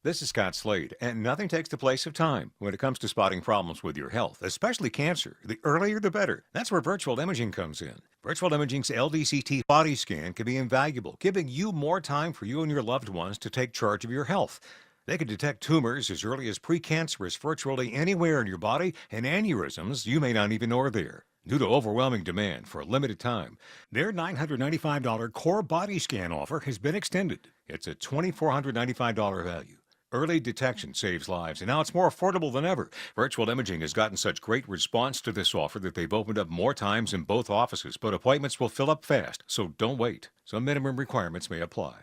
This is Scott Slade, and nothing takes the place of time when it comes to spotting problems with your health, especially cancer. The earlier the better. That's where virtual imaging comes in. Virtual imaging's LDCT body scan can be invaluable, giving you more time for you and your loved ones to take charge of your health. They can detect tumors as early as precancerous virtually anywhere in your body and aneurysms you may not even know are there. Due to overwhelming demand for a limited time, their $995 core body scan offer has been extended. It's a $2,495 value. Early detection saves lives, and now it's more affordable than ever. Virtual imaging has gotten such great response to this offer that they've opened up more times in both offices, but appointments will fill up fast, so don't wait. Some minimum requirements may apply.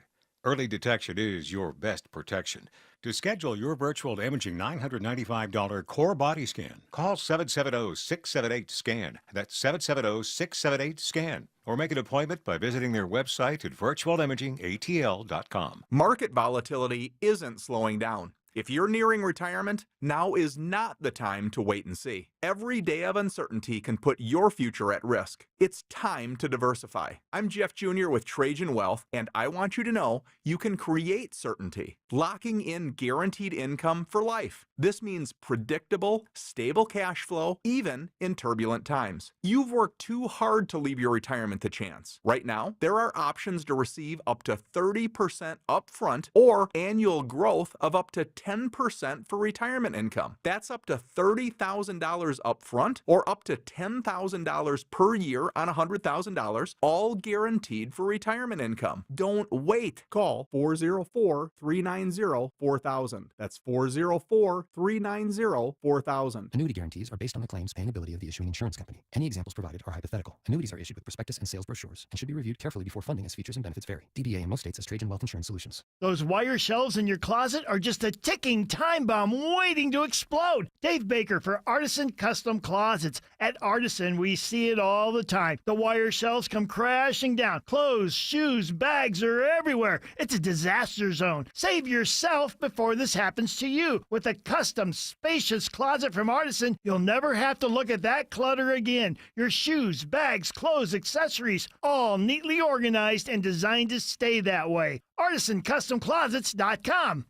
Early detection is your best protection. To schedule your virtual imaging $995 core body scan, call 770-678-SCAN. That's 770-678-SCAN. Or make an appointment by visiting their website at virtualimagingatl.com. Market volatility isn't slowing down. If you're nearing retirement, now is not the time to wait and see. Every day of uncertainty can put your future at risk. It's time to diversify. I'm Jeff Jr. with Trajan Wealth, and I want you to know you can create certainty, locking in guaranteed income for life. This means predictable, stable cash flow, even in turbulent times. You've worked too hard to leave your retirement to chance. Right now, there are options to receive up to 30% upfront or annual growth of up to 10% for retirement income. That's up to $30,000 upfront or up to $10,000 per year on $100,000, all guaranteed for retirement income. Don't wait. Call 404-390-4000. That's 404-390-4000. Annuity guarantees are based on the claims paying ability of the issuing insurance company. Any examples provided are hypothetical. Annuities are issued with prospectus and sales brochures and should be reviewed carefully before funding as features and benefits vary. DBA in most states as Trajan Wealth Insurance Solutions. Those wire shelves in your closet are just a ticking time bomb waiting to explode. Dave Baker for Artisan Custom Closets. At Artisan, we see it all the time. The wire shelves come crashing down. Clothes, shoes, bags are everywhere. It's a disaster zone. Save yourself before this happens to you. With a custom, spacious closet from Artisan, you'll never have to look at that clutter again. Your shoes, bags, clothes, accessories, all neatly organized and designed to stay that way. ArtisanCustomClosets.com.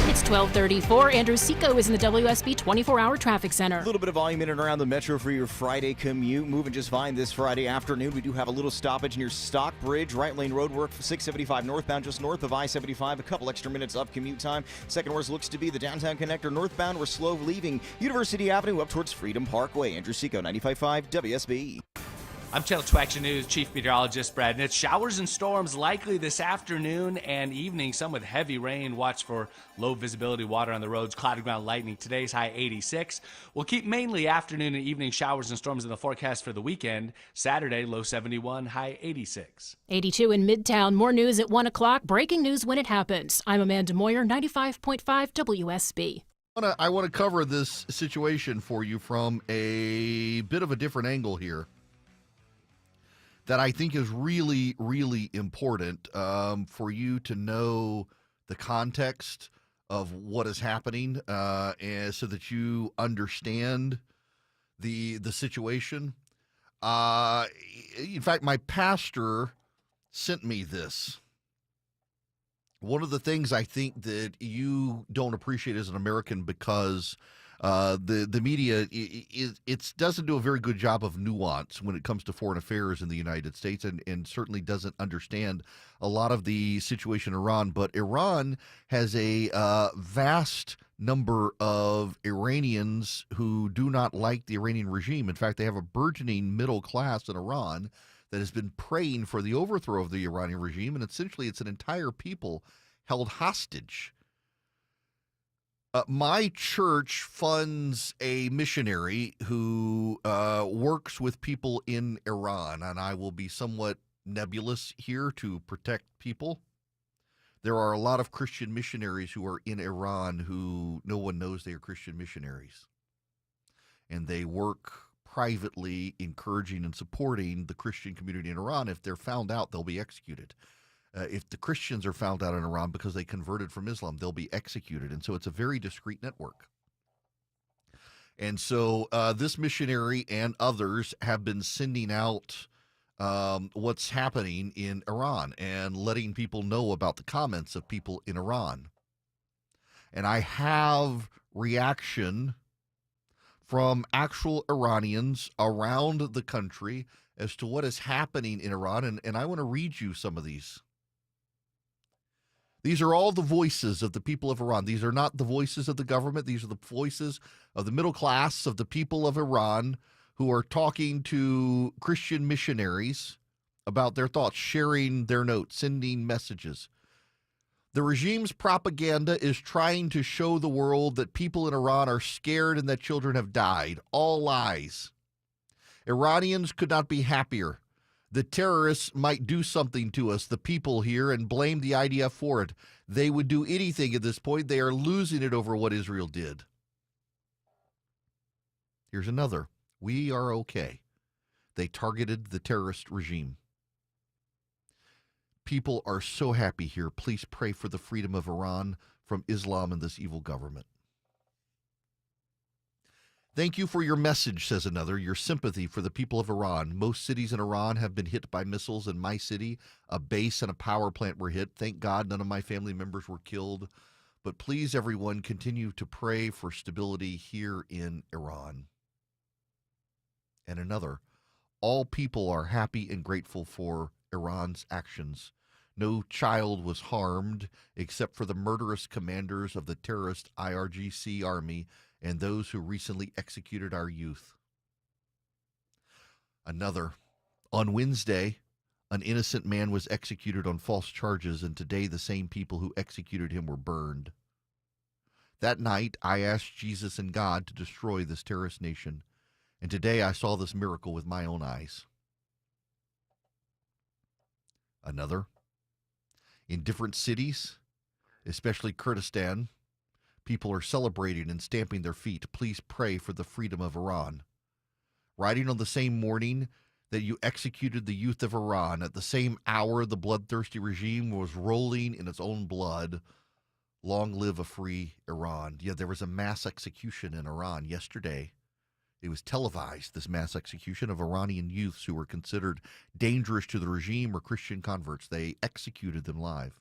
It's 12:34. Andrew Seco is in the WSB 24-hour traffic center. A little bit of volume in and around the metro for your Friday commute. Moving just fine this Friday afternoon. We do have a little stoppage near Stockbridge. Right lane road work for 675 northbound just north of I-75. A couple extra minutes of commute time. Second worst looks to be the downtown connector northbound. We're slow leaving University Avenue up towards Freedom Parkway. Andrew Seco, 95.5 WSB. I'm Channel 2 Action News Chief Meteorologist Brad Nitz. Showers and storms likely this afternoon and evening. Some with heavy rain. Watch for low visibility water on the roads. Cloudy ground lightning. Today's high 86. We'll keep mainly afternoon and evening showers and storms in the forecast for the weekend. Saturday, low 71, high 86. 82 in Midtown. More news at 1 o'clock. Breaking news when it happens. I'm Amanda Moyer, 95.5 WSB. I want to cover this situation for you from a bit of a different angle here that I think is really, really important for you to know the context of what is happening and so that you understand the situation. In fact, my pastor sent me this. One of the things I think that you don't appreciate as an American because the media it doesn't do a very good job of nuance when it comes to foreign affairs in the United States and certainly doesn't understand a lot of the situation in Iran. But Iran has a vast number of Iranians who do not like the Iranian regime. In fact, they have a burgeoning middle class in Iran that has been praying for the overthrow of the Iranian regime, and essentially it's an entire people held hostage. My church funds a missionary who works with people in Iran, and I will be somewhat nebulous here to protect people. There are a lot of Christian missionaries who are in Iran who no one knows they are Christian missionaries. And they work privately encouraging and supporting the Christian community in Iran. If they're found out, they'll be executed. If the Christians are found out in Iran because they converted from Islam, they'll be executed. And so it's a very discreet network. And so this missionary and others have been sending out what's happening in Iran and letting people know about the comments of people in Iran. And I have reaction from actual Iranians around the country as to what is happening in Iran. And I want to read you some of these. These are all the voices of the people of Iran. These are not the voices of the government. These are the voices of the middle class, of the people of Iran, who are talking to Christian missionaries about their thoughts, sharing their notes, sending messages. The regime's propaganda is trying to show the world that people in Iran are scared and that children have died. All lies. Iranians could not be happier. The terrorists might do something to us, the people here, and blame the IDF for it. They would do anything at this point. They are losing it over what Israel did. Here's another. We are okay. They targeted the terrorist regime. People are so happy here. Please pray for the freedom of Iran from Islam and this evil government. Thank you for your message, says another, your sympathy for the people of Iran. Most cities in Iran have been hit by missiles. In my city, a base and a power plant were hit. Thank God none of my family members were killed. But please, everyone, continue to pray for stability here in Iran. And another, all people are happy and grateful for Iran's actions. No child was harmed except for the murderous commanders of the terrorist IRGC army and those who recently executed our youth. Another, on Wednesday, an innocent man was executed on false charges, and today the same people who executed him were burned. That night, I asked Jesus and God to destroy this terrorist nation, and today I saw this miracle with my own eyes. Another, in different cities, especially Kurdistan, people are celebrating and stamping their feet. Please pray for the freedom of Iran. Writing on the same morning that you executed the youth of Iran, at the same hour the bloodthirsty regime was rolling in its own blood. Long live a free Iran. Yeah, there was a mass execution in Iran yesterday. It was televised, this mass execution of Iranian youths who were considered dangerous to the regime or Christian converts. They executed them live.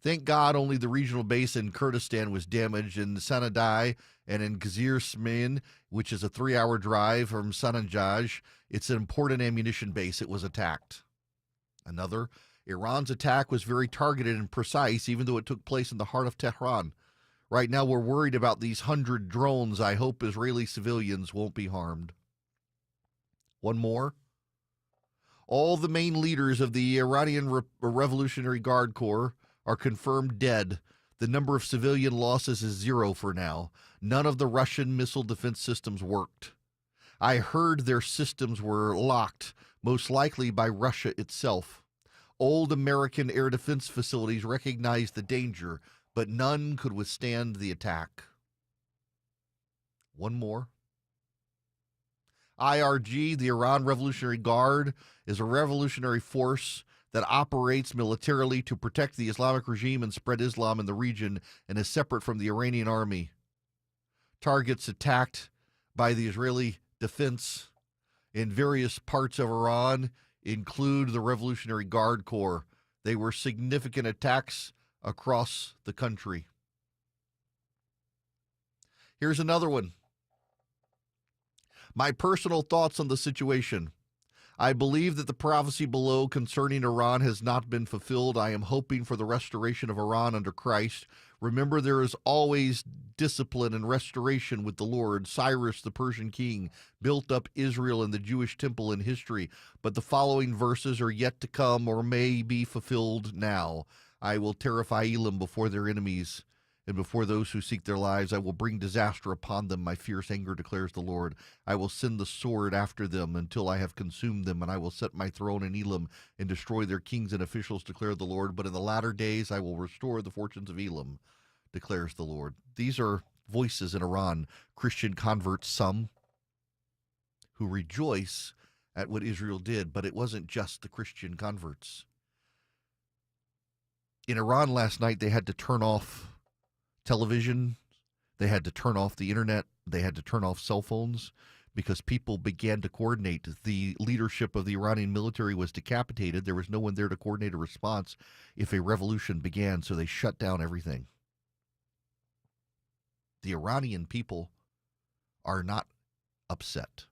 Thank God only the regional base in Kurdistan was damaged. In Sanadai and in Gazir Smin, which is a 3-hour drive from Sananjaj, it's an important ammunition base. It was attacked. Another, Iran's attack was very targeted and precise, even though it took place in the heart of Tehran. Right now, we're worried about these 100 drones. I hope Israeli civilians won't be harmed. One more. All the main leaders of the Iranian Revolutionary Guard Corps are confirmed dead. The number of civilian losses is 0 for now. None of the Russian missile defense systems worked. I heard their systems were locked, most likely by Russia itself. Old American air defense facilities recognized the danger, but none could withstand the attack. One more. IRG, the Iran Revolutionary Guard, is a revolutionary force that operates militarily to protect the Islamic regime and spread Islam in the region, and is separate from the Iranian army. Targets attacked by the Israeli defense in various parts of Iran include the Revolutionary Guard Corps. They were significant attacks across the country. Here's another one. My personal thoughts on the situation. I believe that the prophecy below concerning Iran has not been fulfilled. I am hoping for the restoration of Iran under Christ. Remember, there is always discipline and restoration with the Lord. Cyrus, the Persian king, built up Israel and the Jewish temple in history, but the following verses are yet to come or may be fulfilled now. I will terrify Elam before their enemies, and before those who seek their lives. I will bring disaster upon them. My fierce anger, declares the Lord. I will send the sword after them until I have consumed them, and I will set my throne in Elam and destroy their kings and officials, declared the Lord. But in the latter days I will restore the fortunes of Elam, declares the Lord. These are voices in Iran, Christian converts, some, who rejoice at what Israel did, but it wasn't just the Christian converts. In Iran last night, they had to turn off television, they had to turn off the internet, they had to turn off cell phones because people began to coordinate. The leadership of the Iranian military was decapitated. There was no one there to coordinate a response if a revolution began, so they shut down everything. The Iranian people are not upset.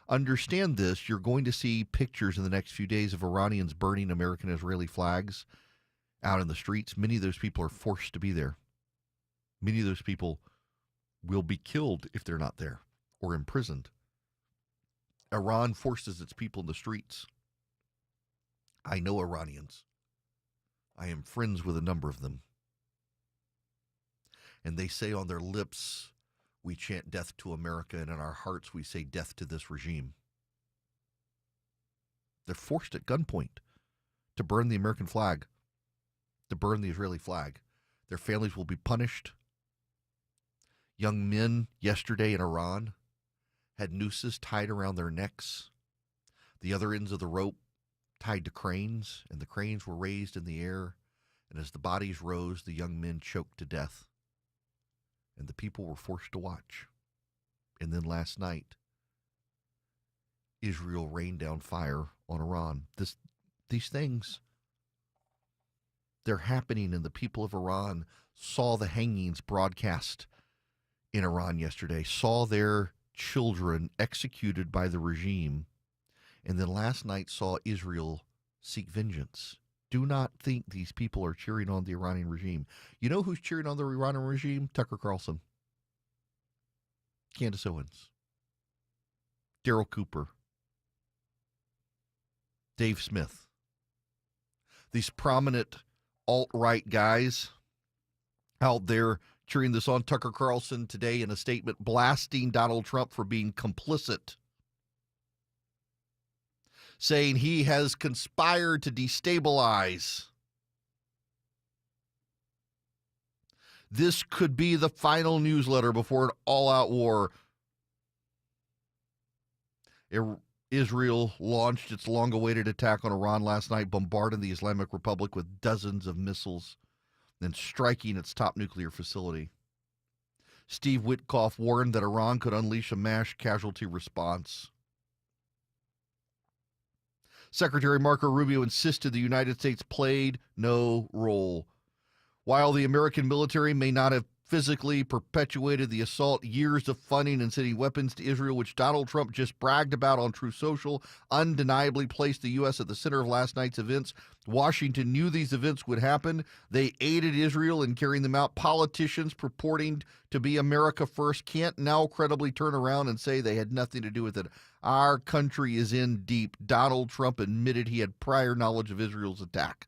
Understand this, you're going to see pictures in the next few days of Iranians burning American and Israeli flags out in the streets. Many of those people are forced to be there. Many of those people will be killed if they're not there or imprisoned. Iran forces its people in the streets. I know Iranians. I am friends with a number of them. And they say on their lips, we chant death to America, and in our hearts we say death to this regime. They're forced at gunpoint to burn the American flag, to burn the Israeli flag. Their families will be punished. Young men yesterday in Iran had nooses tied around their necks, the other ends of the rope tied to cranes, and the cranes were raised in the air, and as the bodies rose, the young men choked to death. And the people were forced to watch. And then last night, Israel rained down fire on Iran. These things, they're happening, and the people of Iran saw the hangings broadcast in Iran yesterday, saw their children executed by the regime, and then last night saw Israel seek vengeance. Do not think these people are cheering on the Iranian regime. You know who's cheering on the Iranian regime? Tucker Carlson, Candace Owens, Daryl Cooper, Dave Smith. These prominent alt-right guys out there cheering this on. Tucker Carlson today in a statement blasting Donald Trump for being complicit, saying he has conspired to destabilize. This could be the final newsletter before an all-out war. Israel launched its long-awaited attack on Iran last night, bombarding the Islamic Republic with dozens of missiles, then striking its top nuclear facility. Steve Witkoff warned that Iran could unleash a mass casualty response. Secretary Marco Rubio insisted the United States played no role. While the American military may not have physically perpetuated the assault, years of funding and sending weapons to Israel, which Donald Trump just bragged about on Truth Social, undeniably placed the U.S. at the center of last night's events. Washington knew these events would happen. They aided Israel in carrying them out. Politicians purporting to be America first can't now credibly turn around and say they had nothing to do with it. Our country is in deep. Donald Trump admitted he had prior knowledge of Israel's attack.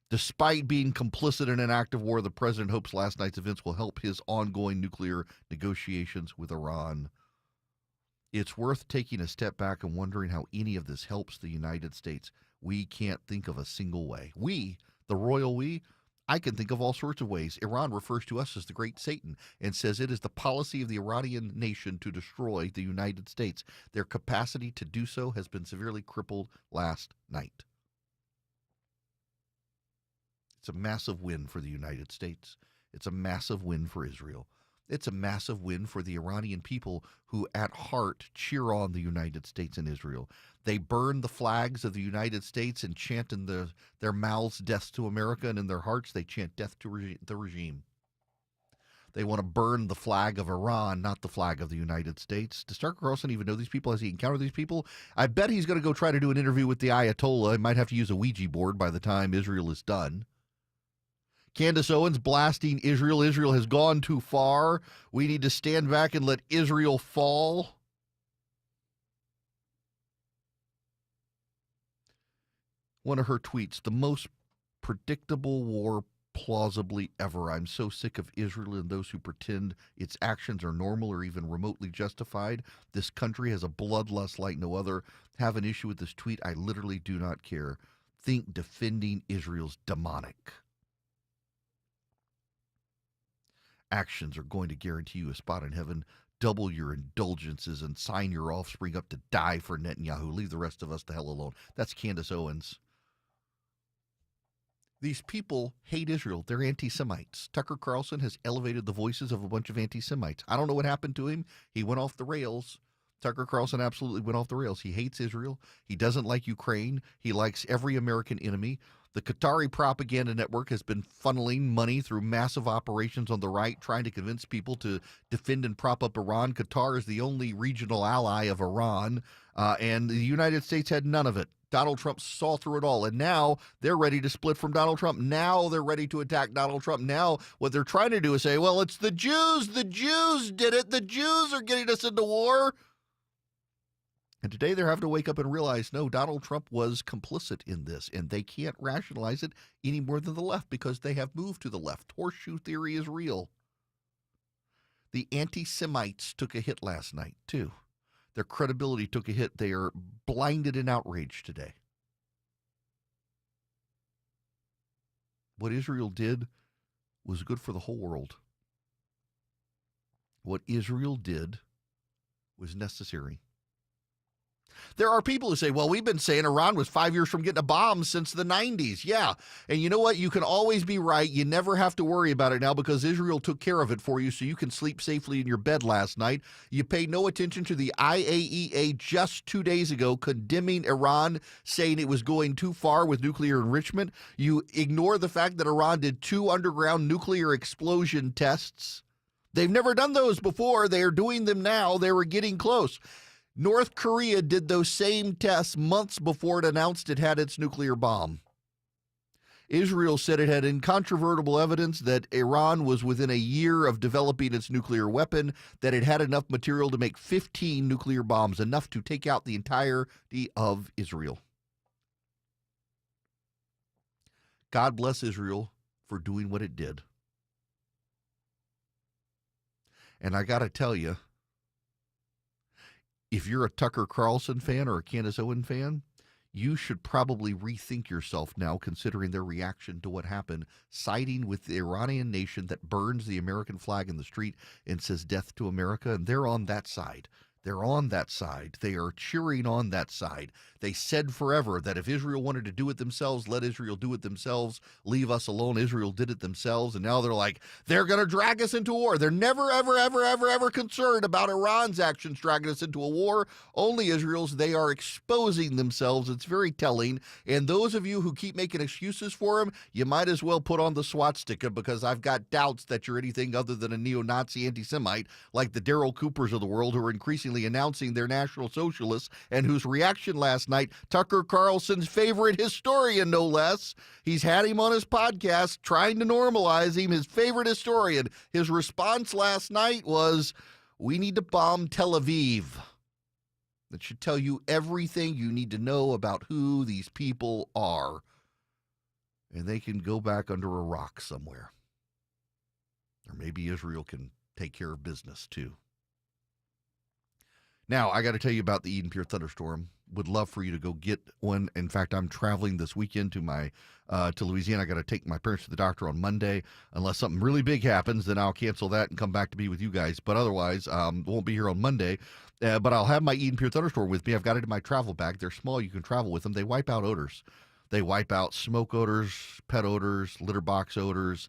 Despite being complicit in an act of war, the president hopes last night's events will help his ongoing nuclear negotiations with Iran. It's worth taking a step back and wondering how any of this helps the United States. We can't think of a single way. We, the royal we, I can think of all sorts of ways. Iran refers to us as the great Satan and says it is the policy of the Iranian nation to destroy the United States. Their capacity to do so has been severely crippled last night. It's a massive win for the United States. It's a massive win for Israel. It's a massive win for the Iranian people who at heart cheer on the United States and Israel. They burn the flags of the United States and chant in their mouths death to America, and in their hearts they chant death to the regime. They want to burn the flag of Iran, not the flag of the United States. Does Tucker Carlson even know these people? Has he encountered these people? I bet he's going to go try to do an interview with the Ayatollah. He might have to use a Ouija board by the time Israel is done. Candace Owens blasting Israel. Israel has gone too far. We need to stand back and let Israel fall. One of her tweets, the most predictable war plausibly ever. I'm so sick of Israel and those who pretend its actions are normal or even remotely justified. This country has a bloodlust like no other. Have an issue with this tweet? I literally do not care. Think defending Israel's demonic. Actions are going to guarantee you a spot in heaven. Double your indulgences and sign your offspring up to die for Netanyahu. Leave the rest of us the hell alone. That's Candace Owens. These people hate Israel. They're anti-Semites. Tucker Carlson has elevated the voices of a bunch of anti-Semites. I don't know what happened to him. He went off the rails. Tucker Carlson absolutely went off the rails. He hates Israel. He doesn't like Ukraine. He likes every American enemy. The Qatari propaganda network has been funneling money through massive operations on the right, trying to convince people to defend and prop up Iran. Qatar is the only regional ally of Iran, and the United States had none of it. Donald Trump saw through it all, and now they're ready to split from Donald Trump. Now they're ready to attack Donald Trump. Now what they're trying to do is say, well, it's the Jews. The Jews did it. The Jews are getting us into war. And today they're having to wake up and realize, no, Donald Trump was complicit in this, and they can't rationalize it any more than the left because they have moved to the left. Horseshoe theory is real. The anti-Semites took a hit last night, too. Their credibility took a hit. They are blinded and outraged today. What Israel did was good for the whole world. What Israel did was necessary. There are people who say, well, we've been saying Iran was 5 years from getting a bomb since the 90s. Yeah. And you know what? You can always be right. You never have to worry about it now because Israel took care of it for you so you can sleep safely in your bed last night. You paid no attention to the IAEA just 2 days ago condemning Iran, saying it was going too far with nuclear enrichment. You ignore the fact that Iran did 2 underground nuclear explosion tests. They've never done those before. They are doing them now. They were getting close. North Korea did those same tests months before it announced it had its nuclear bomb. Israel said it had incontrovertible evidence that Iran was within a year of developing its nuclear weapon, that it had enough material to make 15 nuclear bombs, enough to take out the entirety of Israel. God bless Israel for doing what it did. And I got to tell you, if you're a Tucker Carlson fan or a Candace Owen fan, you should probably rethink yourself now, considering their reaction to what happened, siding with the Iranian nation that burns the American flag in the street and says death to America, and they're on that side. They're on that side. They are cheering on that side. They said forever that if Israel wanted to do it themselves, let Israel do it themselves. Leave us alone. Israel did it themselves. And now they're like, they're going to drag us into war. They're never, ever, ever, ever, ever concerned about Iran's actions dragging us into a war. Only Israel's. They are exposing themselves. It's very telling. And those of you who keep making excuses for them, you might as well put on the swastika, because I've got doubts that you're anything other than a neo-Nazi anti-Semite like the Daryl Coopers of the world, who are increasingly announcing they're National Socialists, and whose reaction last night, Tucker Carlson's favorite historian, no less, he's had him on his podcast trying to normalize him, his favorite historian. His response last night was, we need to bomb Tel Aviv. That should tell you everything you need to know about who these people are. And they can go back under a rock somewhere. Or maybe Israel can take care of business too. Now, I got to tell you about the Eden Pure Thunderstorm. Would love for you to go get one. In fact, I'm traveling this weekend to Louisiana. I got to take my parents to the doctor on Monday. Unless something really big happens, then I'll cancel that and come back to be with you guys. But otherwise, won't be here on Monday. But I'll have my Eden Pure Thunderstorm with me. I've got it in my travel bag. They're small. You can travel with them. They wipe out odors. They wipe out smoke odors, pet odors, litter box odors,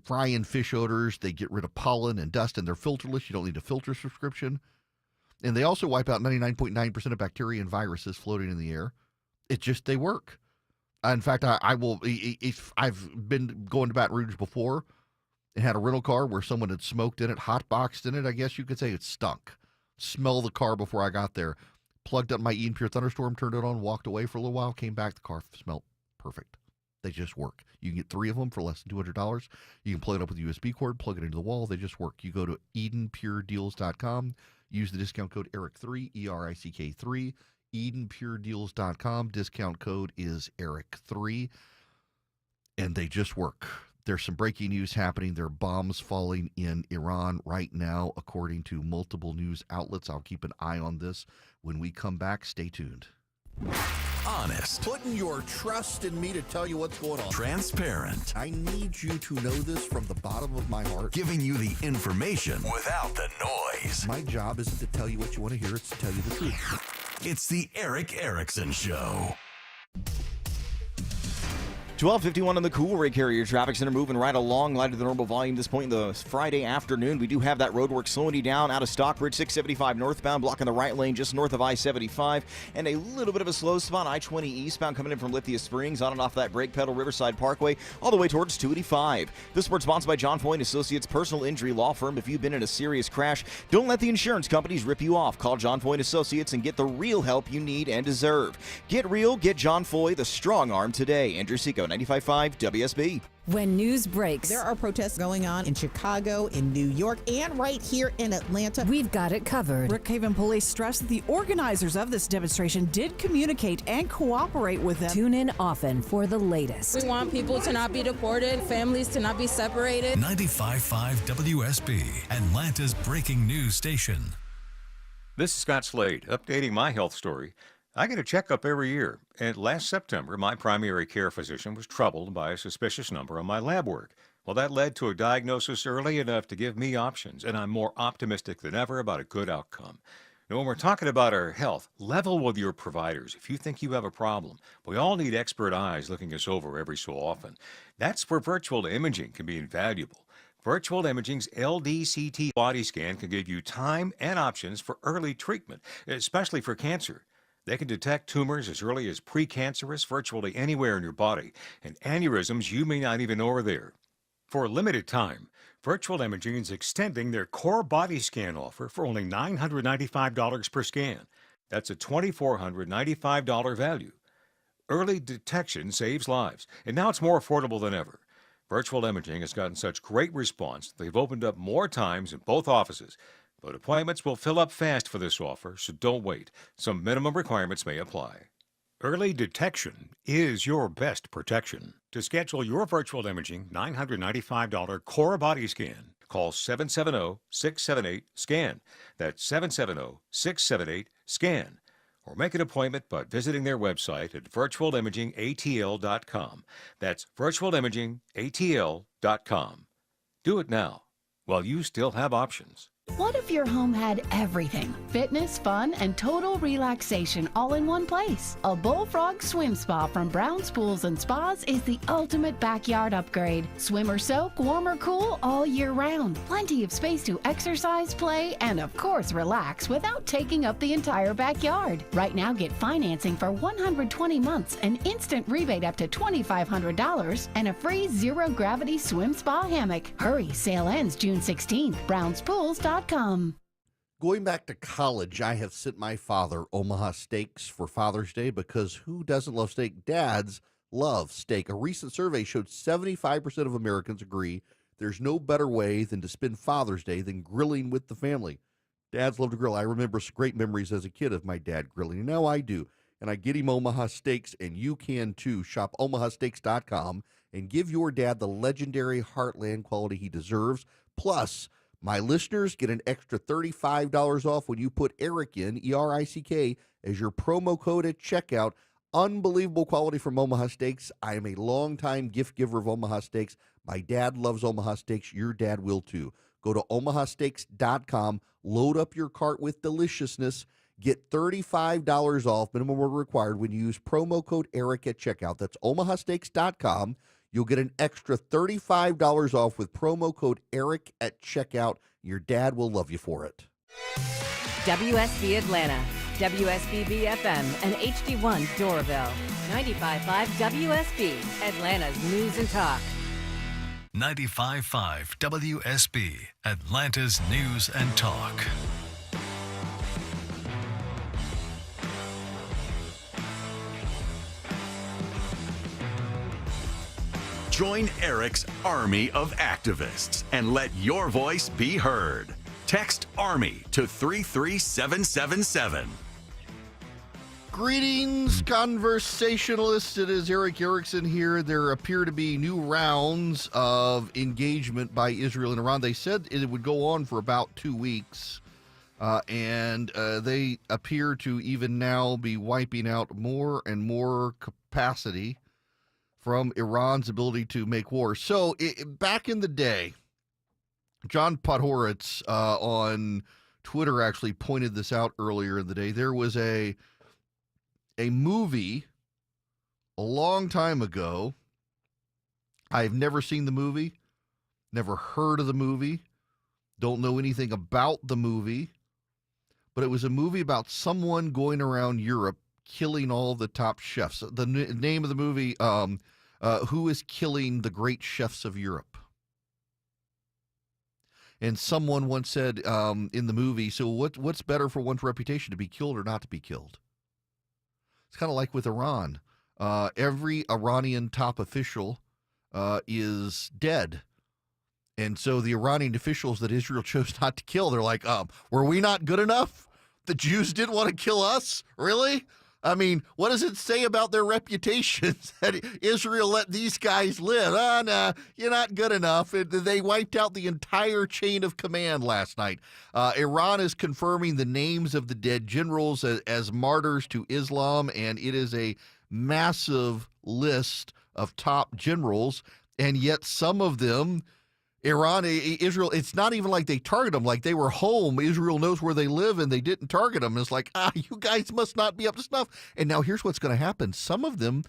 frying fish odors. They get rid of pollen and dust, and they're filterless. You don't need a filter subscription. And they also wipe out 99.9% of bacteria and viruses floating in the air. They work. In fact, I've been going to Baton Rouge before and had a rental car where someone had smoked in it, hot boxed in it. I guess you could say it stunk. Smell the car before I got there. Plugged up my Eden Pure Thunderstorm, turned it on, walked away for a little while, came back, the car smelled perfect. They just work. You can get 3 of them for less than $200. You can plug it up with a USB cord, plug it into the wall. They just work. You go to EdenPureDeals.com. Use the discount code ERIC3, ERICK3, EdenPureDeals.com. Discount code is ERIC3. And they just work. There's some breaking news happening. There are bombs falling in Iran right now, according to multiple news outlets. I'll keep an eye on this. When we come back, stay tuned. Honest. Putting your trust in me to tell you what's going on. Transparent. I need you to know this from the bottom of my heart. Giving you the information without the noise. My job isn't to tell you what you want to hear, it's to tell you the truth. It's the Erick Erickson Show. 12:51 on the Cool Ray Carrier Traffic Center, moving right along. Light of the normal volume this point in the Friday afternoon. We do have that roadwork slowing you down out of Stockbridge, 675 northbound, blocking the right lane just north of I-75, and a little bit of a slow spot, I-20 eastbound coming in from Lithia Springs, on and off that brake pedal, Riverside Parkway, all the way towards 285. This report sponsored by John Foy & Associates Personal Injury Law Firm. If you've been in a serious crash, don't let the insurance companies rip you off. Call John Foy & Associates and get the real help you need and deserve. Get real, get John Foy, the strong arm today. Andrew Seco, 95.5 WSB. When news breaks, there are protests going on in Chicago, in New York, and right here in Atlanta. We've got it covered. Brookhaven police stressed that the organizers of this demonstration did communicate and cooperate with them. Tune in often for the latest. We want people to not be deported, families to not be separated. 95.5 WSB, Atlanta's breaking news station. This is Scott Slade, updating my health story. I get a checkup every year, and last September, my primary care physician was troubled by a suspicious number on my lab work. Well, that led to a diagnosis early enough to give me options, and I'm more optimistic than ever about a good outcome. Now, when we're talking about our health, level with your providers. If you think you have a problem, we all need expert eyes looking us over every so often. That's where virtual imaging can be invaluable. Virtual Imaging's LDCT body scan can give you time and options for early treatment, especially for cancer. They can detect tumors as early as precancerous virtually anywhere in your body, and aneurysms you may not even know are there. For a limited time, Virtual Imaging is extending their core body scan offer for only $995 per scan. That's a $2,495 value. Early detection saves lives, and now it's more affordable than ever. Virtual Imaging has gotten such great response, they've opened up more times in both offices. But appointments will fill up fast for this offer, so don't wait. Some minimum requirements may apply. Early detection is your best protection. To schedule your virtual imaging $995 core body scan, call 770-678-SCAN. That's 770-678-SCAN. Or make an appointment by visiting their website at virtualimagingatl.com. That's virtualimagingatl.com. Do it now, while you still have options. What if your home had everything? Fitness, fun, and total relaxation all in one place. A Bullfrog Swim Spa from Brown's Pools and Spas is the ultimate backyard upgrade. Swim or soak, warm or cool, all year round. Plenty of space to exercise, play, and of course relax without taking up the entire backyard. Right now, get financing for 120 months, an instant rebate up to $2,500, and a free zero-gravity swim spa hammock. Hurry, sale ends June 16th. BrownsPools.com. Going back to college, I have sent my father Omaha Steaks for Father's Day because who doesn't love steak? Dads love steak. A recent survey showed 75% of Americans agree there's no better way than to spend Father's Day than grilling with the family. Dads love to grill. I remember great memories as a kid of my dad grilling, and now I do. And I get him Omaha Steaks, and you can too. Shop omahasteaks.com and give your dad the legendary Heartland quality he deserves. Plus, my listeners get an extra $35 off when you put Eric in, E-R-I-C-K, as your promo code at checkout. Unbelievable quality from Omaha Steaks. I am a longtime gift giver of Omaha Steaks. My dad loves Omaha Steaks. Your dad will too. Go to omahasteaks.com, load up your cart with deliciousness, get $35 off, minimum order required, when you use promo code Eric at checkout. That's omahasteaks.com. You'll get an extra $35 off with promo code Eric at checkout. Your dad will love you for it. WSB Atlanta, WSBB FM, and HD1 Doraville. 95.5 WSB, Atlanta's News and Talk. 95.5 WSB, Atlanta's News and Talk. Join Eric's army of activists and let your voice be heard. Text ARMY to 33777. Greetings, conversationalists. It is Eric Erickson here. There appear to be new rounds of engagement by Israel and Iran. They said it would go on for about 2 weeks, and they appear to even now be wiping out more and more capacity from Iran's ability to make war. So back in the day, John Podhoretz on Twitter actually pointed this out earlier in the day. There was a movie a long time ago I've never seen the movie, never heard of the movie, don't know anything about the movie, but it was a movie about someone going around Europe killing all the top chefs. The name of the movie, Who is Killing the Great Chefs of Europe? And someone once said in the movie, so what's better for one's reputation, to be killed or not to be killed? It's kind of like with Iran. Every Iranian top official is dead. And so the Iranian officials that Israel chose not to kill, they're like, were we not good enough? The Jews didn't want to kill us? Really? I mean, what does it say about their reputations that Israel let these guys live? No, you're not good enough. They wiped out the entire chain of command last night. Iran is confirming the names of the dead generals as martyrs to Islam, and it is a massive list of top generals, and yet some of them, Israel, it's not even like they target them. Like they were home. Israel knows where they live, and they didn't target them. It's like, you guys must not be up to snuff. And now here's what's going to happen. Some of them,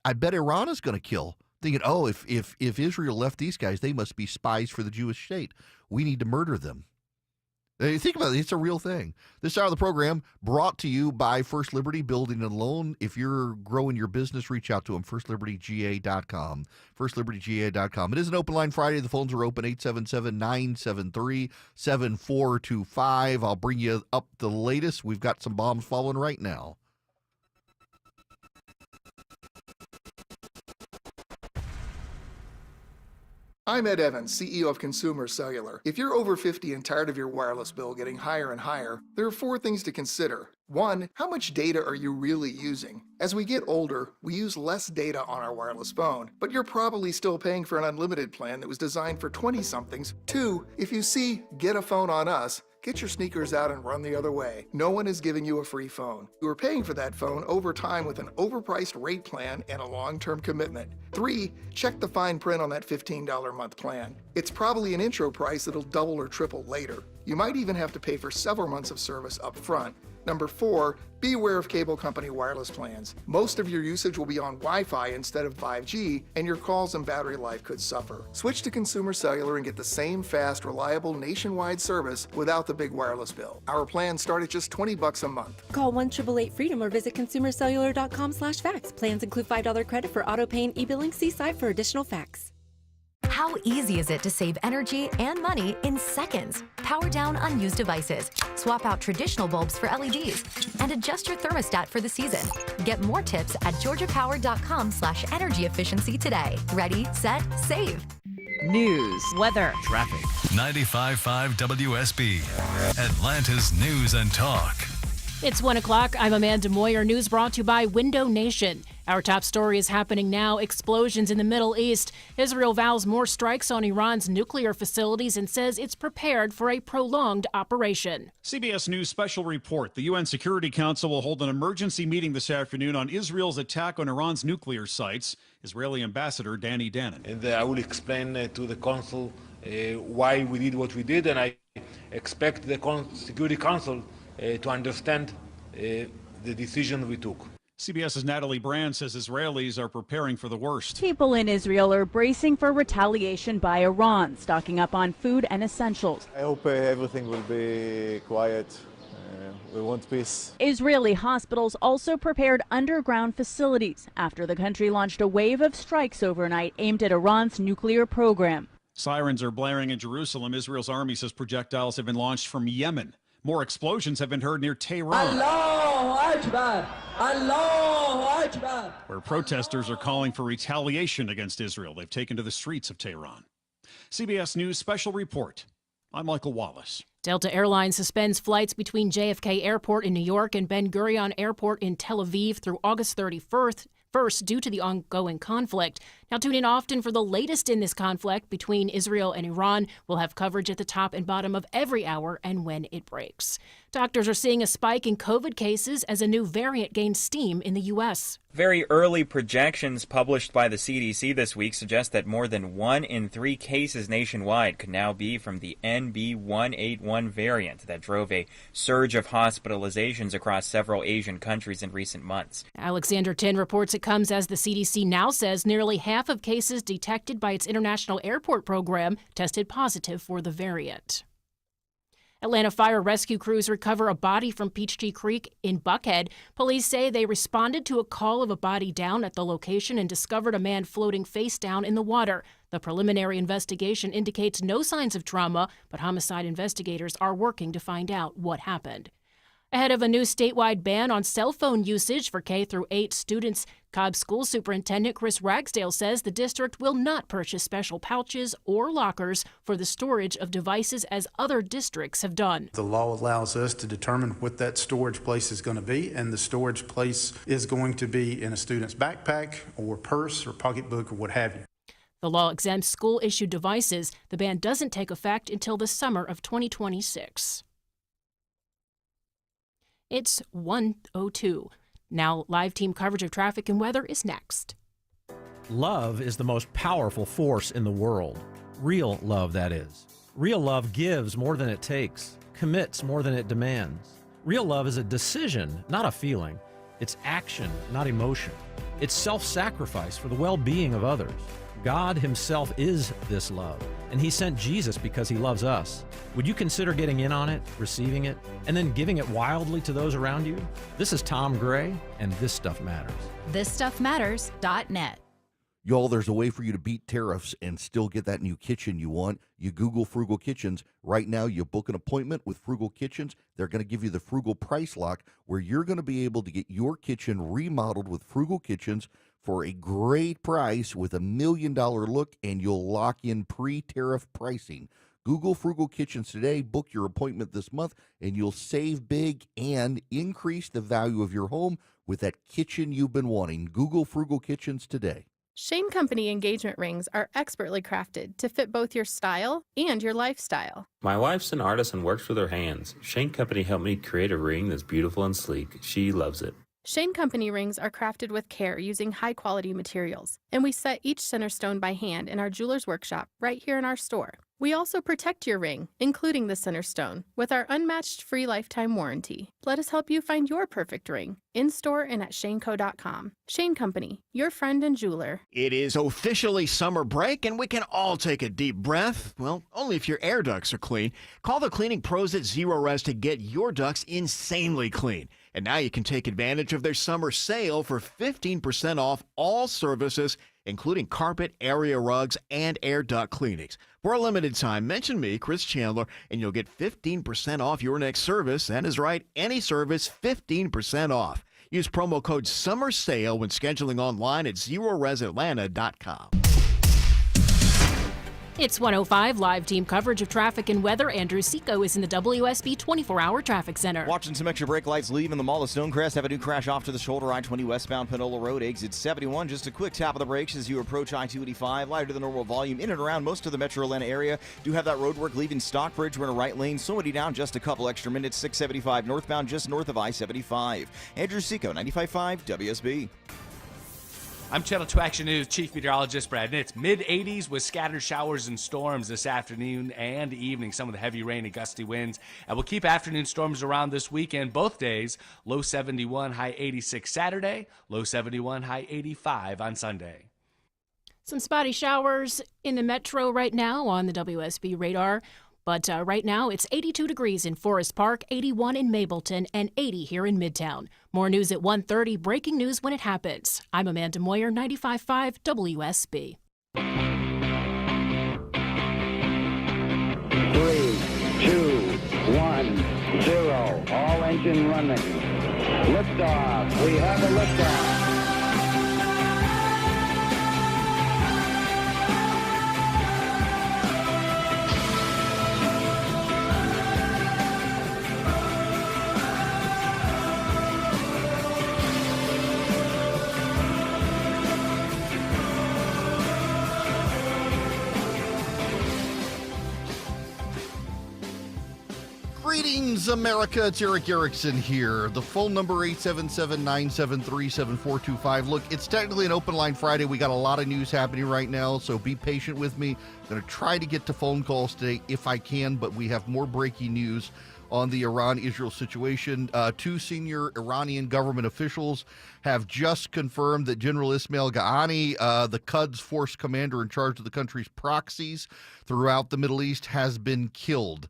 I bet Iran is going to kill, thinking, if Israel left these guys, they must be spies for the Jewish state. We need to murder them. Think about it. It's a real thing. This hour of the program brought to you by First Liberty Building and Loan. If you're growing your business, reach out to them, firstlibertyga.com, firstlibertyga.com. It is an open line Friday. The phones are open, 877-973-7425. I'll bring you up the latest. We've got some bombs falling right now. I'm Ed Evans, CEO of Consumer Cellular. If you're over 50 and tired of your wireless bill getting higher and higher, there are 4 things to consider. 1, how much data are you really using? As we get older, we use less data on our wireless phone, but you're probably still paying for an unlimited plan that was designed for 20-somethings. 2, if you see "Get a phone on us," get your sneakers out and run the other way. No one is giving you a free phone. You are paying for that phone over time with an overpriced rate plan and a long-term commitment. 3, check the fine print on that $15 a month plan. It's probably an intro price that'll double or triple later. You might even have to pay for several months of service up front. Number 4, be aware of cable company wireless plans. Most of your usage will be on Wi-Fi instead of 5G, and your calls and battery life could suffer. Switch to Consumer Cellular and get the same fast, reliable nationwide service without the big wireless bill. Our plans start at just $20 a month. Call 1-888-FREEDOM or visit consumercellular.com/facts. Plans include $5 credit for auto pay and e-billing. See site for additional facts. How easy is it to save energy and money in seconds? Power down unused devices, swap out traditional bulbs for LEDs, and adjust your thermostat for the season. Get more tips at georgiapower.com/energy efficiency today. Ready, set, save. News, weather, Traffic. 95.5 WSB, Atlanta's News and Talk. It's 1 o'clock. I'm Amanda Moyer. News brought to you by Window Nation. Our top story is happening now. Explosions in the Middle East. Israel vows more strikes on Iran's nuclear facilities and says it's prepared for a prolonged operation. CBS News special report. The UN Security Council will hold an emergency meeting this afternoon on Israel's attack on Iran's nuclear sites. Israeli Ambassador Danny Danon. And I will explain to the Council why we did what we did, and I expect the Security Council to understand the decision we took. CBS's Natalie Brand says Israelis are preparing for the worst. People in Israel are bracing for retaliation by Iran, stocking up on food and essentials. I hope everything will be quiet. We want peace. Israeli hospitals also prepared underground facilities after the country launched a wave of strikes overnight aimed at Iran's nuclear program. Sirens are blaring in Jerusalem. Israel's army says projectiles have been launched from Yemen. More explosions have been heard near Tehran, Allahu Akbar! Allahu Akbar! where protesters are calling for retaliation against Israel. They've taken to the streets of Tehran. CBS News special report. I'm Michael Wallace. Delta Airlines suspends flights between JFK Airport in New York and Ben Gurion Airport in Tel Aviv through August 31st due to the ongoing conflict. Now tune in often for the latest in this conflict between Israel and Iran. We'll have coverage at the top and bottom of every hour and when it breaks. Doctors are seeing a spike in COVID cases as a new variant gains steam in the U.S. Very early projections published by the CDC this week suggest that more than 1 in 3 cases nationwide could now be from the NB181 variant that drove a surge of hospitalizations across several Asian countries in recent months. Alexander Tin reports it comes as the CDC now says nearly half half of cases detected by its international airport program tested positive for the variant. Atlanta fire rescue crews recover a body from Peachtree Creek in Buckhead. Police say they responded to a call of a body down at the location and discovered a man floating face down in the water. The preliminary investigation indicates no signs of trauma, but homicide investigators are working to find out what happened. Ahead of a new statewide ban on cell phone usage for K-8 students, Cobb School Superintendent Chris Ragsdale says the district will not purchase special pouches or lockers for the storage of devices as other districts have done. The law allows us to determine what that storage place is going to be, and the storage place is going to be in a student's backpack or purse or pocketbook or what have you. The law exempts school-issued devices. The ban doesn't take effect until the summer of 2026. It's 1:02. Now, live team coverage of traffic and weather is next. Love is the most powerful force in the world. Real love, that is. Real love gives more than it takes, commits more than it demands. Real love is a decision, not a feeling. It's action, not emotion. It's self-sacrifice for the well-being of others. God himself is this love, and he sent Jesus because he loves us. Would you consider getting in on it, receiving it, and then giving it wildly to those around you? This is Tom Gray, and This Stuff Matters. ThisStuffMatters.net. Y'all, there's a way for you to beat tariffs and still get that new kitchen you want. You Google Frugal Kitchens. Right now, you book an appointment with Frugal Kitchens. They're going to give you the Frugal Price Lock, where you're going to be able to get your kitchen remodeled with Frugal Kitchens for a great price with $1 million look, and you'll lock in pre-tariff pricing. Google Frugal Kitchens today, book your appointment this month, and you'll save big and increase the value of your home with that kitchen you've been wanting. Google Frugal Kitchens today. Shane Company engagement rings are expertly crafted to fit both your style and your lifestyle. My wife's an artist and works with her hands. Shane Company helped me create a ring that's beautiful and sleek. She loves it. Shane Company rings are crafted with care using high-quality materials, and we set each center stone by hand in our jeweler's workshop right here in our store. We also protect your ring, including the center stone, with our unmatched free lifetime warranty. Let us help you find your perfect ring, in-store and at shaneco.com. Shane Company, your friend and jeweler. It is officially summer break, and we can all take a deep breath. Well, only if your air ducts are clean. Call the cleaning pros at Zero Res to get your ducts insanely clean. And now you can take advantage of their summer sale for 15% off all services, including carpet, area rugs, and air duct cleanings. For a limited time, mention me, Chris Chandler, and you'll get 15% off your next service. That is right, any service, 15% off. Use promo code SUMMERSALE when scheduling online at ZeroResAtlanta.com. It's 1:05, live team coverage of traffic and weather. Andrew Seco is in the WSB 24-hour traffic center. Watching some extra brake lights leaving the Mall of Stonecrest. Have a new crash off to the shoulder, I-20 westbound Panola Road, exit 71. Just a quick tap of the brakes as you approach I-285. Lighter than normal volume in and around most of the Metro Atlanta area. Do have that road work leaving Stockbridge. We're in a right lane. Slowing down just a couple extra minutes. 675 northbound just north of I-75. Andrew Seco, 95.5 WSB. I'm Channel 2 Action News Chief Meteorologist Brad Nitz. Mid-80s with scattered showers and storms this afternoon and evening. Some of the heavy rain and gusty winds. And we'll keep afternoon storms around this weekend. Both days, low 71, high 86 Saturday, low 71, high 85 on Sunday. Some spotty showers in the metro right now on the WSB radar. But right now, it's 82 degrees in Forest Park, 81 in Mableton, and 80 here in Midtown. More news at 1:30, breaking news when it happens. I'm Amanda Moyer, 95.5 WSB. 3, 2, 1, 0. All engine running. Liftoff. We have a liftoff. Greetings, America. It's Eric Erickson here. The phone number 877-973-7425. Look, it's technically an open line Friday. We got a lot of news happening right now, so be patient with me. I'm going to try to get to phone calls today if I can, but we have more breaking news on the Iran-Israel situation. Two senior Iranian government officials have just confirmed that General Ismail Ghani, the Quds force commander in charge of the country's proxies throughout the Middle East, has been killed.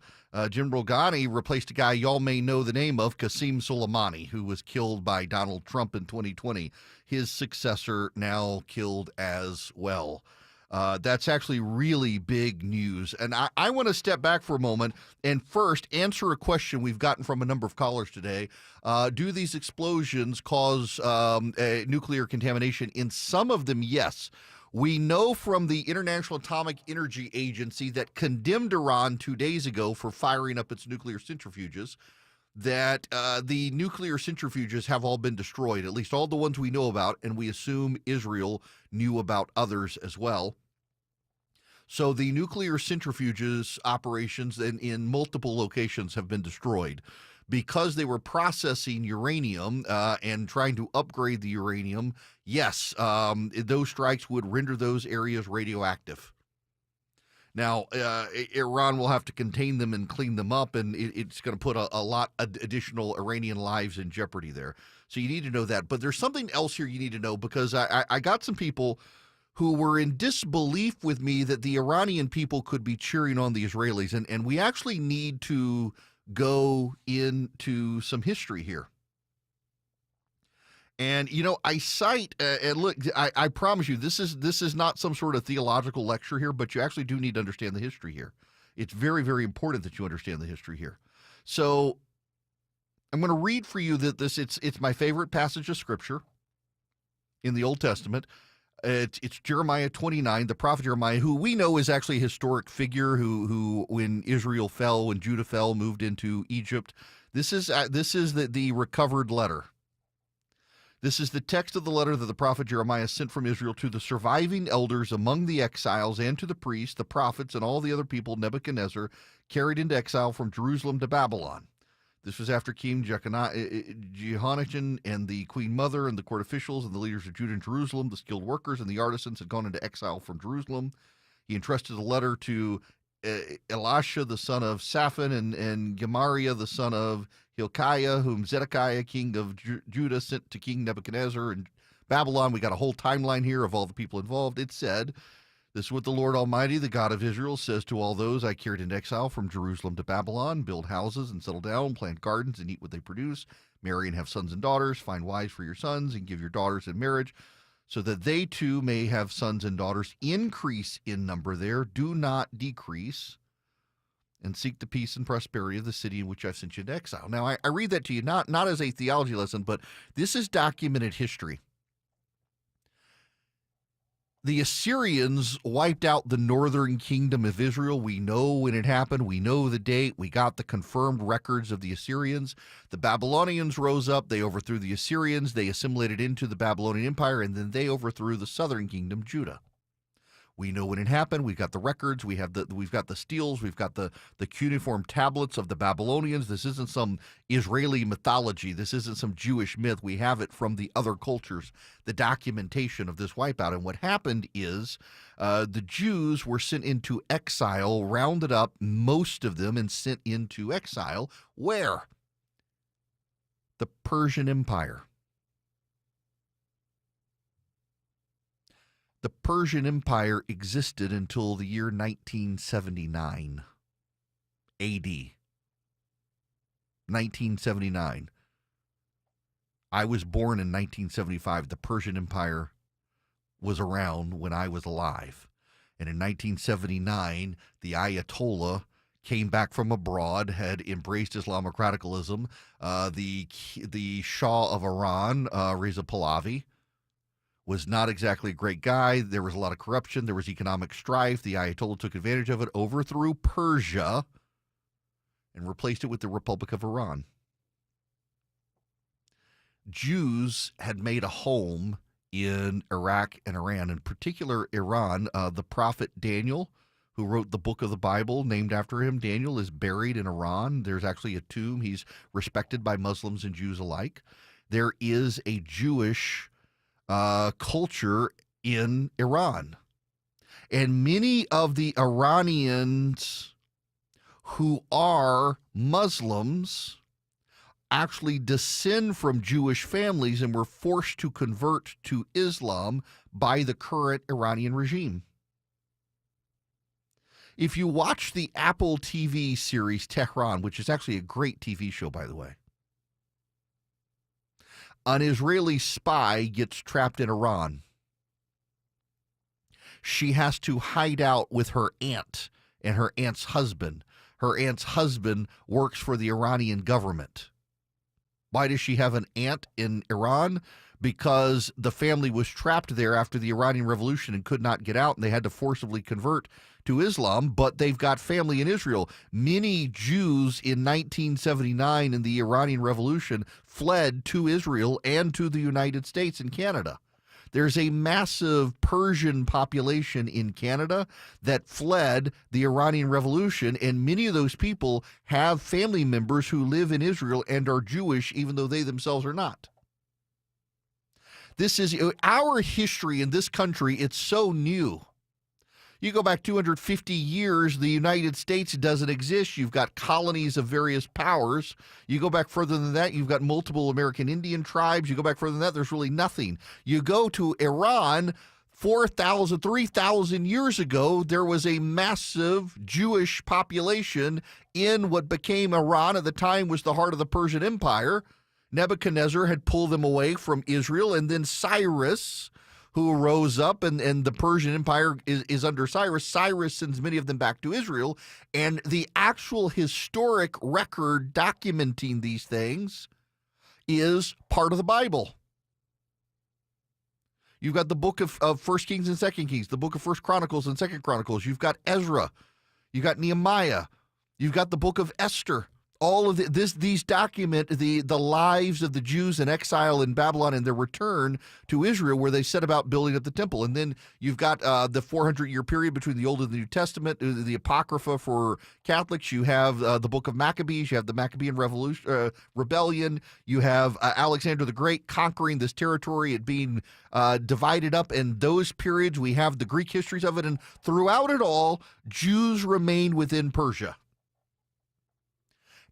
General Ghani replaced a guy y'all may know the name of, Qasem Soleimani, who was killed by Donald Trump in 2020. His successor now killed as well. That's actually really big news. And I want to step back for a moment and first answer a question we've gotten from a number of callers today. Do these explosions cause nuclear contamination? In some of them, yes. We know from the International Atomic Energy Agency that condemned Iran 2 days ago for firing up its nuclear centrifuges that the nuclear centrifuges have all been destroyed, at least all the ones we know about, and we assume Israel knew about others as well. So the nuclear centrifuges operations in multiple locations have been destroyed because they were processing uranium and trying to upgrade the uranium. Yes, those strikes would render those areas radioactive. Now, Iran will have to contain them and clean them up, and it's going to put a lot of additional Iranian lives in jeopardy there. So you need to know that. But there's something else here you need to know, because I got some people who were in disbelief with me that the Iranian people could be cheering on the Israelis. And we actually need to go into some history here. And, you know, I cite, and look, I promise you, this is not some sort of theological lecture here, but you actually do need to understand the history here. It's very, very important that you understand the history here. So I'm going to read for you that it's my favorite passage of Scripture in the Old Testament. It's Jeremiah 29, the prophet Jeremiah, who we know is actually a historic figure who when Israel fell, when Judah fell, moved into Egypt. This is the recovered letter. This is the text of the letter that the prophet Jeremiah sent from Israel to the surviving elders among the exiles and to the priests, the prophets, and all the other people Nebuchadnezzar carried into exile from Jerusalem to Babylon. This was after King Jehoiachin and the queen mother and the court officials and the leaders of Judah and Jerusalem, the skilled workers and the artisans had gone into exile from Jerusalem. He entrusted the letter to Elisha, the son of Shaphan, and Gemariah, the son of Hilkiah, whom Zedekiah, king of Judah, sent to King Nebuchadnezzar in Babylon. We got a whole timeline here of all the people involved. It said, "This is what the Lord Almighty, the God of Israel, says to all those I carried into exile from Jerusalem to Babylon: build houses and settle down, plant gardens and eat what they produce, marry and have sons and daughters, find wives for your sons and give your daughters in marriage, so that they too may have sons and daughters. Increase in number there, do not decrease, and seek the peace and prosperity of the city in which I've sent you into exile." Now, I read that to you not as a theology lesson, but this is documented history. The Assyrians wiped out the northern kingdom of Israel. We know when it happened. We know the date. We got the confirmed records of the Assyrians. The Babylonians rose up. They overthrew the Assyrians. They assimilated into the Babylonian Empire, and then they overthrew the southern kingdom, Judah. We know when it happened. We've got the records. We've got the steels. We've got the cuneiform tablets of the Babylonians. This isn't some Israeli mythology. This isn't some Jewish myth. We have it from the other cultures, the documentation of this wipeout. And what happened is the Jews were sent into exile, rounded up, most of them, and sent into exile. Where? The Persian Empire. The Persian Empire existed until the year 1979 AD. 1979. I was born in 1975. The Persian Empire was around when I was alive. And in 1979, the Ayatollah came back from abroad, had embraced Islamic radicalism. The Shah of Iran, Reza Pahlavi, was not exactly a great guy. There was a lot of corruption. There was economic strife. The Ayatollah took advantage of it, overthrew Persia, and replaced it with the Republic of Iran. Jews had made a home in Iraq and Iran, in particular Iran. The prophet Daniel, who wrote the book of the Bible named after him, Daniel, is buried in Iran. There's actually a tomb. He's respected by Muslims and Jews alike. There is a Jewish culture in Iran. And many of the Iranians who are Muslims actually descend from Jewish families and were forced to convert to Islam by the current Iranian regime. If you watch the Apple TV series Tehran, which is actually a great TV show, by the way, an Israeli spy gets trapped in Iran. She has to hide out with her aunt and her aunt's husband. Her aunt's husband works for the Iranian government. Why does she have an aunt in Iran? Because the family was trapped there after the Iranian Revolution and could not get out, and they had to forcibly convert to Islam, but they've got family in Israel. Many Jews in 1979 in the Iranian Revolution fled to Israel and to the United States and Canada. There's a massive Persian population in Canada that fled the Iranian Revolution, and many of those people have family members who live in Israel and are Jewish, even though they themselves are not. This is our history in this country. It's so new. You go back 250 years, the United States doesn't exist. You've got colonies of various powers. You go back further than that, you've got multiple American Indian tribes. You go back further than that, there's really nothing. You go to Iran, 4,000, 3,000 years ago, there was a massive Jewish population in what became Iran. At the time was the heart of the Persian Empire. Nebuchadnezzar had pulled them away from Israel, and then Cyrus, who rose up, and the Persian Empire is under Cyrus. Cyrus sends many of them back to Israel, and the actual historic record documenting these things is part of the Bible. You've got the book of 1 Kings and 2 Kings, the book of 1 Chronicles and 2 Chronicles. You've got Ezra. You've got Nehemiah. You've got the book of Esther. All of these document the lives of the Jews in exile in Babylon and their return to Israel, where they set about building up the temple. And then you've got the 400-year period between the Old and the New Testament, the Apocrypha for Catholics. You have the book of Maccabees. You have the Maccabean rebellion. You have Alexander the Great conquering this territory, it being divided up. And those periods, we have the Greek histories of it. And throughout it all, Jews remained within Persia.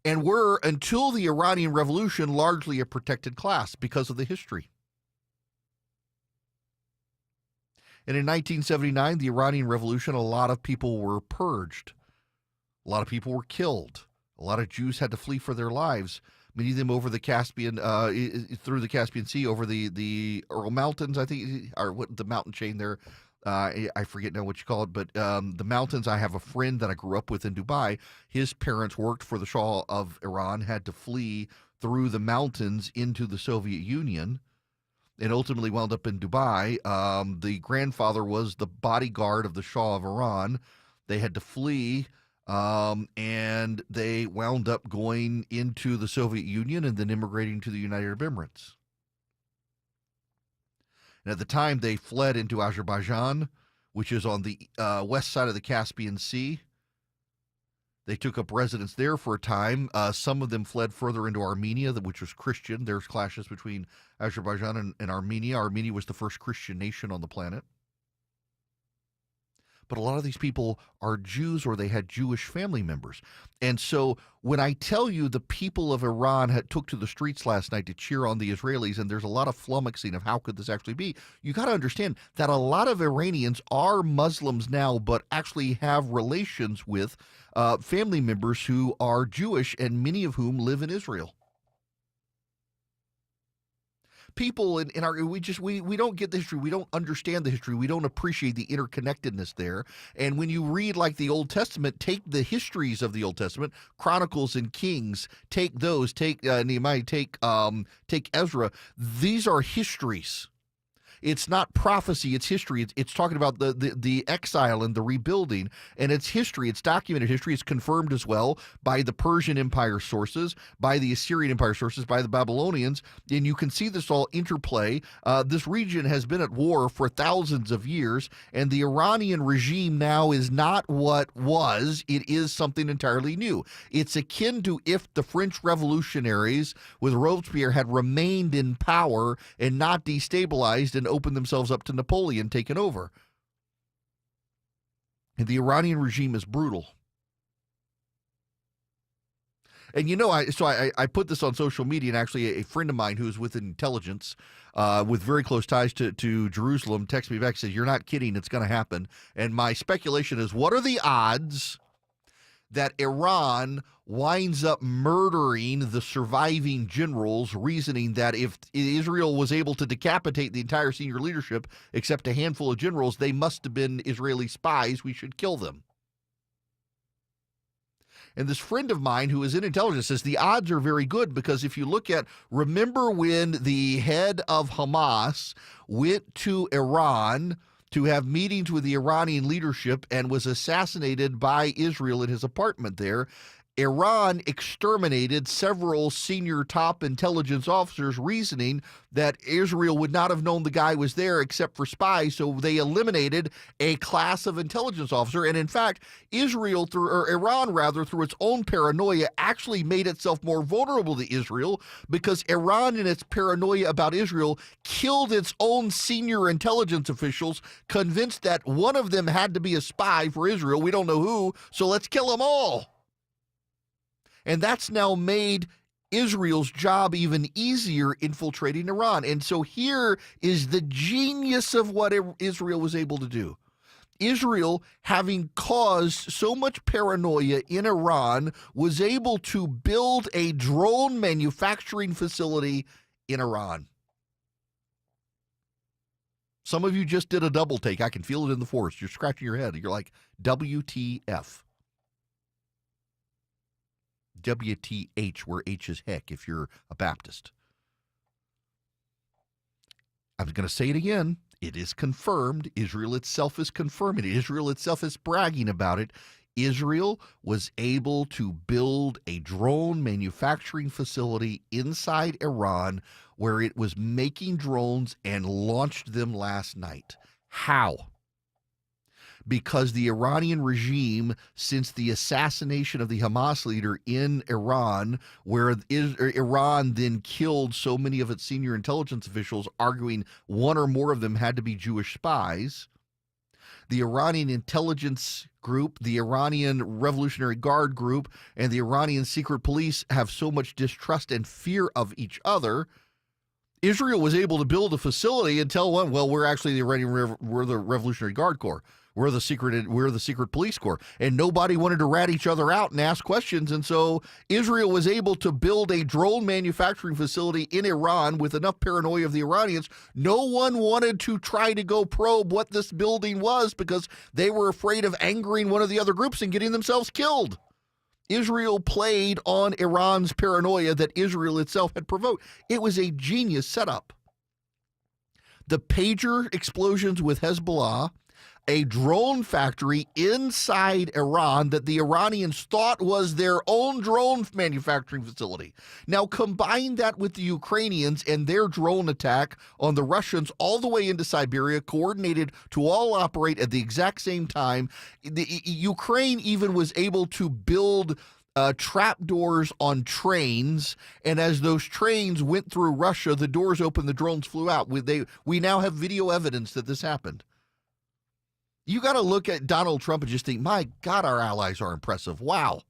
And were, until the Iranian Revolution, largely a protected class because of the history. And in 1979, the Iranian Revolution, a lot of people were purged. A lot of people were killed. A lot of Jews had to flee for their lives. Many of them over the Caspian, through the Caspian Sea, over the Ural Mountains, I think, or what the mountain chain there. I forget now what you call it, but the mountains, I have a friend that I grew up with in Dubai. His parents worked for the Shah of Iran, had to flee through the mountains into the Soviet Union, and ultimately wound up in Dubai. The grandfather was the bodyguard of the Shah of Iran. They had to flee, and they wound up going into the Soviet Union and then immigrating to the United Arab Emirates. And at the time, they fled into Azerbaijan, which is on the west side of the Caspian Sea. They took up residence there for a time. Some of them fled further into Armenia, which was Christian. There's clashes between Azerbaijan and Armenia. Armenia was the first Christian nation on the planet. But a lot of these people are Jews, or they had Jewish family members. And so when I tell you the people of Iran took to the streets last night to cheer on the Israelis, and there's a lot of flummoxing of how could this actually be, you got to understand that a lot of Iranians are Muslims now, but actually have relations with family members who are Jewish, and many of whom live in Israel. People in our, we don't get the history. We don't understand the history. We don't appreciate the interconnectedness there. And when you read like the Old Testament, take the histories of the Old Testament, Chronicles and Kings, take those, take Nehemiah, take Ezra. These are histories. It's not prophecy, it's history. It's talking about the exile and the rebuilding, and it's history. It's documented history. It's confirmed as well by the Persian Empire sources, by the Assyrian Empire sources, by the Babylonians, and you can see this all interplay. This region has been at war for thousands of years, and the Iranian regime now is not what was. It is something entirely new. It's akin to if the French revolutionaries with Robespierre had remained in power and not destabilized and opened themselves up to Napoleon taking over. And the Iranian regime is brutal. And I put this on social media, and actually a friend of mine who's with intelligence, with very close ties to Jerusalem, texts me back, says, "You're not kidding, it's going to happen." And my speculation is, what are the odds that Iran winds up murdering the surviving generals, reasoning that if Israel was able to decapitate the entire senior leadership except a handful of generals, they must have been Israeli spies, we should kill them? And this friend of mine who is in intelligence says the odds are very good, because if you look at, remember when the head of Hamas went to Iran to have meetings with the Iranian leadership and was assassinated by Israel in his apartment there, Iran exterminated several senior top intelligence officers, reasoning that Israel would not have known the guy was there except for spies, so they eliminated a class of intelligence officer. And in fact, Iran, through its own paranoia, actually made itself more vulnerable to Israel, because Iran, in its paranoia about Israel, killed its own senior intelligence officials, convinced that one of them had to be a spy for Israel. We don't know who, so let's kill them all. And that's now made Israel's job even easier infiltrating Iran. And so here is the genius of what Israel was able to do. Israel, having caused so much paranoia in Iran, was able to build a drone manufacturing facility in Iran. Some of you just did a double take. I can feel it in the forest. You're scratching your head. You're like, WTF. WTH, where H is heck if you're a Baptist. I'm going to say it again. It is confirmed. Israel itself is confirming it. Israel itself is bragging about it. Israel was able to build a drone manufacturing facility inside Iran where it was making drones and launched them last night. How? Because the Iranian regime, since the assassination of the Hamas leader in Iran, where Iran then killed so many of its senior intelligence officials, arguing one or more of them had to be Jewish spies, the Iranian intelligence group, the Iranian Revolutionary Guard group, and the Iranian secret police have so much distrust and fear of each other. Israel was able to build a facility and tell one, well, we're actually we're the Revolutionary Guard Corps. We're the secret police corps. And nobody wanted to rat each other out and ask questions. And so Israel was able to build a drone manufacturing facility in Iran with enough paranoia of the Iranians. No one wanted to try to go probe what this building was because they were afraid of angering one of the other groups and getting themselves killed. Israel played on Iran's paranoia that Israel itself had provoked. It was a genius setup. The pager explosions with Hezbollah, a drone factory inside Iran that the Iranians thought was their own drone manufacturing facility. Now combine that with the Ukrainians and their drone attack on the Russians all the way into Siberia, coordinated to all operate at the exact same time. Ukraine even was able to build trapdoors on trains, and as those trains went through Russia, the doors opened, the drones flew out. We now have video evidence that this happened. You got to look at Donald Trump and just think, my God, our allies are impressive. Wow.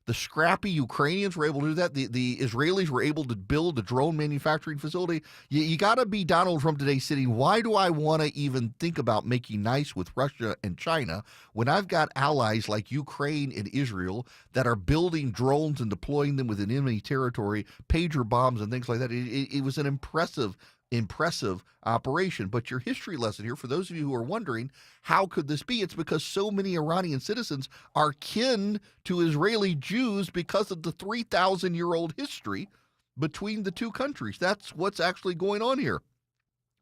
The scrappy Ukrainians were able to do that. The Israelis were able to build a drone manufacturing facility. You got to be Donald Trump today sitting, why do I want to even think about making nice with Russia and China when I've got allies like Ukraine and Israel that are building drones and deploying them within enemy territory, pager bombs and things like that? It was an impressive operation. But your history lesson here, for those of you who are wondering, how could this be? It's because so many Iranian citizens are kin to Israeli Jews because of the 3,000-year-old history between the two countries. That's what's actually going on here.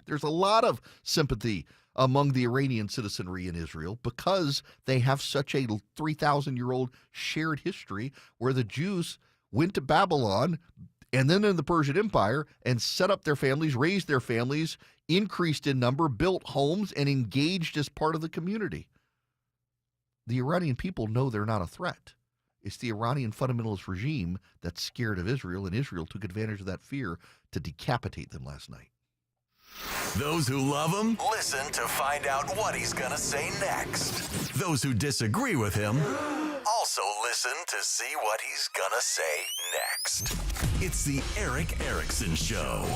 There's a lot of sympathy among the Iranian citizenry in Israel because they have such a 3,000-year-old shared history where the Jews went to Babylon and then in the Persian Empire and set up their families, raised their families, increased in number, built homes, and engaged as part of the community. The Iranian people know they're not a threat. It's the Iranian fundamentalist regime that's scared of Israel, and Israel took advantage of that fear to decapitate them last night. Those who love him, listen to find out what he's going to say next. Those who disagree with him, also So listen to see what he's gonna say next. It's the Eric Erickson Show.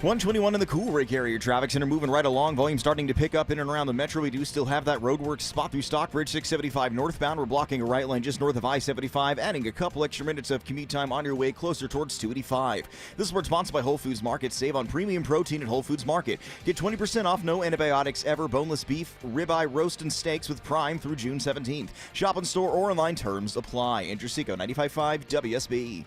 121 in the Cool Ray Carrier Traffic Center, moving right along. Volume starting to pick up in and around the metro. We do still have that roadworks spot through Stockbridge 675 northbound. We're blocking a right lane just north of I-75, adding a couple extra minutes of commute time on your way closer towards 285. This is sponsored by Whole Foods Market. Save on premium protein at Whole Foods Market. Get 20% off no antibiotics ever, boneless beef, ribeye, roast, and steaks with Prime through June 17th. Shop in store or online, terms apply. Enter Seco 95.5 WSB.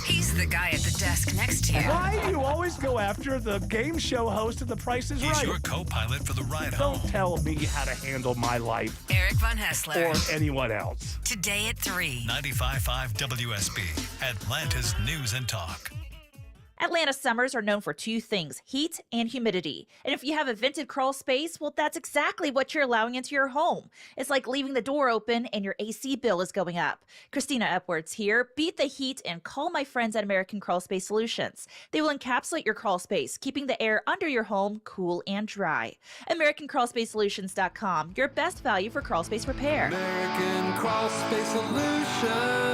He's the guy at the desk next to you. Why do you always go after the game show host of The Price is Right? He's your co-pilot for the ride home. Don't tell me how to handle my life. Eric Von Hessler. Or anyone else. Today at 3. 95.5 WSB, Atlanta's News and Talk. Atlanta summers are known for two things, heat and humidity. And if you have a vented crawl space, well, that's exactly what you're allowing into your home. It's like leaving the door open and your AC bill is going up. Christina Upwards here. Beat the heat and call my friends at American Crawl Space Solutions. They will encapsulate your crawl space, keeping the air under your home cool and dry. AmericanCrawlSpaceSolutions.com, your best value for crawl space repair. American Crawl Space Solutions.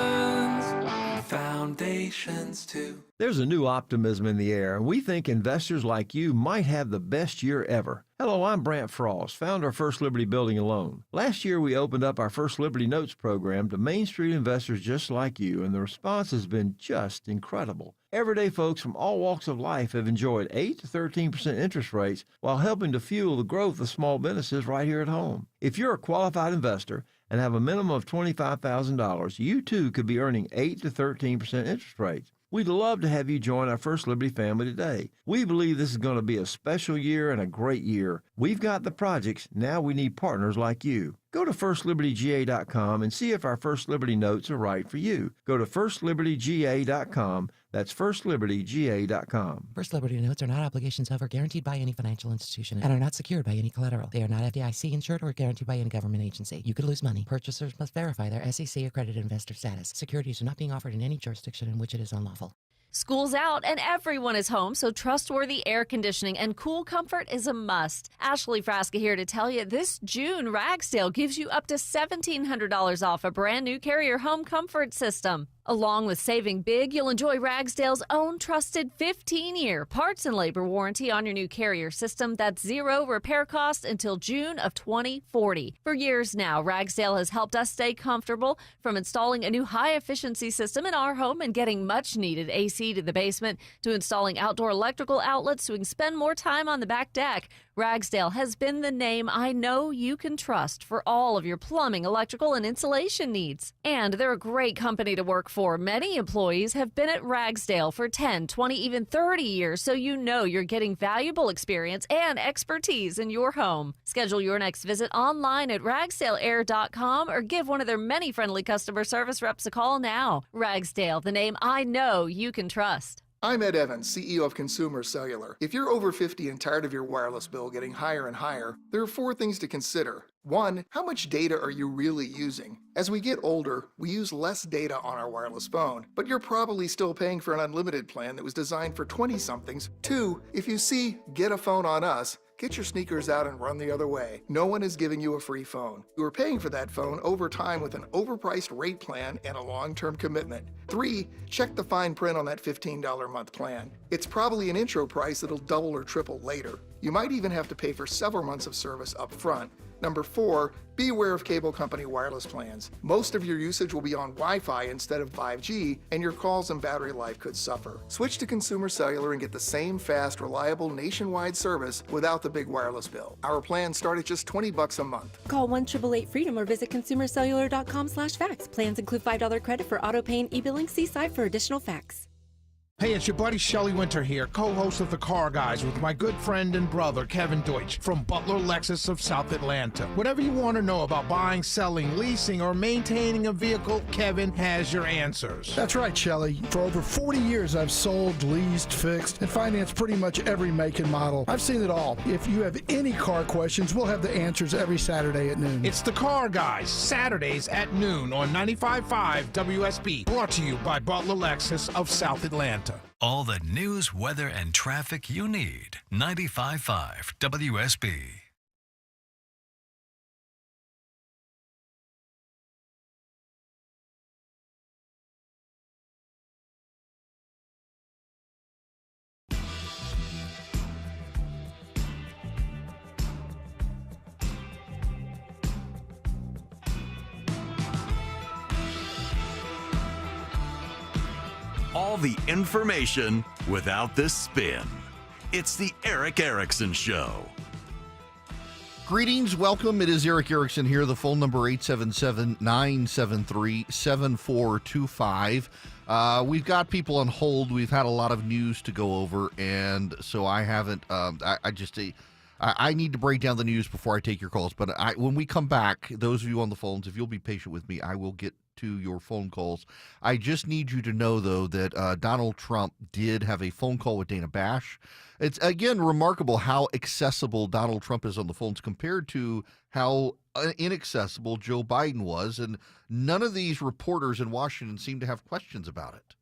Foundations too. There's a new optimism in the air, and we think investors like you might have the best year ever. Hello, I'm Brant Frost, founder of First Liberty Building and Loan. Last year, we opened up our First Liberty Notes program to Main Street investors just like you, and the response has been just incredible. Everyday folks from all walks of life have enjoyed 8 to 13% interest rates while helping to fuel the growth of small businesses right here at home. If you're a qualified investor and have a minimum of $25,000, you too could be earning 8 to 13% interest rates. We'd love to have you join our First Liberty family today. We believe this is going to be a special year and a great year. We've got the projects, now we need partners like you. Go to FirstLibertyGA.com and see if our First Liberty notes are right for you. Go to FirstLibertyGA.com. That's FirstLibertyGA.com. First Liberty notes are not obligations of or guaranteed by any financial institution and are not secured by any collateral. They are not FDIC insured or guaranteed by any government agency. You could lose money. Purchasers must verify their SEC accredited investor status. Securities are not being offered in any jurisdiction in which it is unlawful. School's out and everyone is home, so trustworthy air conditioning and cool comfort is a must. Ashley Frasca here to tell you this June, Ragsdale gives you up to $1,700 off a brand new Carrier home comfort system. Along with saving big, you'll enjoy Ragsdale's own trusted 15-year parts and labor warranty on your new Carrier system that's zero repair cost until June of 2040. For years now, Ragsdale has helped us stay comfortable, from installing a new high-efficiency system in our home and getting much-needed AC to the basement, to installing outdoor electrical outlets so we can spend more time on the back deck. Ragsdale has been the name I know you can trust for all of your plumbing, electrical, and insulation needs. And they're a great company to work for. Many employees have been at Ragsdale for 10, 20, even 30 years, so you know you're getting valuable experience and expertise in your home. Schedule your next visit online at ragsdaleair.com or give one of their many friendly customer service reps a call now. Ragsdale, the name I know you can trust. I'm Ed Evans, CEO of Consumer Cellular. If you're over 50 and tired of your wireless bill getting higher and higher, there are 4 things to consider. 1, how much data are you really using? As we get older, we use less data on our wireless phone, but you're probably still paying for an unlimited plan that was designed for 20-somethings. 2, if you see "Get a phone on us," get your sneakers out and run the other way. No one is giving you a free phone. You are paying for that phone over time with an overpriced rate plan and a long-term commitment. 3, check the fine print on that $15 a month plan. It's probably an intro price that'll double or triple later. You might even have to pay for several months of service up front. Number 4, be aware of cable company wireless plans. Most of your usage will be on Wi-Fi instead of 5G, and your calls and battery life could suffer. Switch to Consumer Cellular and get the same fast, reliable nationwide service without the big wireless bill. Our plans start at just $20 a month. Call 1-888-FREEDOM or visit consumercellular.com/facts. Plans include $5 credit for auto pay and e-billing. See site for additional facts. Hey, it's your buddy Shelley Winter here, co-host of The Car Guys with my good friend and brother, Kevin Deutsch, from Butler Lexus of South Atlanta. Whatever you want to know about buying, selling, leasing, or maintaining a vehicle, Kevin has your answers. That's right, Shelley. For over 40 years, I've sold, leased, fixed, and financed pretty much every make and model. I've seen it all. If you have any car questions, we'll have the answers every Saturday at noon. It's The Car Guys, Saturdays at noon on 95.5 WSB, brought to you by Butler Lexus of South Atlanta. All the news, weather, and traffic you need. 95.5 WSB. all the information without the spin. It's the Eric Erickson Show. Greetings, welcome. It is Eric Erickson here. The phone number 877-973-7425. We've got people on hold. We've had a lot of news to go over, and so I haven't. I need to break down the news before I take your calls. But when we come back, those of you on the phones, if you'll be patient with me, I will get to your phone calls. I just need you to know, though, that Donald Trump did have a phone call with Dana Bash. It's, again, remarkable how accessible Donald Trump is on the phones compared to how inaccessible Joe Biden was. And none of these reporters in Washington seem to have questions about it.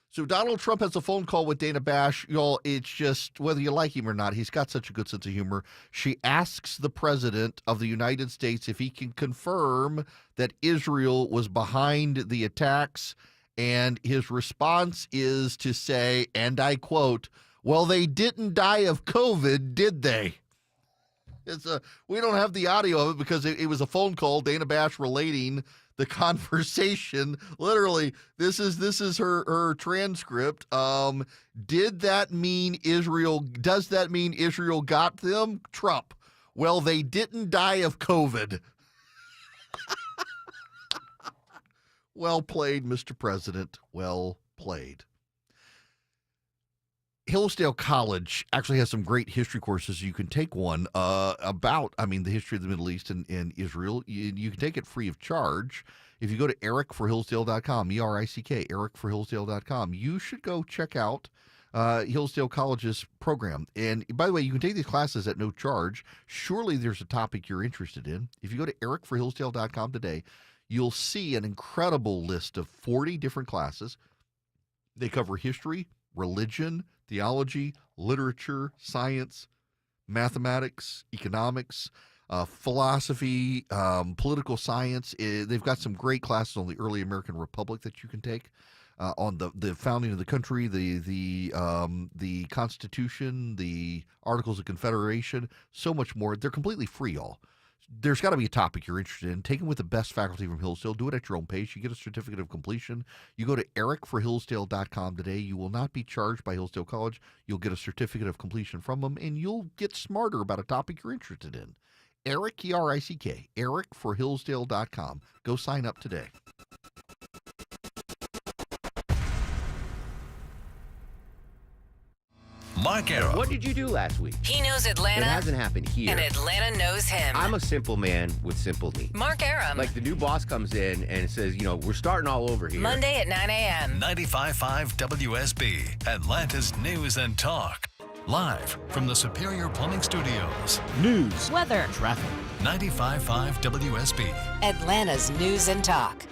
So Donald Trump has a phone call with Dana Bash. Y'all, it's just, whether you like him or not, he's got such a good sense of humor. She asks the president of the United States if he can confirm that Israel was behind the attacks. And his response is to say, and I quote, "Well, they didn't die of COVID, did they?" We don't have the audio of it because it was a phone call, Dana Bash relating the conversation. Literally, this is her transcript. Does that mean Israel got them? Trump. Well, they didn't die of COVID. Well played, Mr. President. Well played. Hillsdale College actually has some great history courses. You can take one about the history of the Middle East and Israel. You can take it free of charge. If you go to ericforhillsdale.com, E-R-I-C-K, ericforhillsdale.com, you should go check out Hillsdale College's program. And by the way, you can take these classes at no charge. Surely there's a topic you're interested in. If you go to ericforhillsdale.com today, you'll see an incredible list of 40 different classes. They cover history, religion, theology, literature, science, mathematics, economics, philosophy, political science. They've got some great classes on the early American Republic that you can take, on the founding of the country, the Constitution, the Articles of Confederation, so much more. They're completely free, y'all. There's got to be a topic you're interested in. Take it with the best faculty from Hillsdale. Do it at your own pace. You get a certificate of completion. You go to ericforhillsdale.com today. You will not be charged by Hillsdale College. You'll get a certificate of completion from them, and you'll get smarter about a topic you're interested in. Eric, E-R-I-C-K, ericforhillsdale.com. Go sign up today. Mark Arum. What did you do last week? He knows Atlanta. It hasn't happened here. And Atlanta knows him. I'm a simple man with simple needs. Mark Arum. Like the new boss comes in and says, we're starting all over here. Monday at 9 a.m. 95.5 WSB, Atlanta's News and Talk. Live from the Superior Plumbing Studios. News, weather, Traffic. 95.5 WSB. Atlanta's News and Talk.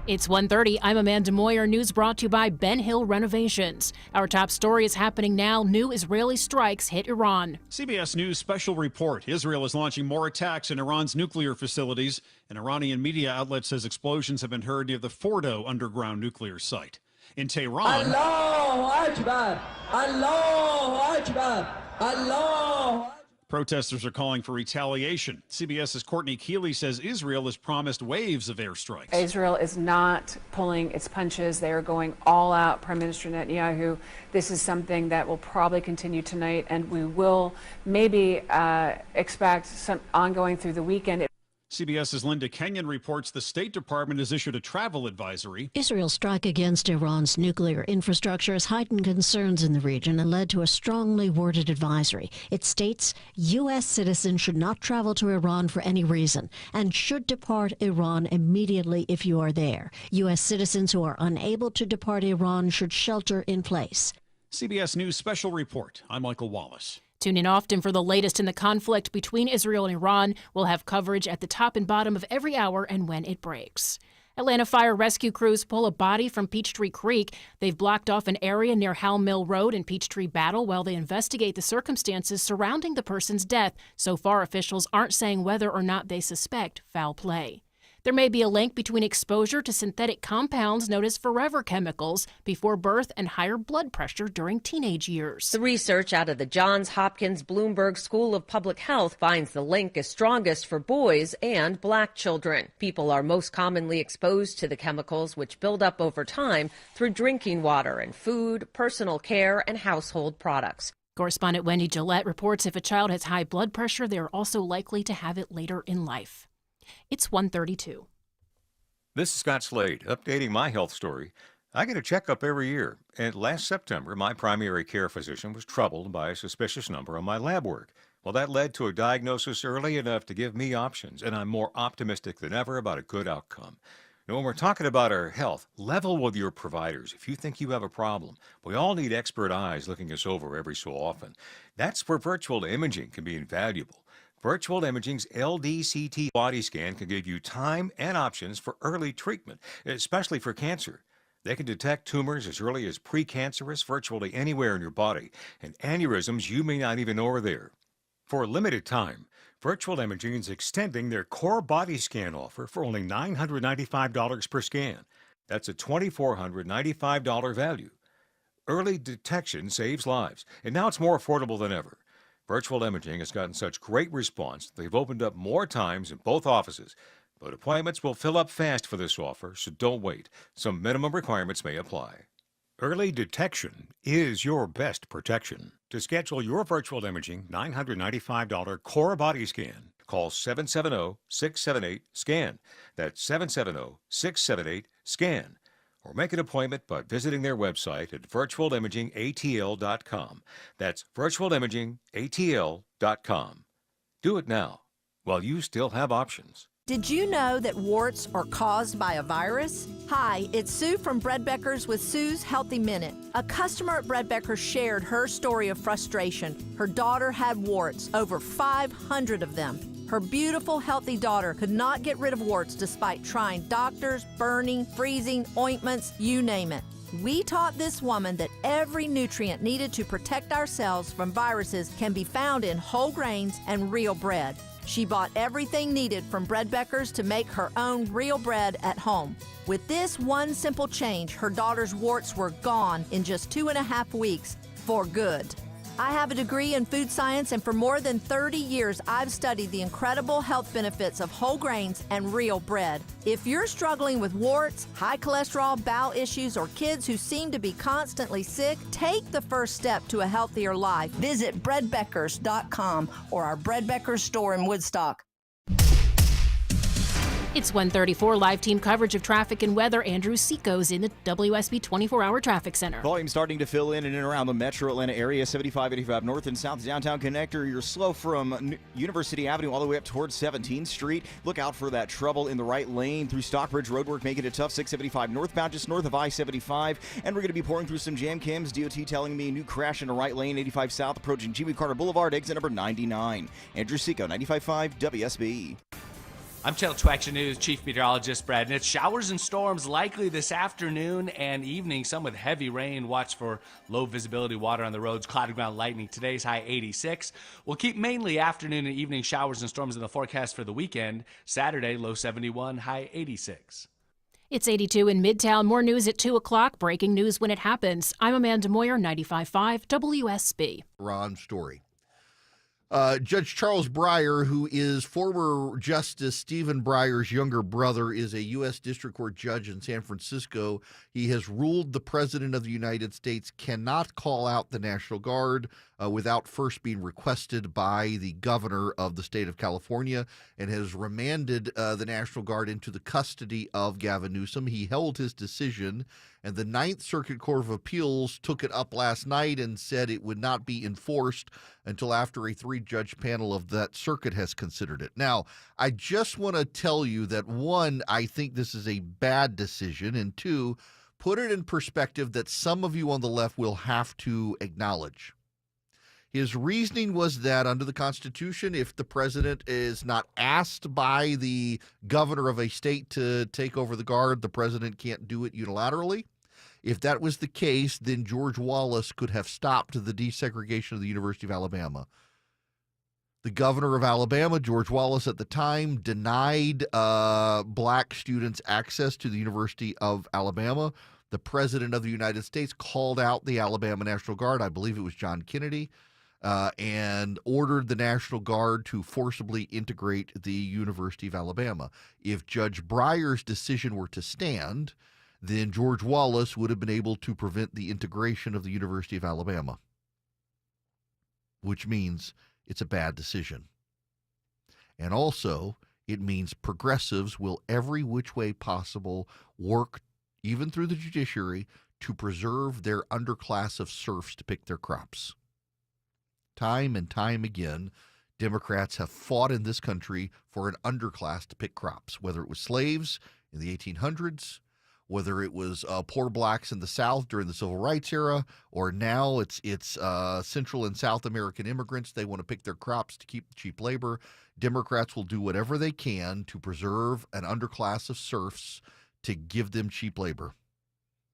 It's 1:30. I'm Amanda Moyer. News brought to you by Ben Hill Renovations. Our top story is happening now. New Israeli strikes hit Iran. CBS News special report. Israel is launching more attacks in Iran's nuclear facilities. An Iranian media outlet says explosions have been heard near the Fordo underground nuclear site. In Tehran, Allahu Akbar! Allahu Akbar! Allahu Akbar! Protesters are calling for retaliation. CBS's Courtney Keeley says Israel has promised waves of airstrikes. Israel is not pulling its punches. They are going all out. Prime Minister Netanyahu, this is something that will probably continue tonight, and we will maybe expect some ongoing through the weekend. CBS's Linda Kenyon reports the State Department has issued a travel advisory. Israel's strike against Iran's nuclear infrastructure has heightened concerns in the region and led to a strongly worded advisory. It states U.S. citizens should not travel to Iran for any reason and should depart Iran immediately if you are there. U.S. citizens who are unable to depart Iran should shelter in place. CBS News special report. I'm Michael Wallace. Tune in often for the latest in the conflict between Israel and Iran. We'll have coverage at the top and bottom of every hour and when it breaks. Atlanta fire rescue crews pull a body from Peachtree Creek. They've blocked off an area near Howell Mill Road in Peachtree Battle while they investigate the circumstances surrounding the person's death. So far, officials aren't saying whether or not they suspect foul play. There may be a link between exposure to synthetic compounds known as forever chemicals before birth and higher blood pressure during teenage years. The research out of the Johns Hopkins Bloomberg School of Public Health finds the link is strongest for boys and black children. People are most commonly exposed to the chemicals which build up over time through drinking water and food, personal care, and household products. Correspondent Wendy Gillette reports if a child has high blood pressure, they are also likely to have it later in life. It's 1:32. This is Scott Slade, updating my health story. I get a checkup every year, and last September, my primary care physician was troubled by a suspicious number on my lab work. Well, that led to a diagnosis early enough to give me options, and I'm more optimistic than ever about a good outcome. Now, when we're talking about our health, level with your providers. If you think you have a problem, we all need expert eyes looking us over every so often. That's where virtual imaging can be invaluable. Virtual Imaging's LDCT body scan can give you time and options for early treatment, especially for cancer. They can detect tumors as early as precancerous virtually anywhere in your body, and aneurysms you may not even know are there. For a limited time, Virtual Imaging is extending their core body scan offer for only $995 per scan. That's a $2,495 value. Early detection saves lives, and now it's more affordable than ever. Virtual Imaging has gotten such great response, they've opened up more times in both offices. But appointments will fill up fast for this offer, so don't wait. Some minimum requirements may apply. Early detection is your best protection. To schedule your Virtual Imaging $995 core body scan, call 770-678-SCAN. That's 770-678-SCAN. Or make an appointment by visiting their website at virtualimagingatl.com. That's virtualimagingatl.com. Do it now, while you still have options. Did you know that warts are caused by a virus? Hi, it's Sue from Bread Beckers with Sue's Healthy Minute. A customer at Bread Beckers shared her story of frustration. Her daughter had warts, over 500 of them. Her beautiful, healthy daughter could not get rid of warts despite trying doctors, burning, freezing, ointments, you name it. We taught this woman that every nutrient needed to protect ourselves from viruses can be found in whole grains and real bread. She bought everything needed from Bread Beckers to make her own real bread at home. With this one simple change, her daughter's warts were gone in just 2.5 weeks for good. I have a degree in food science, and for more than 30 years, I've studied the incredible health benefits of whole grains and real bread. If you're struggling with warts, high cholesterol, bowel issues, or kids who seem to be constantly sick, take the first step to a healthier life. Visit breadbeckers.com or our Bread Beckers store in Woodstock. It's 1:34. Live team coverage of traffic and weather. Andrew Seco's in the WSB 24-hour traffic center. Volume starting to fill in and around the metro Atlanta area. 75, 85 north and south downtown connector. You're slow from University Avenue all the way up towards 17th Street. Look out for that trouble in the right lane through Stockbridge Roadwork, making it tough. 675 northbound, just north of I-75. And we're going to be pouring through some jam cams. DOT telling me a new crash in the right lane. 85 south approaching Jimmy Carter Boulevard, exit number 99. Andrew Seco, 95.5 WSB. I'm Channel 2 Action News Chief Meteorologist Brad Nitz. Showers and storms likely this afternoon and evening, some with heavy rain. Watch for low visibility water on the roads, cloudy ground lightning. Today's high 86. We'll keep mainly afternoon and evening showers and storms in the forecast for the weekend. Saturday, low 71, high 86. It's 82 in Midtown. More news at 2 o'clock. Breaking news when it happens. I'm Amanda Moyer, 95.5 WSB. Ron Story. Judge Charles Breyer, who is former Justice Stephen Breyer's younger brother, is a U.S. District Court judge in San Francisco. He has ruled the President of the United States cannot call out the National Guard without first being requested by the governor of the state of California, and has remanded the National Guard into the custody of Gavin Newsom. He held his decision, and the Ninth Circuit Court of Appeals took it up last night and said it would not be enforced until after a three-judge panel of that circuit has considered it. Now, I just want to tell you that, one, I think this is a bad decision, and two, put it in perspective that some of you on the left will have to acknowledge. His reasoning was that under the Constitution, if the president is not asked by the governor of a state to take over the guard, the president can't do it unilaterally. If that was the case, then George Wallace could have stopped the desegregation of the University of Alabama. The governor of Alabama, George Wallace, at the time denied black students access to the University of Alabama. The president of the United States called out the Alabama National Guard, I believe it was John Kennedy, and ordered the National Guard to forcibly integrate the University of Alabama. If Judge Breyer's decision were to stand, then George Wallace would have been able to prevent the integration of the University of Alabama, which means it's a bad decision. And also, it means progressives will every which way possible work, even through the judiciary, to preserve their underclass of serfs to pick their crops. Time and time again, Democrats have fought in this country for an underclass to pick crops, whether it was slaves in the 1800s, whether it was poor blacks in the South during the Civil Rights era, or now it's Central and South American immigrants. They want to pick their crops to keep cheap labor. Democrats will do whatever they can to preserve an underclass of serfs to give them cheap labor.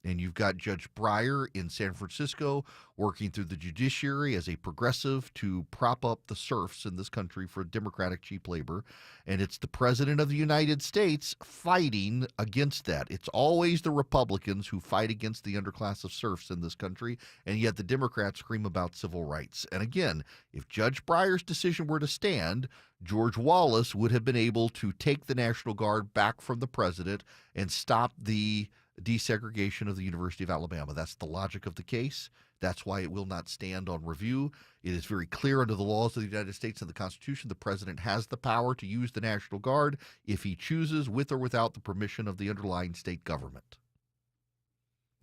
And you've got Judge Breyer in San Francisco working through the judiciary as a progressive to prop up the serfs in this country for Democratic cheap labor. And it's the president of the United States fighting against that. It's always the Republicans who fight against the underclass of serfs in this country, and yet the Democrats scream about civil rights. And again, if Judge Breyer's decision were to stand, George Wallace would have been able to take the National Guard back from the president and stop the desegregation of the University of Alabama. That's the logic of the case. That's why it will not stand on review. It is very clear under the laws of the United States and the Constitution, the president has the power to use the National Guard if he chooses, with or without the permission of the underlying state government.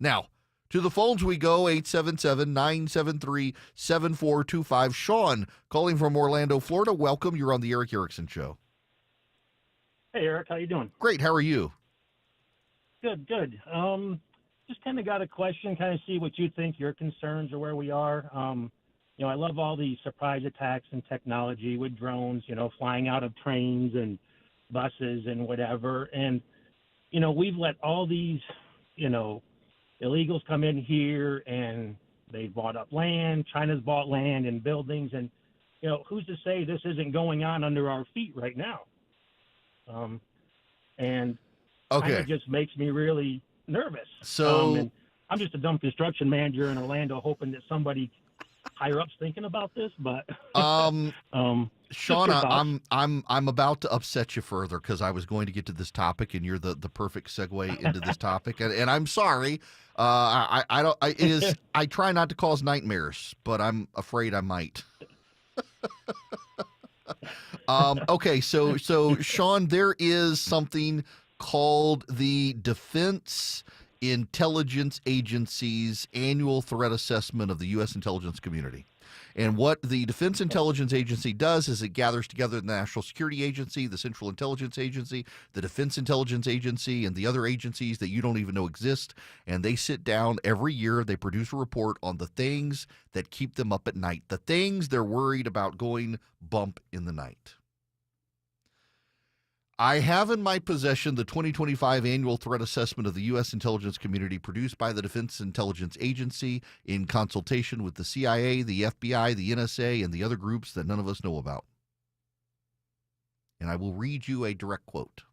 Now, to the phones we go, 877-973-7425. Sean, calling from Orlando, Florida. Welcome. You're on the Erick Erickson Show. Hey, Eric. How you doing? Great. How are you? Good. Just kind of got a question, kind of see what you think, your concerns, or where we are. I love all the surprise attacks and technology with drones, flying out of trains and buses and whatever. And, we've let all these, illegals come in here and they bought up land. China's bought land and buildings. And, who's to say this isn't going on under our feet right now? Okay. It just makes me really nervous. So and I'm just a dumb construction manager in Orlando, hoping that somebody higher up's thinking about this. But Sean, I'm about to upset you further because I was going to get to this topic, and you're the perfect segue into this topic. And I'm sorry. I try not to cause nightmares, but I'm afraid I might. Okay, so Sean, there is something called the Defense Intelligence Agency's annual threat assessment of the U.S. intelligence community. And what the Defense Intelligence Agency does is it gathers together the National Security Agency, the Central Intelligence Agency, the Defense Intelligence Agency, and the other agencies that you don't even know exist. And they sit down every year. They produce a report on the things that keep them up at night, the things they're worried about going bump in the night. I have in my possession the 2025 Annual Threat Assessment of the U.S. Intelligence Community produced by the Defense Intelligence Agency in consultation with the CIA, the FBI, the NSA, and the other groups that none of us know about. And I will read you a direct quote.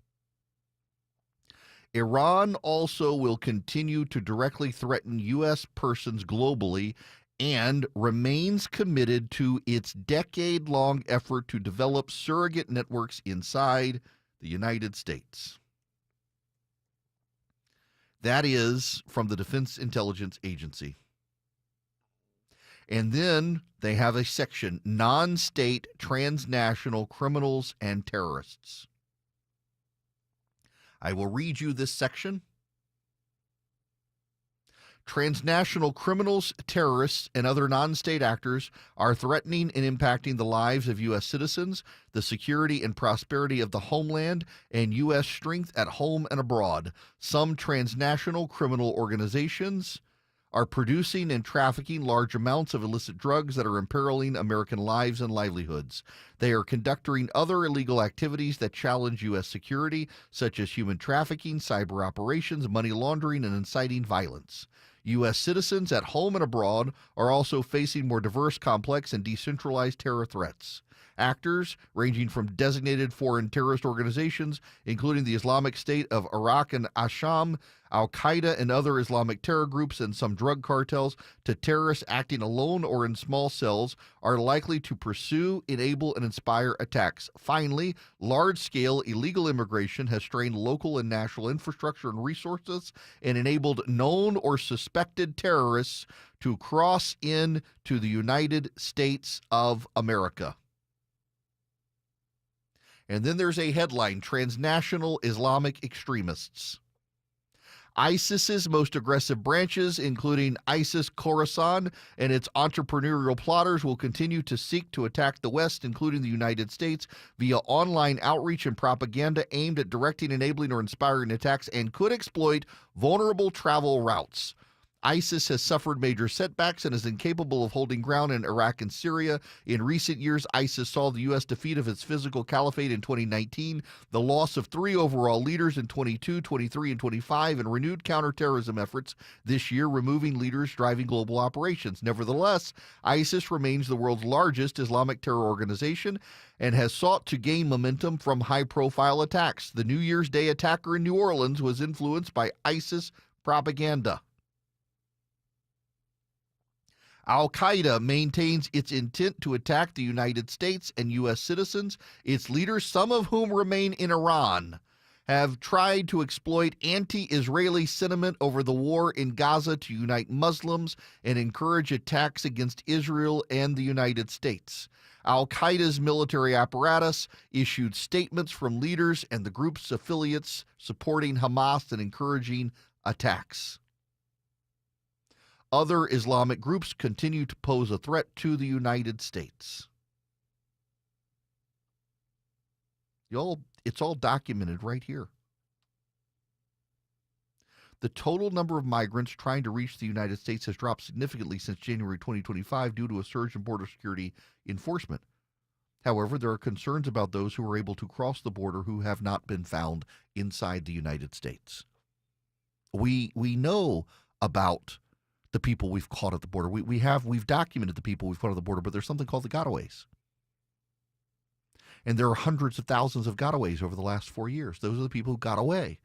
Iran also will continue to directly threaten U.S. persons globally and remains committed to its decade-long effort to develop surrogate networks inside the United States. That is from the Defense Intelligence Agency. And then they have a section, non-state transnational criminals and terrorists. I will read you this section. Transnational criminals, terrorists, and other non-state actors are threatening and impacting the lives of U.S. citizens, the security and prosperity of the homeland, and U.S. strength at home and abroad. Some transnational criminal organizations are producing and trafficking large amounts of illicit drugs that are imperiling American lives and livelihoods. They are conducting other illegal activities that challenge U.S. security, such as human trafficking, cyber operations, money laundering, and inciting violence. U.S. citizens at home and abroad are also facing more diverse, complex, and decentralized terror threats. Actors ranging from designated foreign terrorist organizations, including the Islamic State of Iraq and Asham, Al-Qaeda and other Islamic terror groups, and some drug cartels, to terrorists acting alone or in small cells, are likely to pursue, enable, and inspire attacks. Finally, large-scale illegal immigration has strained local and national infrastructure and resources and enabled known or suspected terrorists to cross into the United States of America. And then there's a headline, Transnational Islamic Extremists. ISIS's most aggressive branches, including ISIS Khorasan and its entrepreneurial plotters, will continue to seek to attack the West, including the United States, via online outreach and propaganda aimed at directing, enabling, or inspiring attacks, and could exploit vulnerable travel routes. ISIS has suffered major setbacks and is incapable of holding ground in Iraq and Syria. In recent years, ISIS saw the U.S. defeat of its physical caliphate in 2019, the loss of 3 overall leaders in 22, 23, and 25, and renewed counterterrorism efforts this year, removing leaders driving global operations. Nevertheless, ISIS remains the world's largest Islamic terror organization and has sought to gain momentum from high-profile attacks. The New Year's Day attacker in New Orleans was influenced by ISIS propaganda. Al-Qaeda maintains its intent to attack the United States and U.S. citizens. Its leaders, some of whom remain in Iran, have tried to exploit anti-Israeli sentiment over the war in Gaza to unite Muslims and encourage attacks against Israel and the United States. Al-Qaeda's military apparatus issued statements from leaders and the group's affiliates supporting Hamas and encouraging attacks. Other Islamic groups continue to pose a threat to the United States. It's all documented right here. The total number of migrants trying to reach the United States has dropped significantly since January 2025 due to a surge in border security enforcement. However, there are concerns about those who are able to cross the border who have not been found inside the United States. We know about the people we've caught at the border. We've documented the people we've caught at the border, but there's something called the gotaways. And there are hundreds of thousands of gotaways over the last 4 years. Those are the people who got away.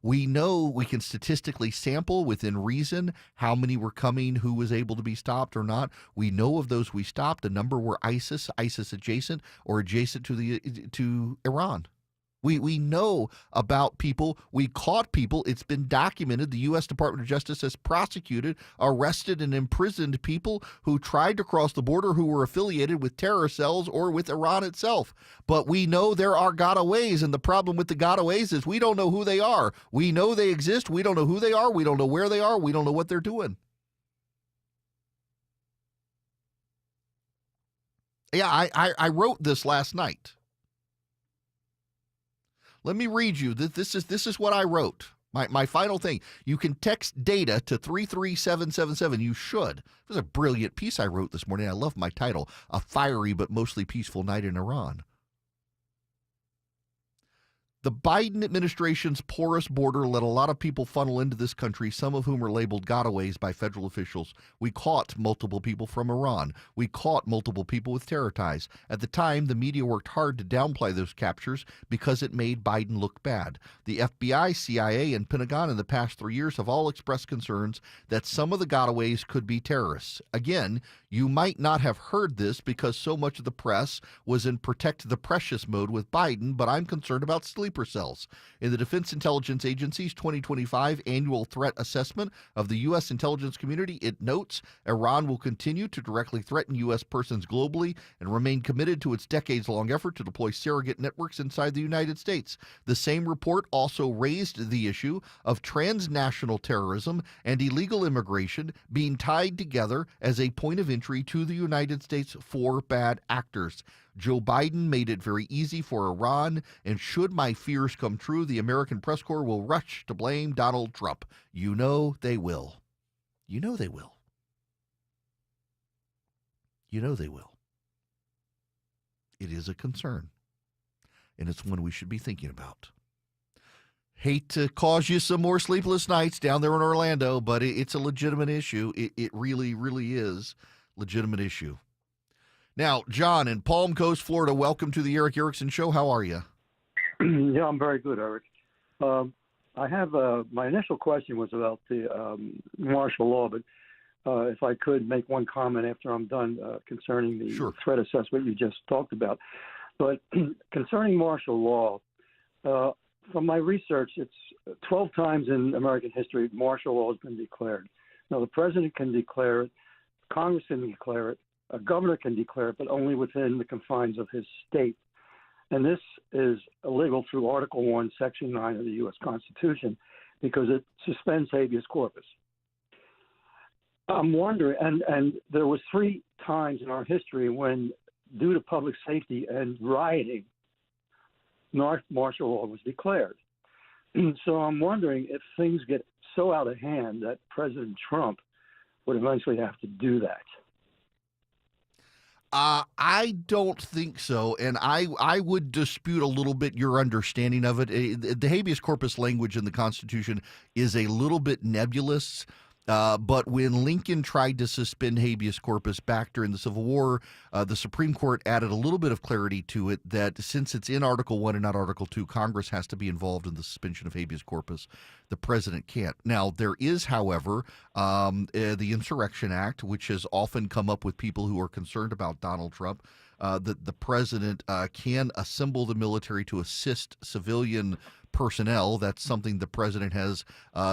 We know we can statistically sample within reason how many were coming, who was able to be stopped or not. We know of those we stopped, a number were ISIS adjacent or adjacent to Iran. We know about people. We caught people. It's been documented. The U.S. Department of Justice has prosecuted, arrested, and imprisoned people who tried to cross the border who were affiliated with terror cells or with Iran itself. But we know there are gotaways, and the problem with the gotaways is we don't know who they are. We know they exist. We don't know who they are. We don't know where they are. We don't know what they're doing. Yeah, I wrote this last night. Let me read you. This is what I wrote. My final thing. You can text data to 33777. You should. It was a brilliant piece I wrote this morning. I love my title, A Fiery but Mostly Peaceful Night in Iran. The Biden administration's porous border let a lot of people funnel into this country, some of whom are labeled gotaways by federal officials. We caught multiple people from Iran. We caught multiple people with terror ties. At the time, the media worked hard to downplay those captures because it made Biden look bad. The FBI, CIA, and Pentagon in the past 3 years have all expressed concerns that some of the gotaways could be terrorists. Again, you might not have heard this because so much of the press was in protect the precious mode with Biden, but I'm concerned about sleeper cells. In the Defense Intelligence Agency's 2025 annual threat assessment of the U.S. intelligence community, it notes Iran will continue to directly threaten U.S. persons globally and remain committed to its decades-long effort to deploy surrogate networks inside the United States. The same report also raised the issue of transnational terrorism and illegal immigration being tied together as a point of entry to the United States for bad actors. Joe Biden made it very easy for Iran, and should my fears come true, the American press corps will rush to blame Donald Trump. You know they will. You know they will. You know they will. It is a concern, and it's one we should be thinking about. Hate to cause you some more sleepless nights down there in Orlando, but it's a legitimate issue. It really, really is a legitimate issue. Now, John in Palm Coast, Florida, welcome to the Erick Erickson Show. How are you? Yeah, I'm very good, Eric. I have my initial question was about the martial law, but if I could make one comment after I'm done concerning the threat assessment you just talked about. But concerning martial law, from my research, it's 12 times in American history martial law has been declared. Now, the president can declare it, Congress can declare it, a governor can declare it, but only within the confines of his state. And this is illegal through Article 1, Section 9 of the U.S. Constitution because it suspends habeas corpus. I'm wondering, and there was 3 times in our history when, due to public safety and rioting, martial law was declared. So I'm wondering if things get so out of hand that President Trump would eventually have to do that. I don't think so, and I would dispute a little bit your understanding of it. The habeas corpus language in the Constitution is a little bit nebulous, but when Lincoln tried to suspend habeas corpus back during the Civil War, the Supreme Court added a little bit of clarity to it that since it's in Article 1 and not Article 2, Congress has to be involved in the suspension of habeas corpus. The president can't. Now, there is, however, the Insurrection Act, which has often come up with people who are concerned about Donald Trump, that the president can assemble the military to assist civilian personnel. That's something the president has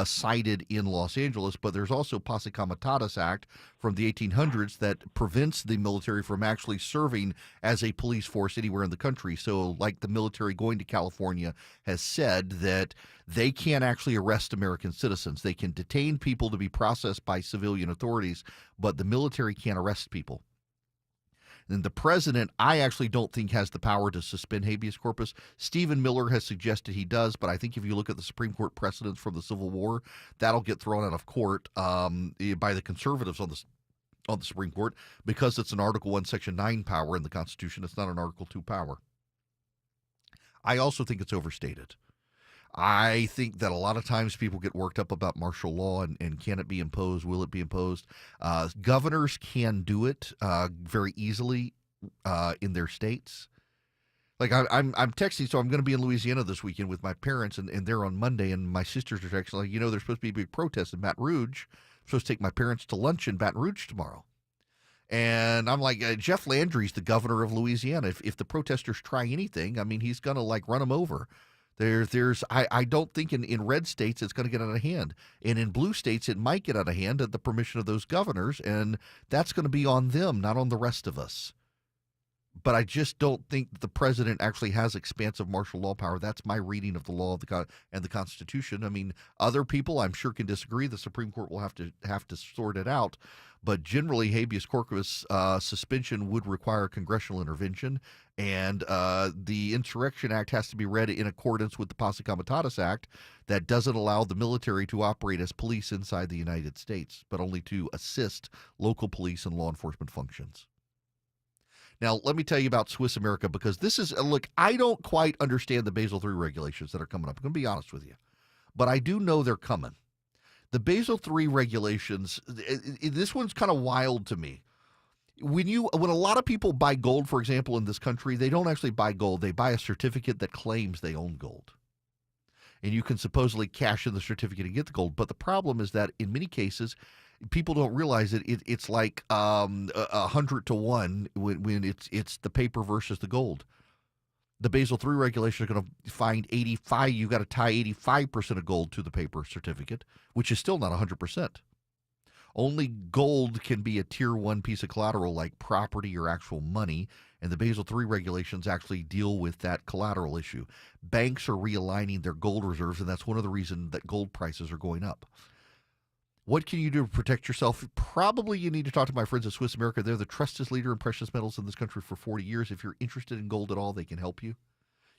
cited in Los Angeles, but there's also Posse Comitatus Act from the 1800s that prevents the military from actually serving as a police force anywhere in the country. So like the military going to California has said that they can't actually arrest American citizens. They can detain people to be processed by civilian authorities, but the military can't arrest people. And the president, I actually don't think has the power to suspend habeas corpus. Stephen Miller has suggested he does, but I think if you look at the Supreme Court precedents from the Civil War, that'll get thrown out of court by the conservatives on the Supreme Court because it's an Article 1, Section 9 power in the Constitution. It's not an Article 2 power. I also think it's overstated. I think that a lot of times people get worked up about martial law and can it be imposed? Will it be imposed? Governors can do it very easily in their states. Like I'm texting, so I'm going to be in Louisiana this weekend with my parents, and they're on Monday, and my sisters are texting like, there's supposed to be a big protest in Baton Rouge. I'm supposed to take my parents to lunch in Baton Rouge tomorrow. And I'm like, Jeff Landry's the governor of Louisiana. If the protesters try anything, I mean, he's going to run them over. I don't think in red states it's going to get out of hand. And in blue states it might get out of hand at the permission of those governors, and that's going to be on them, not on the rest of us. But I just don't think the president actually has expansive martial law power. That's my reading of the law and the Constitution. I mean, other people I'm sure can disagree. The Supreme Court will have to sort it out. But generally, habeas corpus suspension would require congressional intervention, and the Insurrection Act has to be read in accordance with the Posse Comitatus Act that doesn't allow the military to operate as police inside the United States, but only to assist local police and law enforcement functions. Now, let me tell you about Swiss America, because this is, look, I don't quite understand the Basel III regulations that are coming up. I'm going to be honest with you, but I do know they're coming. The Basel III regulations, this one's kind of wild to me. When a lot of people buy gold, for example, in this country, they don't actually buy gold. They buy a certificate that claims they own gold. And you can supposedly cash in the certificate and get the gold. But the problem is that in many cases, people don't realize that it's like 100 to 1 when it's the paper versus the gold. The Basel III regulations are going to find 85. You've got to tie 85% of gold to the paper certificate, which is still not 100%. Only gold can be a tier 1 piece of collateral like property or actual money, and the Basel III regulations actually deal with that collateral issue. Banks are realigning their gold reserves, and that's one of the reasons that gold prices are going up. What can you do to protect yourself? Probably you need to talk to my friends at Swiss America. They're the trusted leader in precious metals in this country for 40 years. If you're interested in gold at all, they can help you.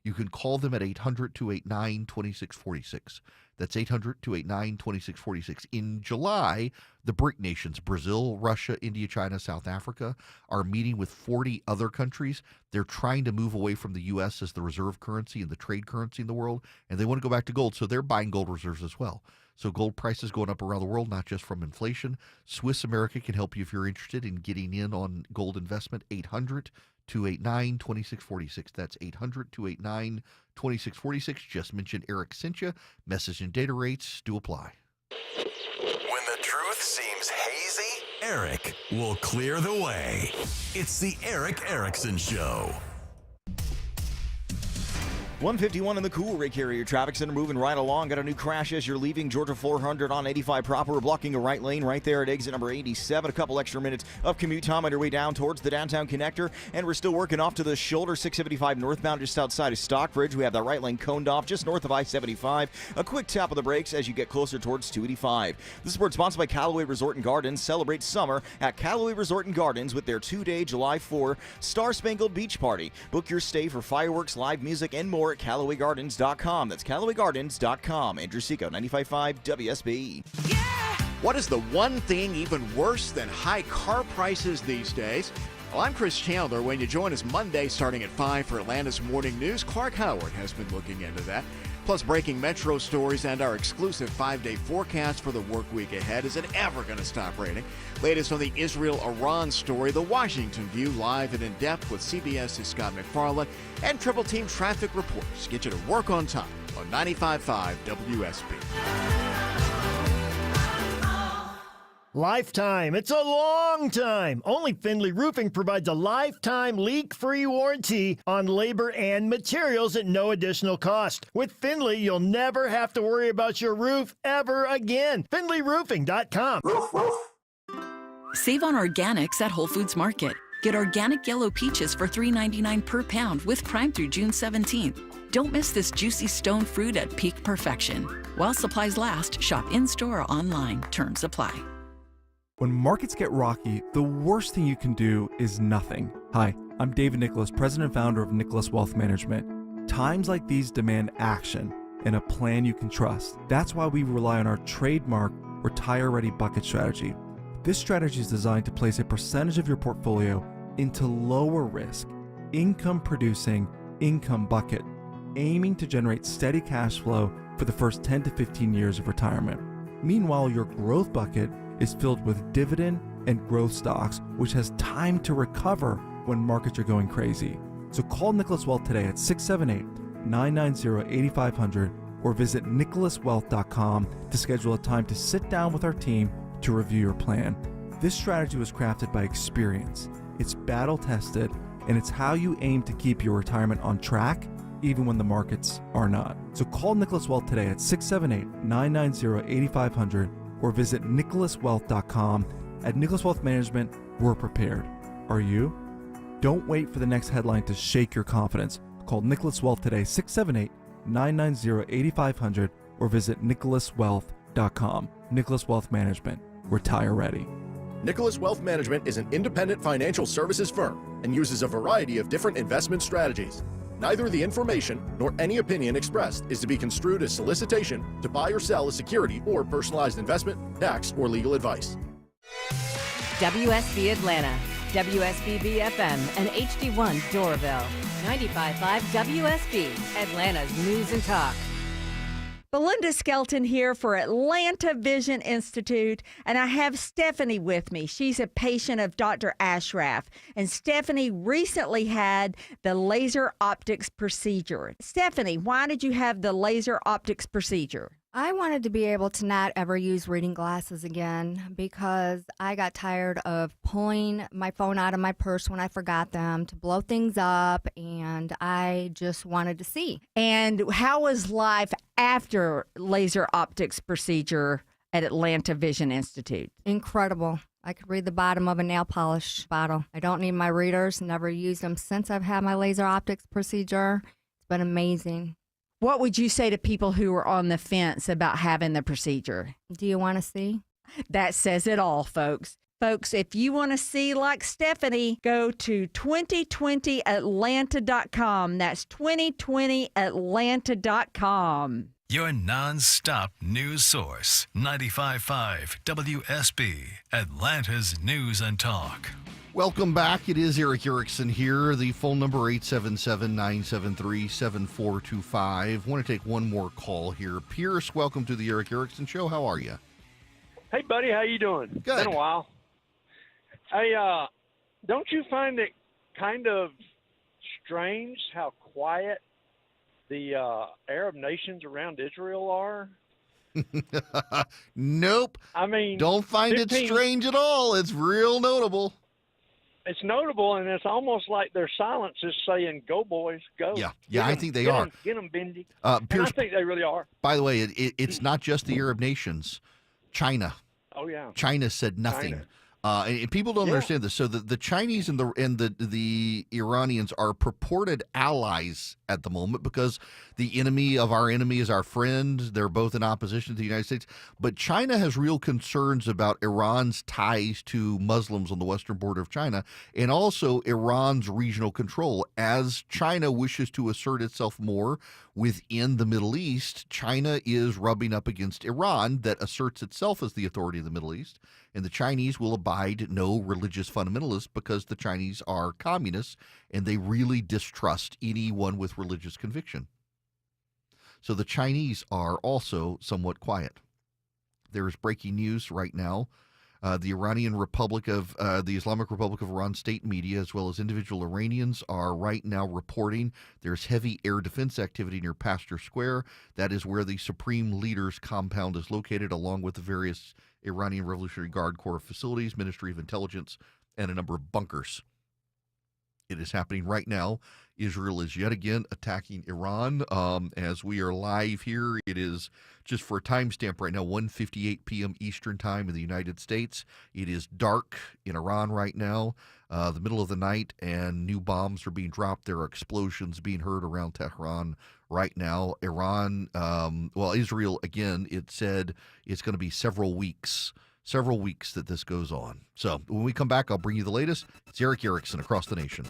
You can call them at 800-289-2646. That's 800-289-2646. In July, the BRIC nations, Brazil, Russia, India, China, South Africa, are meeting with 40 other countries. They're trying to move away from the U.S. as the reserve currency and the trade currency in the world, and they want to go back to gold, so they're buying gold reserves as well. So gold prices going up around the world, not just from inflation. Swiss America can help you if you're interested in getting in on gold investment. 800-289-2646. That's 800-289-2646. Just mention Eric sent you. Message and data rates do apply. When the truth seems hazy, Eric will clear the way. It's the Eric Erickson Show. 151 in the Cool Ray Carrier Traffic Center, moving right along. Got a new crash as you're leaving Georgia 400 on 85 proper. We're blocking a right lane right there at exit number 87. A couple extra minutes of commute time on your way down towards the downtown connector. And we're still working off to the shoulder 675 northbound just outside of Stockbridge. We have that right lane coned off just north of I-75. A quick tap of the brakes as you get closer towards 285. This is sponsored by Callaway Resort and Gardens. Celebrate summer at Callaway Resort and Gardens with their 2-day July 4 Star Spangled Beach Party. Book your stay for fireworks, live music, and more at CallawayGardens.com. That's CallawayGardens.com. Andrew Seco, 95.5 WSB. What is the one thing even worse than high car prices these days? Well, I'm Chris Chandler. When you join us Monday starting at 5 for Atlanta's Morning News, Clark Howard has been looking into that. Plus, breaking metro stories and our exclusive 5-day forecast for the work week ahead. Is it ever going to stop raining? Latest on the Israel-Iran story, the Washington View live and in-depth with CBS's Scott McFarland, and Triple Team traffic reports get you to work on time on 95.5 WSB. Lifetime. It's a long time. Only Findlay Roofing provides a lifetime leak-free warranty on labor and materials at no additional cost. With Findlay, you'll never have to worry about your roof ever again. FindlayRoofing.com. Save on organics at Whole Foods Market. Get organic yellow peaches for $3.99 per pound with Prime through June 17th. Don't miss this juicy stone fruit at peak perfection. While supplies last, shop in-store or online. Terms apply. When markets get rocky, the worst thing you can do is nothing. Hi, I'm David Nicholas, president and founder of Nicholas Wealth Management. Times like these demand action and a plan you can trust. That's why we rely on our trademark Retire Ready Bucket strategy. This strategy is designed to place a percentage of your portfolio into lower risk, income producing income bucket, aiming to generate steady cash flow for the first 10 to 15 years of retirement. Meanwhile, your growth bucket is filled with dividend and growth stocks, which has time to recover when markets are going crazy. So call Nicholas Wealth today at 678-990-8500 or visit nicholaswealth.com to schedule a time to sit down with our team to review your plan. This strategy was crafted by experience. It's battle tested, and it's how you aim to keep your retirement on track even when the markets are not. So call Nicholas Wealth today at 678-990-8500 or visit nicholaswealth.com. At Nicholas Wealth Management, we're prepared. Are you? Don't wait for the next headline to shake your confidence. Call Nicholas Wealth today, 678-990-8500 or visit nicholaswealth.com. Nicholas Wealth Management. Retire ready. Nicholas Wealth Management is an independent financial services firm and uses a variety of different investment strategies. Neither the information nor any opinion expressed is to be construed as solicitation to buy or sell a security or personalized investment, tax, or legal advice. WSB Atlanta, WSB BFM, and HD1 Doraville. 95.5 WSB, Atlanta's News and Talk. Belinda Skelton here for Atlanta Vision Institute, and I have Stephanie with me. She's a patient of Dr. Ashraf, and Stephanie recently had the laser optics procedure. Stephanie, why did you have the laser optics procedure? I wanted to be able to not ever use reading glasses again because I got tired of pulling my phone out of my purse when I forgot them to blow things up, and I just wanted to see. And how was life after laser optics procedure at Atlanta Vision Institute? Incredible. I could read the bottom of a nail polish bottle. I don't need my readers, never used them since I've had my laser optics procedure. It's been amazing. What would you say to people who are on the fence about having the procedure? Do you want to see? That says it all, folks. Folks, if you want to see like Stephanie, go to 2020atlanta.com. That's 2020atlanta.com. Your non-stop news source, 95.5 WSB, Atlanta's News and Talk. Welcome back. It is Eric Erickson here. The phone number 877-973-7425. Want to take one more call here. Pierce, welcome to the Eric Erickson Show. How are you? Hey, buddy. How you doing? Good. Been a while. Hey, don't you find it kind of strange how quiet the Arab nations around Israel are? Nope. I mean, don't find it strange at all. It's real notable. It's notable, and it's almost like their silence is saying, "Go, boys, go." Yeah, I think they are. Get them, Bindi. Pierce, and I think they really are. By the way, it's not just the Arab nations. China. Oh, yeah. China said nothing. China. And people don't understand this. So the Chinese and the Iranians are purported allies at the moment because the enemy of our enemy is our friend. They're both in opposition to the United States. But China has real concerns about Iran's ties to Muslims on the western border of China and also Iran's regional control. As China wishes to assert itself more within the Middle East, China is rubbing up against Iran that asserts itself as the authority of the Middle East. And the Chinese will abide no religious fundamentalists because the Chinese are communists and they really distrust anyone with religious conviction. So the Chinese are also somewhat quiet. There is breaking news right now. The Iranian Republic of the Islamic Republic of Iran state media, as well as individual Iranians, are right now reporting there's heavy air defense activity near Pasteur Square. That is where the Supreme Leader's compound is located, along with the various Iranian Revolutionary Guard Corps facilities, Ministry of Intelligence, and a number of bunkers. It is happening right now. Israel is yet again attacking Iran. As we are live here, it is, just for a timestamp right now, 1:58 p.m. Eastern Time in the United States. It is dark in Iran right now, the middle of the night, and new bombs are being dropped. There are explosions being heard around Tehran right now. Iran, Israel, again, it said it's going to be several weeks that this goes on. So when we come back, I'll bring you the latest. It's Eric Erickson across the nation.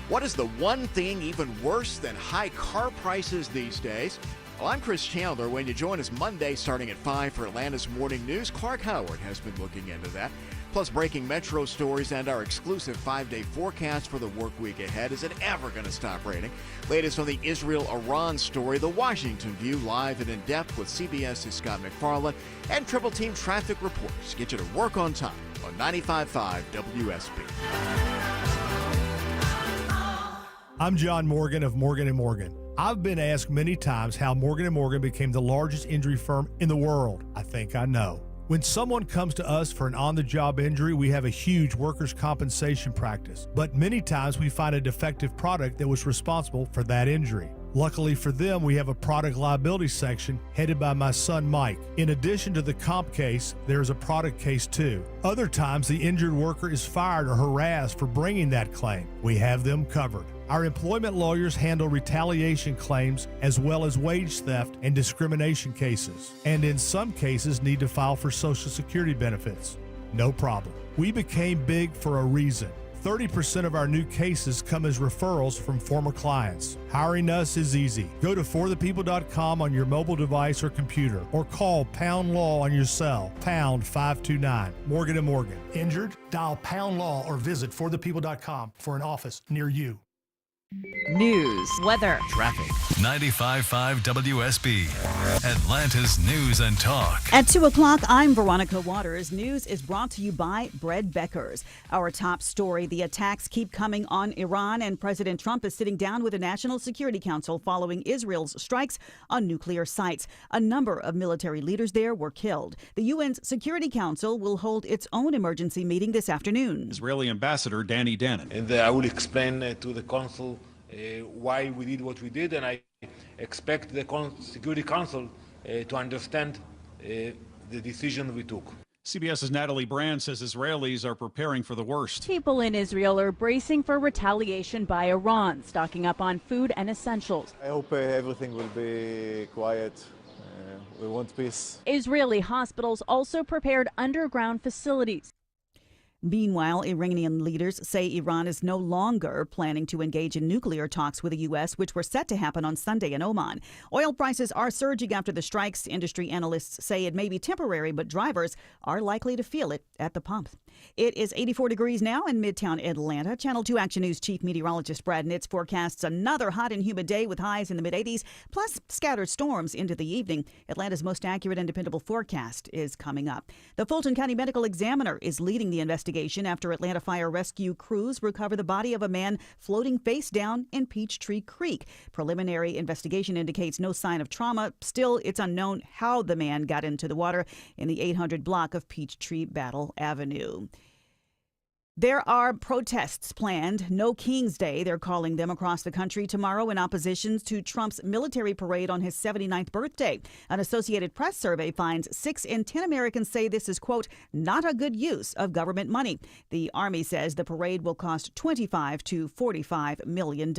What is the one thing even worse than high car prices these days? Well, I'm Chris Chandler. When you join us Monday starting at 5 for Atlanta's Morning News, Clark Howard has been looking into that. Plus breaking metro stories and our exclusive 5-day forecast for the work week ahead. Is it ever going to stop raining? Latest on the Israel-Iran story, the Washington View live and in-depth with CBS's Scott McFarland, and Triple Team traffic reports get you to work on time on 95.5 WSB. I'm John Morgan of Morgan & Morgan. I've been asked many times how Morgan & Morgan became the largest injury firm in the world. I think I know. When someone comes to us for an on-the-job injury, we have a huge workers' compensation practice. But many times we find a defective product that was responsible for that injury. Luckily for them, we have a product liability section headed by my son Mike. In addition to the comp case, there is a product case too. Other times, the injured worker is fired or harassed for bringing that claim. We have them covered. Our employment lawyers handle retaliation claims as well as wage theft and discrimination cases, and in some cases need to file for Social Security benefits. No problem. We became big for a reason. 30% of our new cases come as referrals from former clients. Hiring us is easy. Go to forthepeople.com on your mobile device or computer, or call Pound Law on your cell, pound 529. Morgan & Morgan. Injured? Dial Pound Law or visit forthepeople.com for an office near you. News, weather, traffic. 95.5 WSB, Atlanta's News and Talk. At 2 o'clock, I'm Veronica Waters. News is brought to you by Bread Beckers. Our top story, the attacks keep coming on Iran, and President Trump is sitting down with the National Security Council following Israel's strikes on nuclear sites. A number of military leaders there were killed. The UN's Security Council will hold its own emergency meeting this afternoon. Israeli Ambassador Danny Danon. And I will explain to the Council why we did what we did, and I expect the Security Council to understand the decision we took. CBS's Natalie Brand says Israelis are preparing for the worst. People in Israel are bracing for retaliation by Iran, stocking up on food and essentials. I hope everything will be quiet. We want peace. Israeli hospitals also prepared underground facilities. Meanwhile, Iranian leaders say Iran is no longer planning to engage in nuclear talks with the U.S., which were set to happen on Sunday in Oman. Oil prices are surging after the strikes. Industry analysts say it may be temporary, but drivers are likely to feel it at the pumps. It is 84 degrees now in Midtown Atlanta. Channel 2 Action News Chief Meteorologist Brad Nitz forecasts another hot and humid day with highs in the mid-80s, plus scattered storms into the evening. Atlanta's most accurate and dependable forecast is coming up. The Fulton County Medical Examiner is leading the investigation after Atlanta fire rescue crews recover the body of a man floating face down in Peachtree Creek. Preliminary investigation indicates no sign of trauma. Still, it's unknown how the man got into the water in the 800 block of Peachtree Battle Avenue. There are protests planned. No King's Day, they're calling them, across the country tomorrow in opposition to Trump's military parade on his 79th birthday. An Associated Press survey finds 6 in 10 Americans say this is, quote, not a good use of government money. The Army says the parade will cost $25 to $45 million.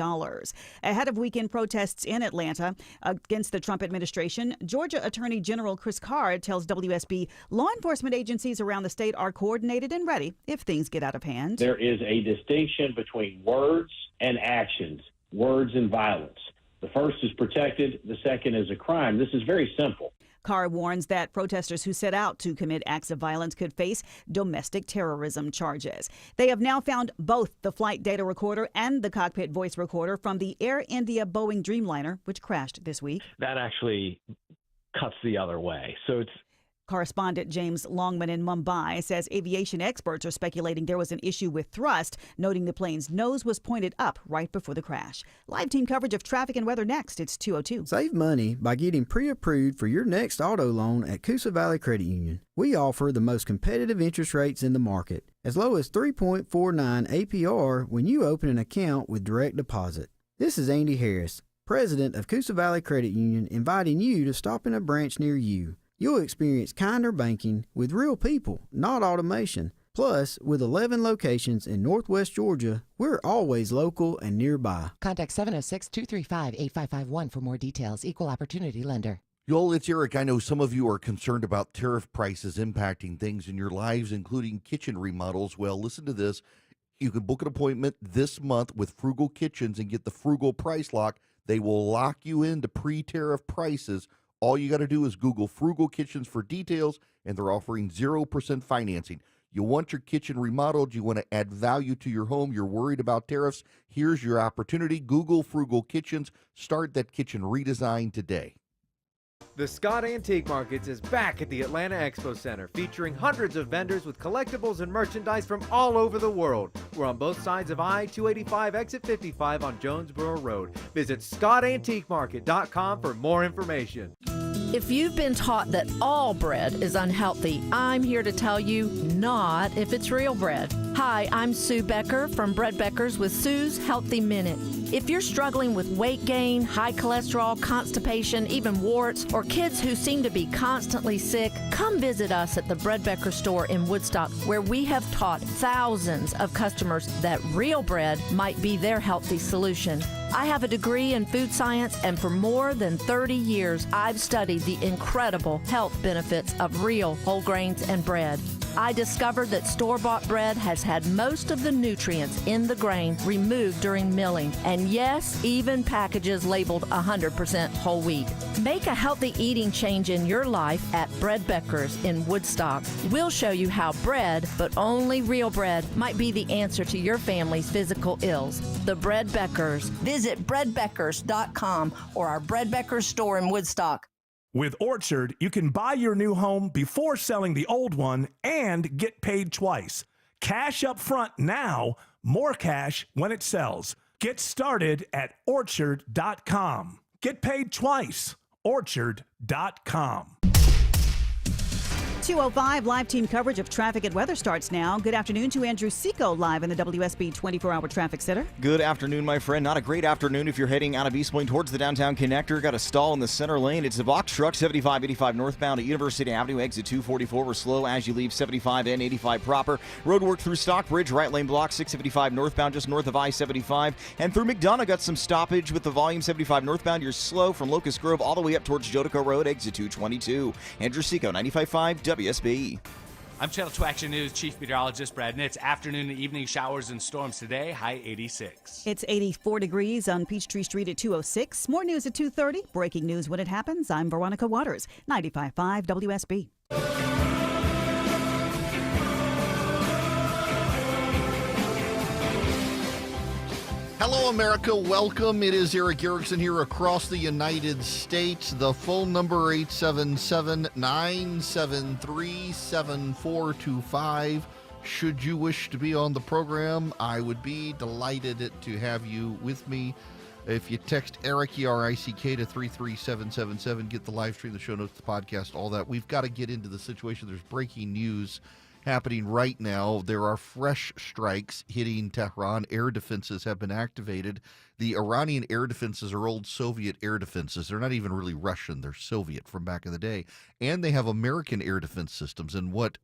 Ahead of weekend protests in Atlanta against the Trump administration, Georgia Attorney General Chris Card tells WSB law enforcement agencies around the state are coordinated and ready if things get out of hand. There is a distinction between words and actions, words and violence. The first is protected. The second is a crime. This is very simple. Carr warns that protesters who set out to commit acts of violence could face domestic terrorism charges. They have now found both the flight data recorder and the cockpit voice recorder from the Air India Boeing Dreamliner, which crashed this week. That actually cuts the other way. So it's Correspondent James Longman in Mumbai says aviation experts are speculating there was an issue with thrust, noting the plane's nose was pointed up right before the crash. Live team coverage of traffic and weather next. It's 2:02. Save money by getting pre-approved for your next auto loan at Coosa Valley Credit Union. We offer the most competitive interest rates in the market, as low as 3.49 APR when you open an account with direct deposit. This is Andy Harris, president of Coosa Valley Credit Union, inviting you to stop in a branch near you. You'll experience kinder banking with real people, not automation. Plus, with 11 locations in Northwest Georgia, we're always local and nearby. Contact 706-235-8551 for more details. Equal Opportunity Lender. Joel, it's Eric. I know some of you are concerned about tariff prices impacting things in your lives, including kitchen remodels. Well, listen to this. You can book an appointment this month with Frugal Kitchens and get the Frugal Price Lock. They will lock you into pre-tariff prices. All you got to do is Google Frugal Kitchens for details, and they're offering 0% financing. You want your kitchen remodeled, you want to add value to your home, you're worried about tariffs, here's your opportunity. Google Frugal Kitchens. Start that kitchen redesign today. The Scott Antique Markets is back at the Atlanta Expo Center, featuring hundreds of vendors with collectibles and merchandise from all over the world. We're on both sides of I-285 exit 55 on Jonesboro Road. Visit ScottAntiqueMarket.com for more information. If you've been taught that all bread is unhealthy, I'm here to tell you not if it's real bread. Hi, I'm Sue Becker from Bread Beckers with Sue's Healthy Minute. If you're struggling with weight gain, high cholesterol, constipation, even warts, or kids who seem to be constantly sick, come visit us at the Bread Becker store in Woodstock, where we have taught thousands of customers that real bread might be their healthy solution. I have a degree in food science, and for more than 30 years, I've studied the incredible health benefits of real whole grains and bread. I discovered that store-bought bread has had most of the nutrients in the grain removed during milling, and yes, even packages labeled 100% whole wheat. Make a healthy eating change in your life at Bread Beckers in Woodstock. We'll show you how bread, but only real bread, might be the answer to your family's physical ills. The Bread Beckers. Visit breadbeckers.com or our Bread Beckers store in Woodstock. With Orchard, you can buy your new home before selling the old one and get paid twice. Cash up front now, more cash when it sells. Get started at Orchard.com. Get paid twice. Orchard.com. 2:05 live team coverage of traffic and weather starts now. Good afternoon to Andrew Seco live in the WSB 24-hour traffic center. Good afternoon, my friend. Not a great afternoon if you're heading out of East Point towards the downtown connector. Got a stall in the center lane. It's a box truck 7585 northbound at University Avenue, exit 244. We're slow as you leave 75 and 85 proper. Road work through Stockbridge, right lane block 655 northbound just north of I-75. And through McDonough, got some stoppage with the volume 75 northbound. You're slow from Locust Grove all the way up towards Jodico Road, exit 222. Andrew Seco, 95.5 WSB. I'm Channel 2 Action News Chief Meteorologist Brad Nitz. Afternoon and evening showers and storms today, high 86. It's 84 degrees on Peachtree Street at 2:06. More news at 2:30. Breaking news when it happens. I'm Veronica Waters, 95.5 WSB. Hello, America. Welcome. It is Eric Erickson here across the United States. The phone number 877-973-7425. Should you wish to be on the program, I would be delighted to have you with me. If you text Eric, E-R-I-C-K, to 33777, get the live stream, the show notes, the podcast, all that. We've got to get into the situation. There's breaking news happening right now. There are fresh strikes hitting Tehran. Air defenses have been activated. The Iranian air defenses are old Soviet air defenses. They're not even really Russian. They're Soviet from back in the day. And they have American air defense systems. And what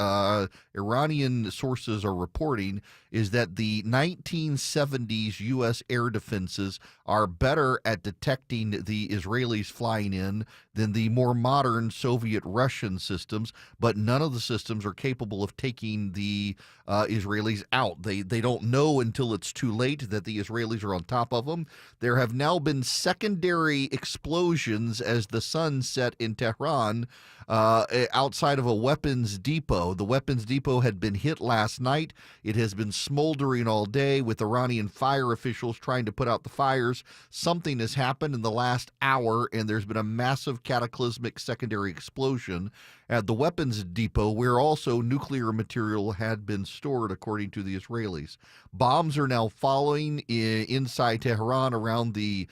Iranian sources are reporting is that the 1970s U.S. air defenses are better at detecting the Israelis flying in than the more modern Soviet-Russian systems, but none of the systems are capable of taking the Israelis out. They don't know until it's too late that the Israelis are on top of them. There have now been secondary explosions as the sun set in Tehran outside of a weapons depot. The weapons depot had been hit last night. It has been smoldering all day with Iranian fire officials trying to put out the fires. Something has happened in the last hour, and there's been a massive cataclysmic secondary explosion at the weapons depot, where also nuclear material had been stored, according to the Israelis. Bombs are now falling inside Tehran, around the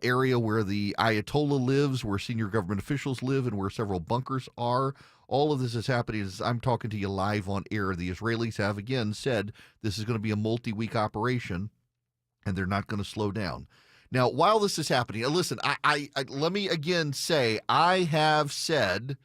area where the Ayatollah lives, where senior government officials live, and where several bunkers are. All of this is happening as I'm talking to you live on air. The Israelis have again said this is going to be a multi-week operation, and they're not going to slow down. Now, while this is happening, listen, I let me again say, I have said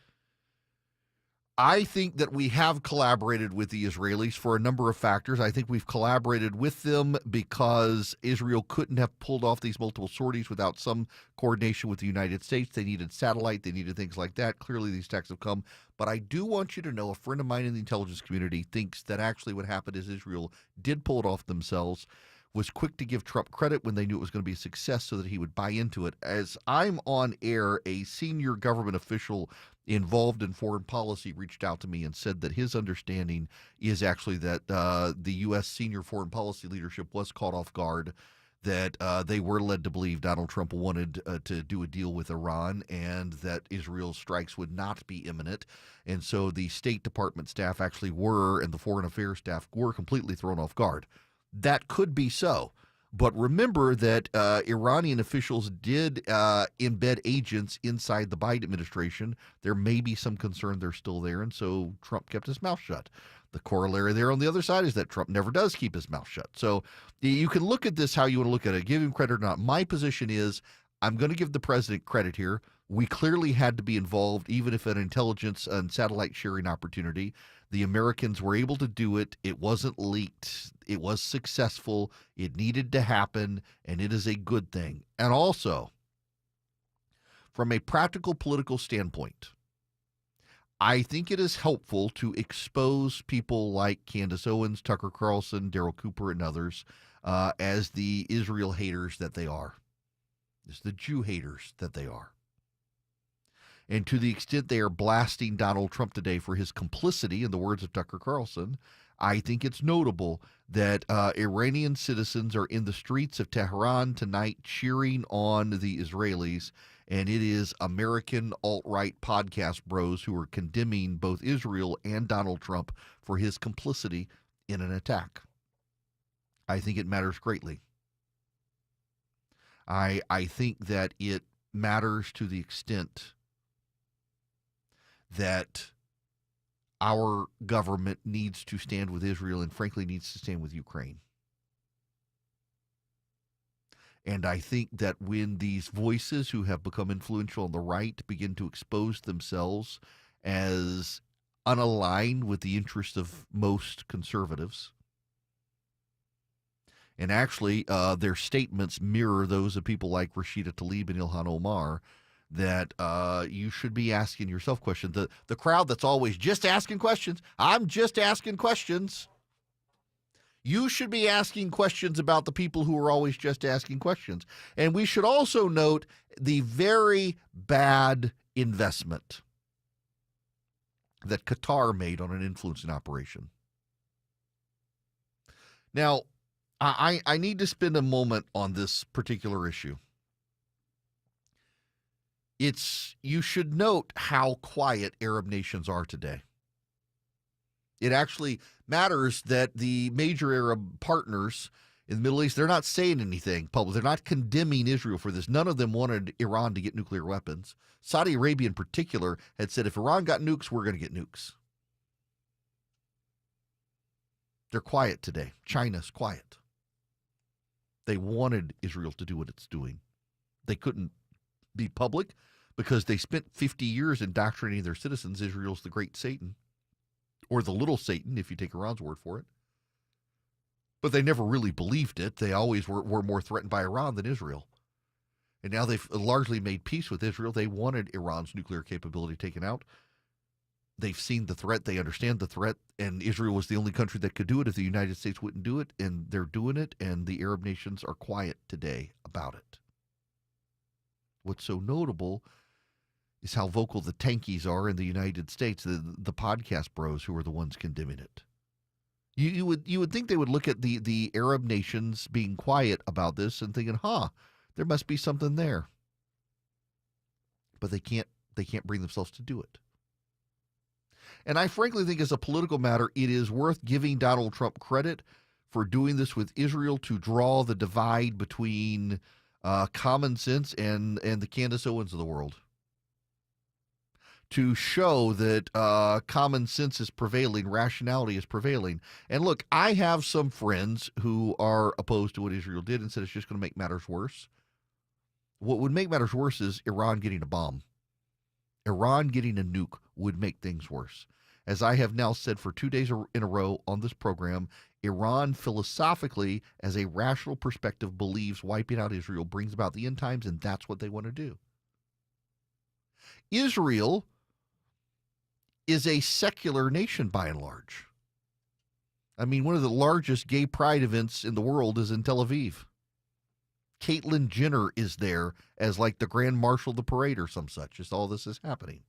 I think that we have collaborated with the Israelis for a number of factors. I think we've collaborated with them because Israel couldn't have pulled off these multiple sorties without some coordination with the United States. They needed satellite. They needed things like that. Clearly, these attacks have come. But I do want you to know, a friend of mine in the intelligence community thinks that actually what happened is Israel did pull it off themselves, was quick to give Trump credit when they knew it was going to be a success so that he would buy into it. As I'm on air, a senior government official involved in foreign policy reached out to me and said that his understanding is actually that the U.S. senior foreign policy leadership was caught off guard, that they were led to believe Donald Trump wanted to do a deal with Iran and that Israel's strikes would not be imminent. And so the State Department staff actually were, and the foreign affairs staff were completely thrown off guard. That could be so. But remember that Iranian officials did embed agents inside the Biden administration. There may be some concern they're still there, and so Trump kept his mouth shut. The corollary there on the other side is that Trump never does keep his mouth shut. So you can look at this how you want to look at it, give him credit or not. My position is I'm going to give the president credit here. We clearly had to be involved, even if an intelligence and satellite sharing opportunity. The Americans were able to do it. It wasn't leaked. It was successful. It needed to happen, and it is a good thing. And also, from a practical political standpoint, I think it is helpful to expose people like Candace Owens, Tucker Carlson, Daryl Cooper, and others as the Israel haters that they are, as the Jew haters that they are. And to the extent they are blasting Donald Trump today for his complicity, in the words of Tucker Carlson, I think it's notable that Iranian citizens are in the streets of Tehran tonight cheering on the Israelis, and it is American alt-right podcast bros who are condemning both Israel and Donald Trump for his complicity in an attack. I think it matters greatly. I think that it matters to the extent that our government needs to stand with Israel and, frankly, needs to stand with Ukraine. And I think that when these voices who have become influential on the right begin to expose themselves as unaligned with the interests of most conservatives, and actually their statements mirror those of people like Rashida Tlaib and Ilhan Omar, that you should be asking yourself questions. The crowd that's always just asking questions, I'm just asking questions. You should be asking questions about the people who are always just asking questions. And we should also note the very bad investment that Qatar made on an influencing operation. Now, I need to spend a moment on this particular issue. You should note how quiet Arab nations are today. It actually matters that the major Arab partners in the Middle East, they're not saying anything public. They're not condemning Israel for this. None of them wanted Iran to get nuclear weapons. Saudi Arabia in particular had said, if Iran got nukes, we're going to get nukes. They're quiet today. China's quiet. They wanted Israel to do what it's doing. They couldn't be public because they spent 50 years indoctrinating their citizens. Israel's the great Satan, or the little Satan, if you take Iran's word for it. But they never really believed it. They always were more threatened by Iran than Israel. And now they've largely made peace with Israel. They wanted Iran's nuclear capability taken out. They've seen the threat. They understand the threat. And Israel was the only country that could do it if the United States wouldn't do it. And they're doing it. And the Arab nations are quiet today about it. What's so notable is how vocal the tankies are in the United States, the podcast bros who are the ones condemning it. You would think they would look at the Arab nations being quiet about this and thinking, there must be something there. But they can't bring themselves to do it. And I frankly think as a political matter, it is worth giving Donald Trump credit for doing this with Israel to draw the divide between common sense and the Candace Owens of the world. To show that common sense is prevailing, rationality is prevailing. And look, I have some friends who are opposed to what Israel did and said it's just going to make matters worse. What would make matters worse is Iran getting a bomb. Iran getting a nuke would make things worse. As I have now said for 2 days in a row on this program, Iran philosophically, as a rational perspective, believes wiping out Israel brings about the end times, and that's what they want to do. Israel is a secular nation by and large. I mean, one of the largest gay pride events in the world is in Tel Aviv. Caitlyn Jenner is there as like the Grand Marshal of the parade or some such, as all this is happening.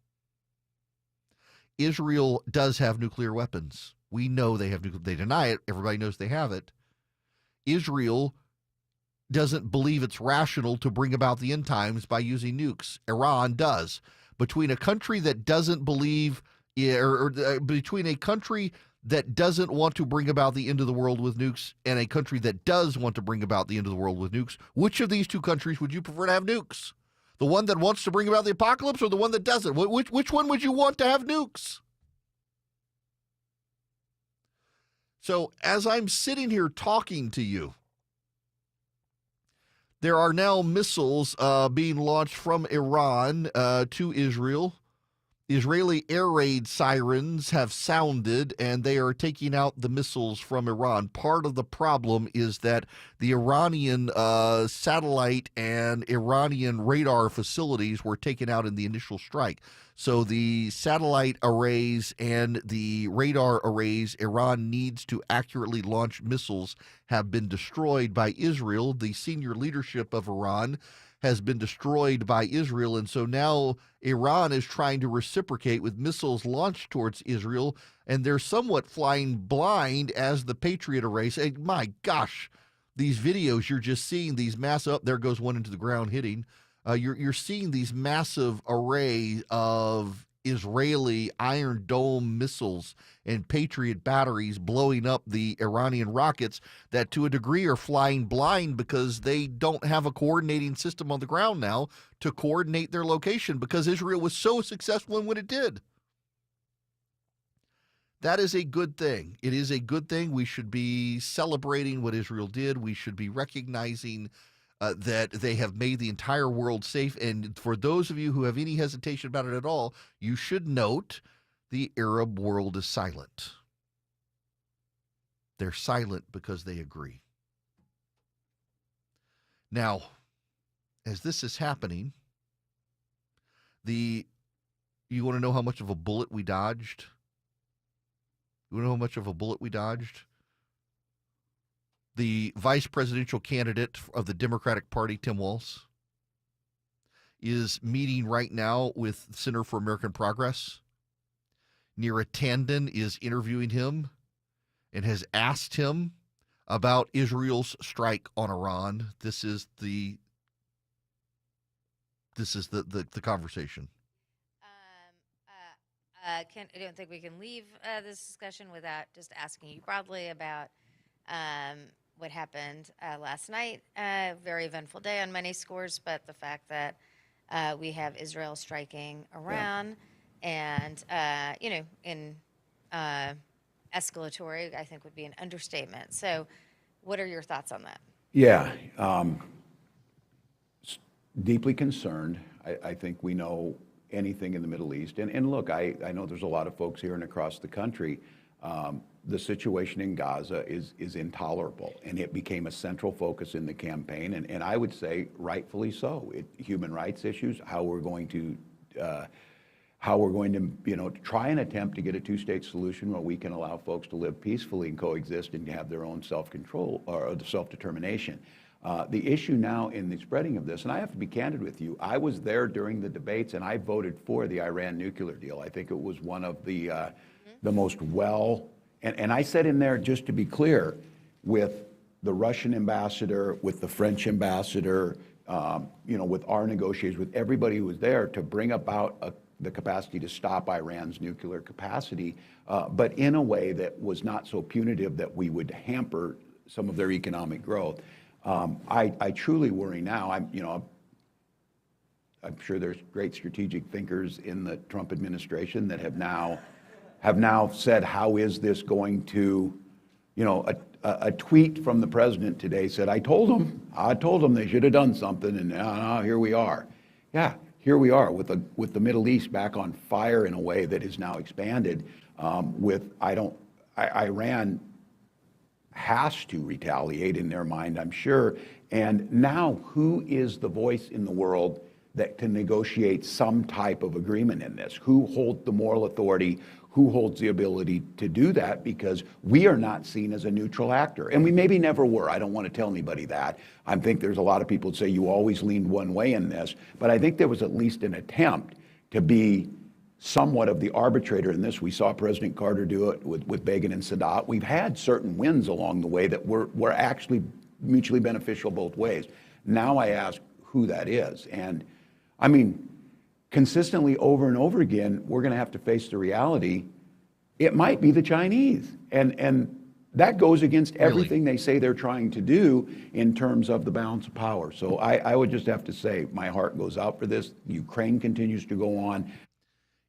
Israel does have nuclear weapons. We know they have nuclear. They deny it. Everybody knows they have it. Israel doesn't believe it's rational to bring about the end times by using nukes. Iran does. Between a country that doesn't believe, between a country that doesn't want to bring about the end of the world with nukes and a country that does want to bring about the end of the world with nukes, which of these two countries would you prefer to have nukes? The one that wants to bring about the apocalypse or the one that doesn't? Which one would you want to have nukes? So as I'm sitting here talking to you, there are now missiles being launched from Iran to Israel. Israeli air raid sirens have sounded, and they are taking out the missiles from Iran. Part of the problem is that the Iranian satellite and Iranian radar facilities were taken out in the initial strike. So the satellite arrays and the radar arrays Iran needs to accurately launch missiles have been destroyed by Israel. The senior leadership of Iran has been destroyed by Israel, and so now Iran is trying to reciprocate with missiles launched towards Israel, and they're somewhat flying blind as the Patriot arrays. And my gosh, these videos you're just seeing, these massive, there goes one into the ground hitting. You're seeing these massive array of Israeli Iron Dome missiles and Patriot batteries blowing up the Iranian rockets that to a degree are flying blind because they don't have a coordinating system on the ground now to coordinate their location because Israel was so successful in what it did. That is a good thing. It is a good thing. We should be celebrating what Israel did. We should be recognizing that they have made the entire world safe. And for those of you who have any hesitation about it at all, you should note the Arab world is silent. They're silent because they agree. Now, as this is happening, you want to know how much of a bullet we dodged? You want to know how much of a bullet we dodged? The vice presidential candidate of the Democratic Party, Tim Walz, is meeting right now with Center for American Progress. Neera Tanden is interviewing him and has asked him about Israel's strike on Iran. This is the conversation. I don't think we can leave this discussion without just asking you broadly about what happened last night. Very eventful day on many scores, but the fact that we have Israel striking Iran and, in escalatory, I think would be an understatement. So what are your thoughts on that? Yeah, deeply concerned. I think we know anything in the Middle East. And look, I know there's a lot of folks here and across the country. The situation in Gaza is intolerable, and it became a central focus in the campaign, and I would say rightfully so. Human rights issues, how we're going to try and attempt to get a two-state solution where we can allow folks to live peacefully and coexist and have their own self-control or self-determination. The issue now in the spreading of this, and I have to be candid with you, I was there during the debates and I voted for the Iran nuclear deal. I think it was one of the most and I said in there, just to be clear, with the Russian ambassador, with the French ambassador, with our negotiators, with everybody who was there to bring about the capacity to stop Iran's nuclear capacity, but in a way that was not so punitive that we would hamper some of their economic growth. I truly worry now. I'm sure there's great strategic thinkers in the Trump administration that have now said, how is this going to, a tweet from the president today said, I told them they should have done something, and now here we are. Yeah, here we are with the Middle East back on fire in a way that is now expanded. Iran has to retaliate in their mind, I'm sure. And now, who is the voice in the world that can negotiate some type of agreement in this? Who holds the moral authority? Who holds the ability to do that? Because we are not seen as a neutral actor. And we maybe never were. I don't want to tell anybody that. I think there's a lot of people that say you always leaned one way in this. But I think there was at least an attempt to be somewhat of the arbitrator in this. We saw President Carter do it with Begin and Sadat. We've had certain wins along the way that were actually mutually beneficial both ways. Now I ask who that is. And I mean, consistently over and over again, we're going to have to face the reality. It might be the Chinese. And that goes against everything they say they're trying to do in terms of the balance of power. So I would just have to say my heart goes out for this. Ukraine continues to go on.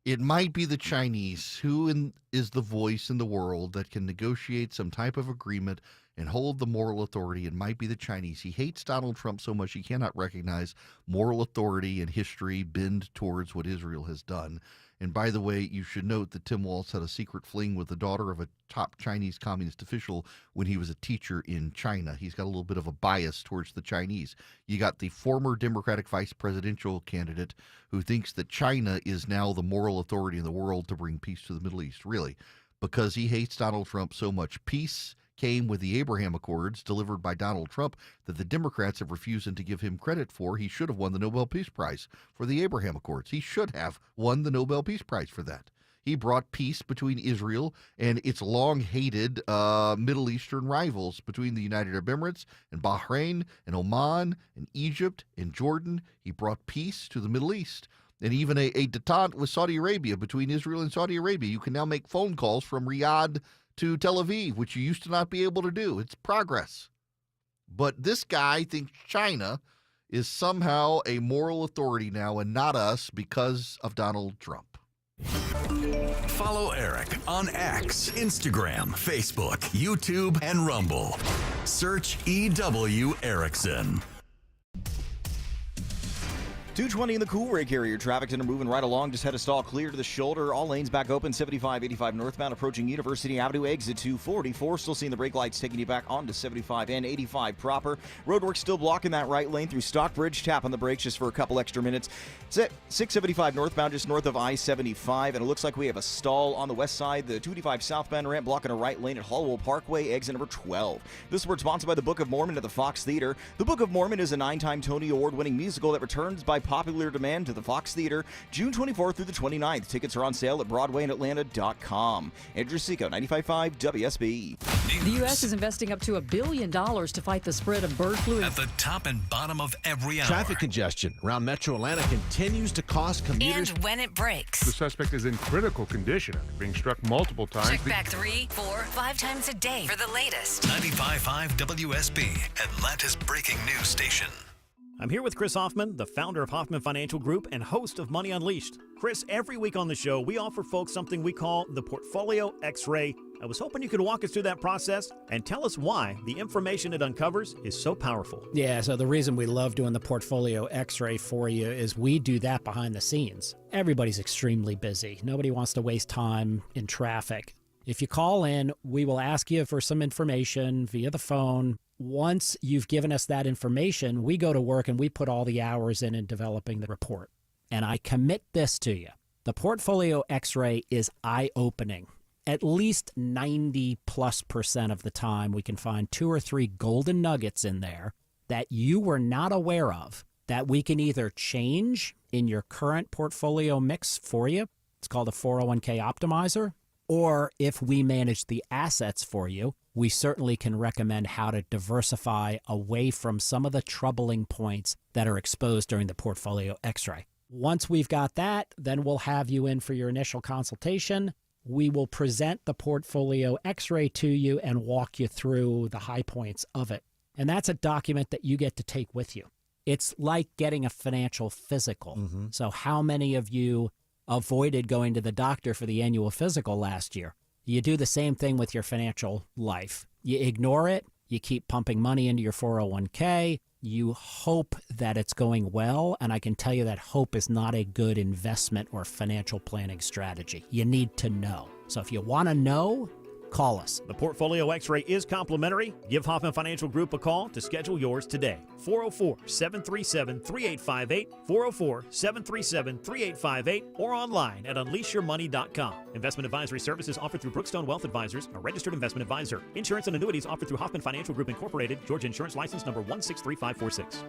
It might be the Chinese. Who is the voice in the world that can negotiate some type of agreement and hold the moral authority? It might be the Chinese. He hates Donald Trump so much he cannot recognize moral authority and history bend towards what Israel has done. And by the way, you should note that Tim Walz had a secret fling with the daughter of a top Chinese communist official when he was a teacher in China. He's got a little bit of a bias towards the Chinese. You got the former Democratic vice presidential candidate who thinks that China is now the moral authority in the world to bring peace to the Middle East. Really, because he hates Donald Trump so much. Peace came with the Abraham Accords delivered by Donald Trump that the Democrats have refused to give him credit for. He should have won the Nobel Peace Prize for the Abraham Accords. He should have won the Nobel Peace Prize for that. He brought peace between Israel and its long-hated Middle Eastern rivals, between the United Arab Emirates and Bahrain and Oman and Egypt and Jordan. He brought peace to the Middle East. And even a detente with Saudi Arabia, between Israel and Saudi Arabia. You can now make phone calls from Riyadh to Tel Aviv, which you used to not be able to do. It's progress. But this guy thinks China is somehow a moral authority now and not us because of Donald Trump. Follow Eric on X, Instagram, Facebook, YouTube, and Rumble. Search EW Erickson. 220 in the Cool Rig area. Traffic center moving right along. Just had a stall clear to the shoulder. All lanes back open. 75-85 northbound approaching University Avenue. Exit 244. Still seeing the brake lights taking you back onto 75 and 85 proper. Roadwork still blocking that right lane through Stockbridge. Tap on the brakes just for a couple extra minutes. It's at 675 northbound just north of I-75. And it looks like we have a stall on the west side. The 285 southbound ramp blocking a right lane at Hollowell Parkway. Exit number 12. This word sponsored by the Book of Mormon at the Fox Theater. The Book of Mormon is a 9-time Tony Award-winning musical that returns by popular demand to the Fox Theater June 24th through the 29th. Tickets are on sale at BroadwayInAtlanta.com. Andrew Seco, 95.5 WSB. The U.S. is investing up to $1 billion to fight the spread of bird flu. At the top and bottom of every hour. Traffic congestion around Metro Atlanta continues to cost commuters. And when it breaks. The suspect is in critical condition after being struck multiple times. Check back 3, 4, 5 times a day for the latest. 95.5 WSB, Atlanta's breaking news station. I'm here with Chris Hoffman, the founder of Hoffman Financial Group and host of Money Unleashed. Chris, every week on the show, we offer folks something we call the Portfolio X-Ray. I was hoping you could walk us through that process and tell us why the information it uncovers is so powerful. Yeah, so the reason we love doing the Portfolio X-Ray for you is we do that behind the scenes. Everybody's extremely busy. Nobody wants to waste time in traffic. If you call in, we will ask you for some information via the phone. Once you've given us that information, we go to work and we put all the hours in developing the report. And I commit this to you. The Portfolio X-Ray is eye-opening. At least 90+% of the time, we can find 2 or 3 golden nuggets in there that you were not aware of that we can either change in your current portfolio mix for you. It's called a 401k optimizer. Or if we manage the assets for you, we certainly can recommend how to diversify away from some of the troubling points that are exposed during the Portfolio X-Ray. Once we've got that, then we'll have you in for your initial consultation. We will present the Portfolio X-Ray to you and walk you through the high points of it. And that's a document that you get to take with you. It's like getting a financial physical. Mm-hmm. So how many of you avoided going to the doctor for the annual physical last year? You do the same thing with your financial life. You ignore it. You keep pumping money into your 401k. You hope that it's going well, and I can tell you that hope is not a good investment or financial planning strategy. You need to know. So if you want to know, call us. The Portfolio X-Ray is complimentary. Give Hoffman Financial Group a call to schedule yours today. 404-737-3858, 404-737-3858, or online at unleashyourmoney.com. Investment advisory services offered through Brookstone Wealth Advisors, a registered investment advisor. Insurance and annuities offered through Hoffman Financial Group Incorporated, Georgia Insurance License number 163546.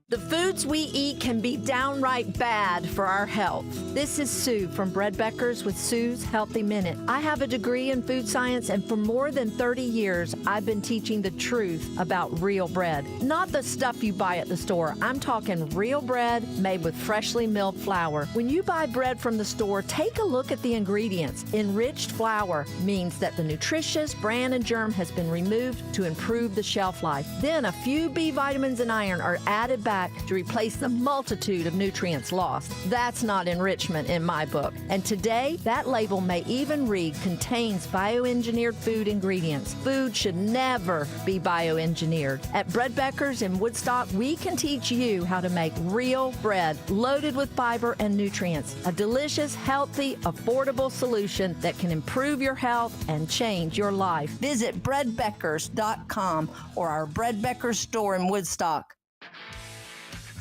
The foods we eat can be downright bad for our health. This is Sue from Bread Beckers with Sue's Healthy Minute. I have a degree in food science, and for more than 30 years, I've been teaching the truth about real bread. Not the stuff you buy at the store. I'm talking real bread made with freshly milled flour. When you buy bread from the store, take a look at the ingredients. Enriched flour means that the nutritious bran and germ has been removed to improve the shelf life. Then a few B vitamins and iron are added back to replace the multitude of nutrients lost. That's not enrichment in my book. And today, that label may even read contains bioengineered food ingredients. Food should never be bioengineered. At Bread Beckers in Woodstock, we can teach you how to make real bread loaded with fiber and nutrients. A delicious, healthy, affordable solution that can improve your health and change your life. Visit breadbeckers.com or our Bread Beckers store in Woodstock.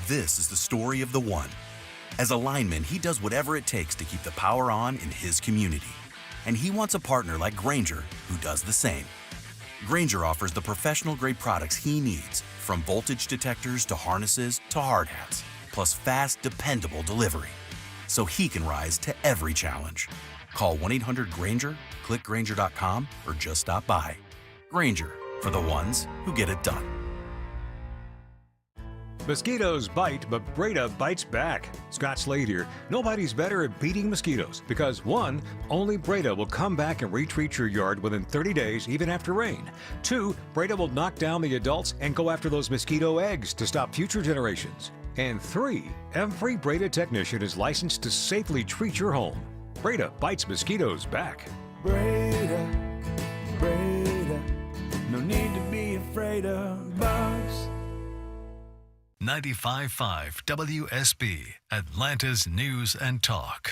This is the story of the one. As a lineman, he does whatever it takes to keep the power on in his community. And he wants a partner like Grainger who does the same. Grainger offers the professional-grade products he needs, from voltage detectors to harnesses to hard hats, plus fast, dependable delivery, so he can rise to every challenge. Call 1-800-GRAINGER, click Grainger.com, or just stop by. Grainger, for the ones who get it done. Mosquitoes bite, but Breda bites back. Scott Slade here. Nobody's better at beating mosquitoes because, one, only Breda will come back and retreat your yard within 30 days, even after rain. 2, Breda will knock down the adults and go after those mosquito eggs to stop future generations. And 3, every Breda technician is licensed to safely treat your home. Breda bites mosquitoes back. Breda, Breda, no need to be afraid of bugs. 95.5 WSB, Atlanta's News and Talk.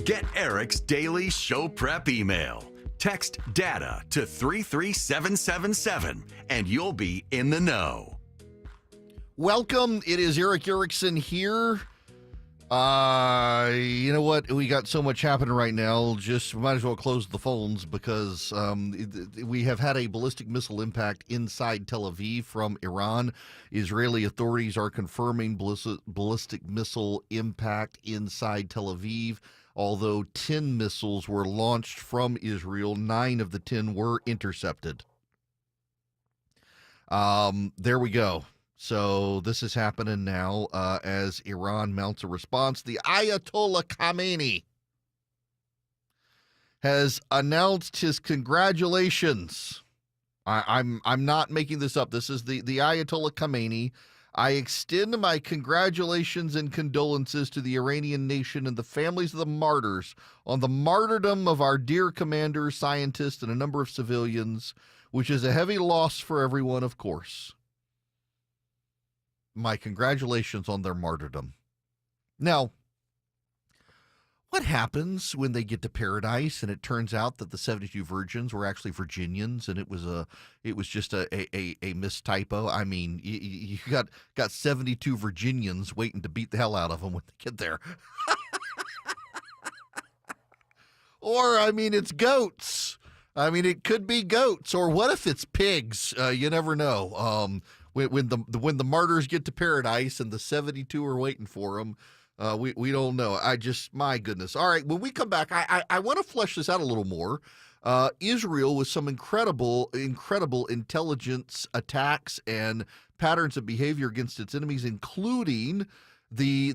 Get Eric's daily show prep email. Text DATA to 33777 and you'll be in the know. Welcome. It is Eric Erickson here. You know what? We got so much happening right now. Just might as well close the phones because we have had a ballistic missile impact inside Tel Aviv from Iran. Israeli authorities are confirming ballistic missile impact inside Tel Aviv. Although 10 missiles were launched from Israel, 9 of the 10 were intercepted. There we go. So this is happening now as Iran mounts a response. The Ayatollah Khamenei has announced his congratulations. I'm not making this up. This is the Ayatollah Khamenei. I extend my congratulations and condolences to the Iranian nation and the families of the martyrs on the martyrdom of our dear commander, scientists, and a number of civilians, which is a heavy loss for everyone, of course. My congratulations on their martyrdom. Now, what happens when they get to paradise and it turns out that the 72 virgins were actually Virginians and it was just a mistypo? I mean, you got 72 Virginians waiting to beat the hell out of them when they get there. Or, I mean, it's goats. I mean, it could be goats. Or what if it's pigs? You never know. When the martyrs get to paradise and the 72 are waiting for them, we don't know. My goodness. All right, when we come back, I want to flesh this out a little more. Israel, with some incredible intelligence attacks and patterns of behavior against its enemies, including we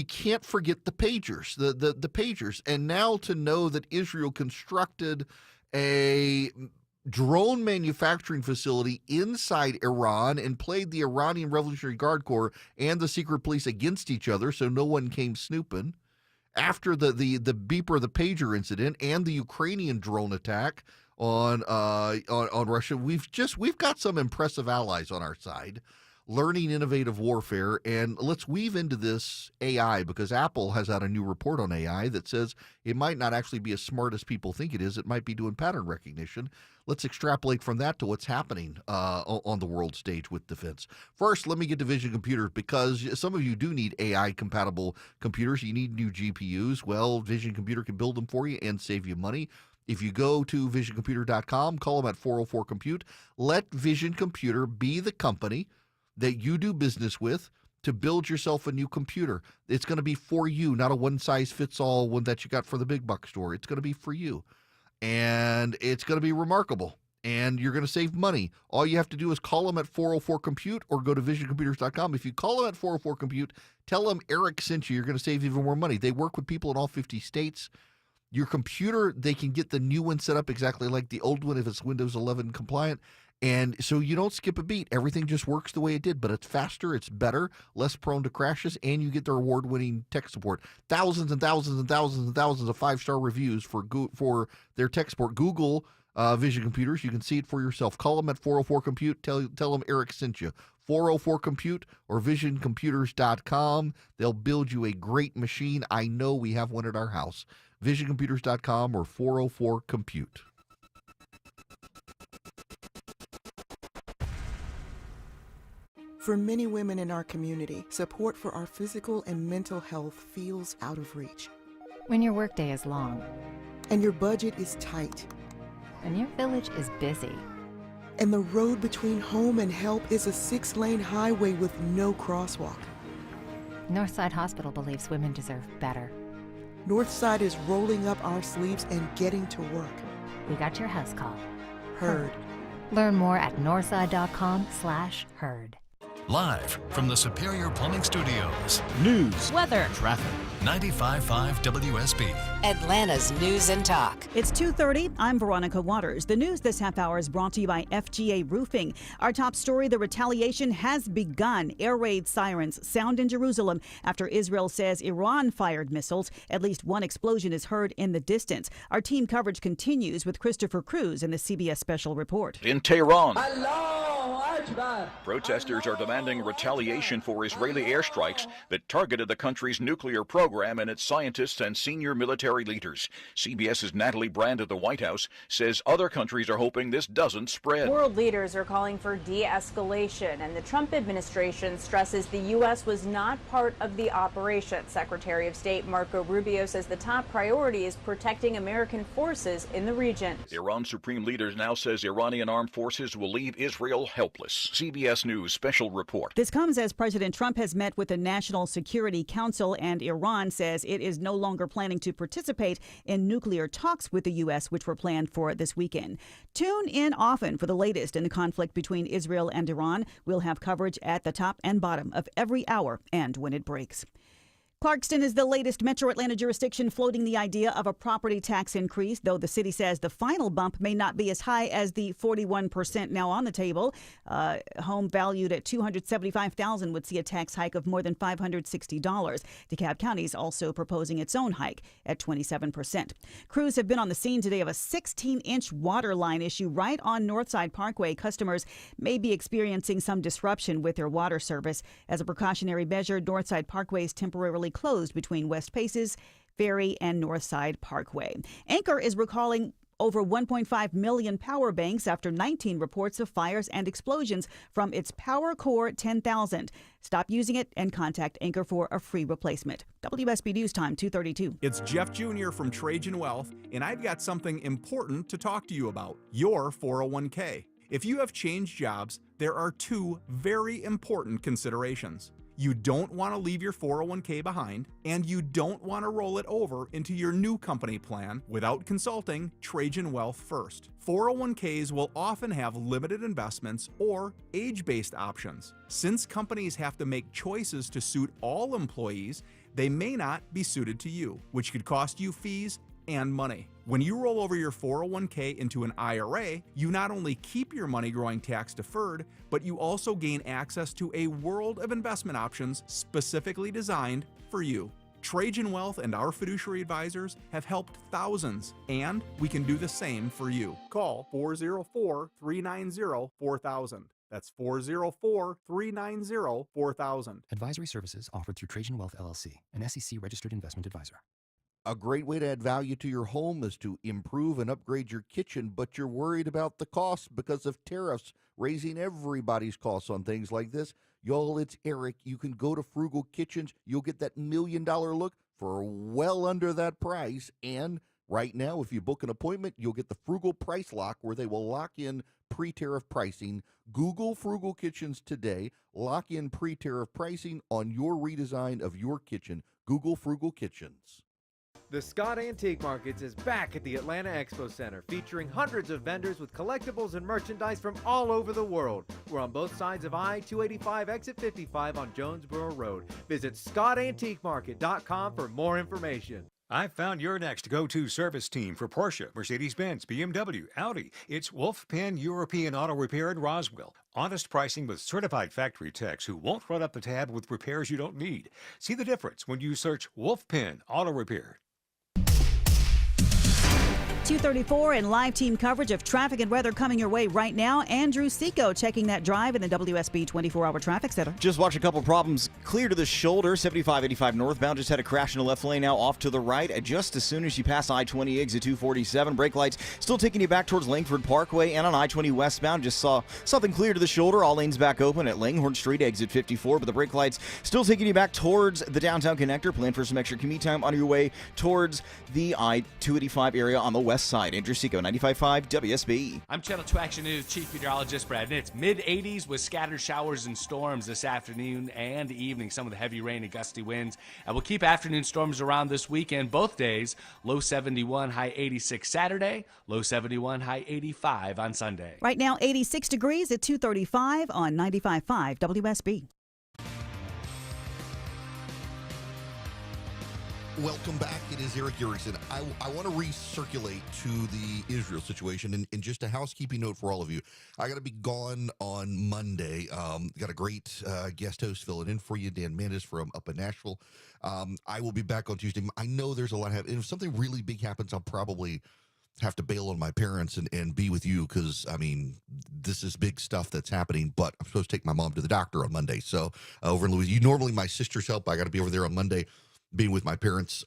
can't forget the pagers, the pagers. And now to know that Israel constructed a drone manufacturing facility inside Iran and played the Iranian Revolutionary Guard Corps and the secret police against each other so no one came snooping. After the beeper, the pager incident and the Ukrainian drone attack on Russia, we've got some impressive allies on our side learning innovative warfare. And let's weave into this AI, because Apple has had a new report on AI that says it might not actually be as smart as people think it is. It might be doing pattern recognition. Let's extrapolate from that to what's happening on the world stage with defense. First, let me get to Vision Computers, because some of you do need AI-compatible computers. You need new GPUs. Well, Vision Computer can build them for you and save you money. If you go to visioncomputer.com, call them at 404-COMPUTE. Let Vision Computer be the company that you do business with to build yourself a new computer. It's going to be for you, not a one-size-fits-all one that you got for the big box store. It's going to be for you. And it's going to be remarkable. And you're going to save money. All you have to do is call them at 404-COMPUTE or go to visioncomputers.com. If you call them at 404-COMPUTE, tell them Eric sent you. You're going to save even more money. They work with people in all 50 states. Your computer, they can get the new one set up exactly like the old one if it's Windows 11 compliant. And so you don't skip a beat. Everything just works the way it did, but it's faster, it's better, less prone to crashes, and you get their award-winning tech support. Thousands and thousands and thousands and thousands of 5-star reviews for their tech support. Google Vision Computers. You can see it for yourself. Call them at 404-COMPUTE. Tell them Eric sent you. 404-COMPUTE or visioncomputers.com. They'll build you a great machine. I know we have one at our house. Visioncomputers.com or 404-COMPUTE. For many women in our community, support for our physical and mental health feels out of reach. When your workday is long. And your budget is tight. And your village is busy. And the road between home and help is a 6-lane highway with no crosswalk. Northside Hospital believes women deserve better. Northside is rolling up our sleeves and getting to work. We got your house call. Heard. Learn more at northside.com/heard. Live from the Superior Plumbing Studios. News, weather, traffic. 95.5 WSB. Atlanta's News and Talk. It's 2:30. I'm Veronica Waters. The news this half hour is brought to you by FGA Roofing. Our top story, the retaliation has begun. Air raid sirens sound in Jerusalem after Israel says Iran fired missiles. At least one explosion is heard in the distance. Our team coverage continues with Christopher Cruz in the CBS Special Report. In Tehran, protesters are demanding retaliation for Israeli airstrikes that targeted the country's nuclear program and its scientists and senior military leaders. CBS's Natalie Brand at the White House says other countries are hoping this doesn't spread. World leaders are calling for de-escalation, and the Trump administration stresses the U.S. was not part of the operation. Secretary of State Marco Rubio says the top priority is protecting American forces in the region. Iran's supreme leader now says Iranian armed forces will leave Israel helpless. CBS News Special Report. This comes as President Trump has met with the National Security Council, and Iran says it is no longer planning to participate in nuclear talks with the U.S., which were planned for this weekend. Tune in often for the latest in the conflict between Israel and Iran. We'll have coverage at the top and bottom of every hour and when it breaks. Clarkston is the latest Metro Atlanta jurisdiction floating the idea of a property tax increase, though the city says the final bump may not be as high as the 41% now on the table. Home valued at $275,000 would see a tax hike of more than $560. DeKalb County is also proposing its own hike at 27%. Crews have been on the scene today of a 16-inch water line issue right on Northside Parkway. Customers may be experiencing some disruption with their water service. As a precautionary measure, Northside Parkway is temporarily closed between West Paces, Ferry, and Northside Parkway. Anchor is recalling over 1.5 million power banks after 19 reports of fires and explosions from its PowerCore 10,000. Stop using it and contact Anchor for a free replacement. WSB News Time, 2:32. It's Jeff Jr. from Trajan Wealth, and I've got something important to talk to you about, your 401k. If you have changed jobs, there are two very important considerations. You don't want to leave your 401k behind, and you don't want to roll it over into your new company plan without consulting Trajan Wealth first. 401ks will often have limited investments or age-based options. Since companies have to make choices to suit all employees, they may not be suited to you, which could cost you fees and money. When you roll over your 401k into an IRA, you not only keep your money growing tax deferred, but you also gain access to a world of investment options specifically designed for you. Trajan Wealth and our fiduciary advisors have helped thousands, and we can do the same for you. Call 404-390-4000. That's 404-390-4000. Advisory services offered through Trajan Wealth LLC, an SEC registered investment advisor. A great way to add value to your home is to improve and upgrade your kitchen, but you're worried about the costs because of tariffs raising everybody's costs on things like this. Y'all, it's Eric. You can go to Frugal Kitchens. You'll get that $1 million look for well under that price. And right now, if you book an appointment, you'll get the Frugal Price Lock, where they will lock in pre-tariff pricing. Google Frugal Kitchens today. Lock in pre-tariff pricing on your redesign of your kitchen. Google Frugal Kitchens. The Scott Antique Markets is back at the Atlanta Expo Center, featuring hundreds of vendors with collectibles and merchandise from all over the world. We're on both sides of I-285, exit 55 on Jonesboro Road. Visit ScottAntiqueMarket.com for more information. I've found your next go-to service team for Porsche, Mercedes-Benz, BMW, Audi. It's Wolf Pen European Auto Repair in Roswell. Honest pricing with certified factory techs who won't run up the tab with repairs you don't need. See the difference when you search Wolf Pen Auto Repair. 2:34 and live team coverage of traffic and weather coming your way right now. Andrew Seco checking that drive in the WSB 24-hour traffic center. Just watch a couple problems clear to the shoulder. 75-85 northbound just had a crash in the left lane, now off to the right. Just as soon as you pass I-20 exit 247, brake lights still taking you back towards Langford Parkway, and on I-20 westbound just saw something clear to the shoulder. All lanes back open at Langhorne Street exit 54, but the brake lights still taking you back towards the downtown connector. Plan for some extra commute time on your way towards the I-285 area on the west west side. Andrew Seco, 95.5 WSB. I'm Channel 2 Action News Chief Meteorologist Brad Nitz. Mid-80s with scattered showers and storms this afternoon and evening. Some of the heavy rain and gusty winds. And we'll keep afternoon storms around this weekend, both days. Low 71, high 86 Saturday. Low 71, high 85 on Sunday. Right now, 86 degrees at 2:35 on 95.5 WSB. Welcome back. It is Eric Erickson. I want to recirculate to the Israel situation, and just a housekeeping note for all of you. I got to be gone on Monday. Got a great guest host filling in for you, Dan Mandis from up in Nashville. I will be back on Tuesday. I know there's a lot happening. If something really big happens, I'll probably have to bail on my parents and be with you because, I mean, this is big stuff that's happening, but I'm supposed to take my mom to the doctor on Monday. So over in Louisiana, normally my sister's help. I got to be over there on Monday being with my parents.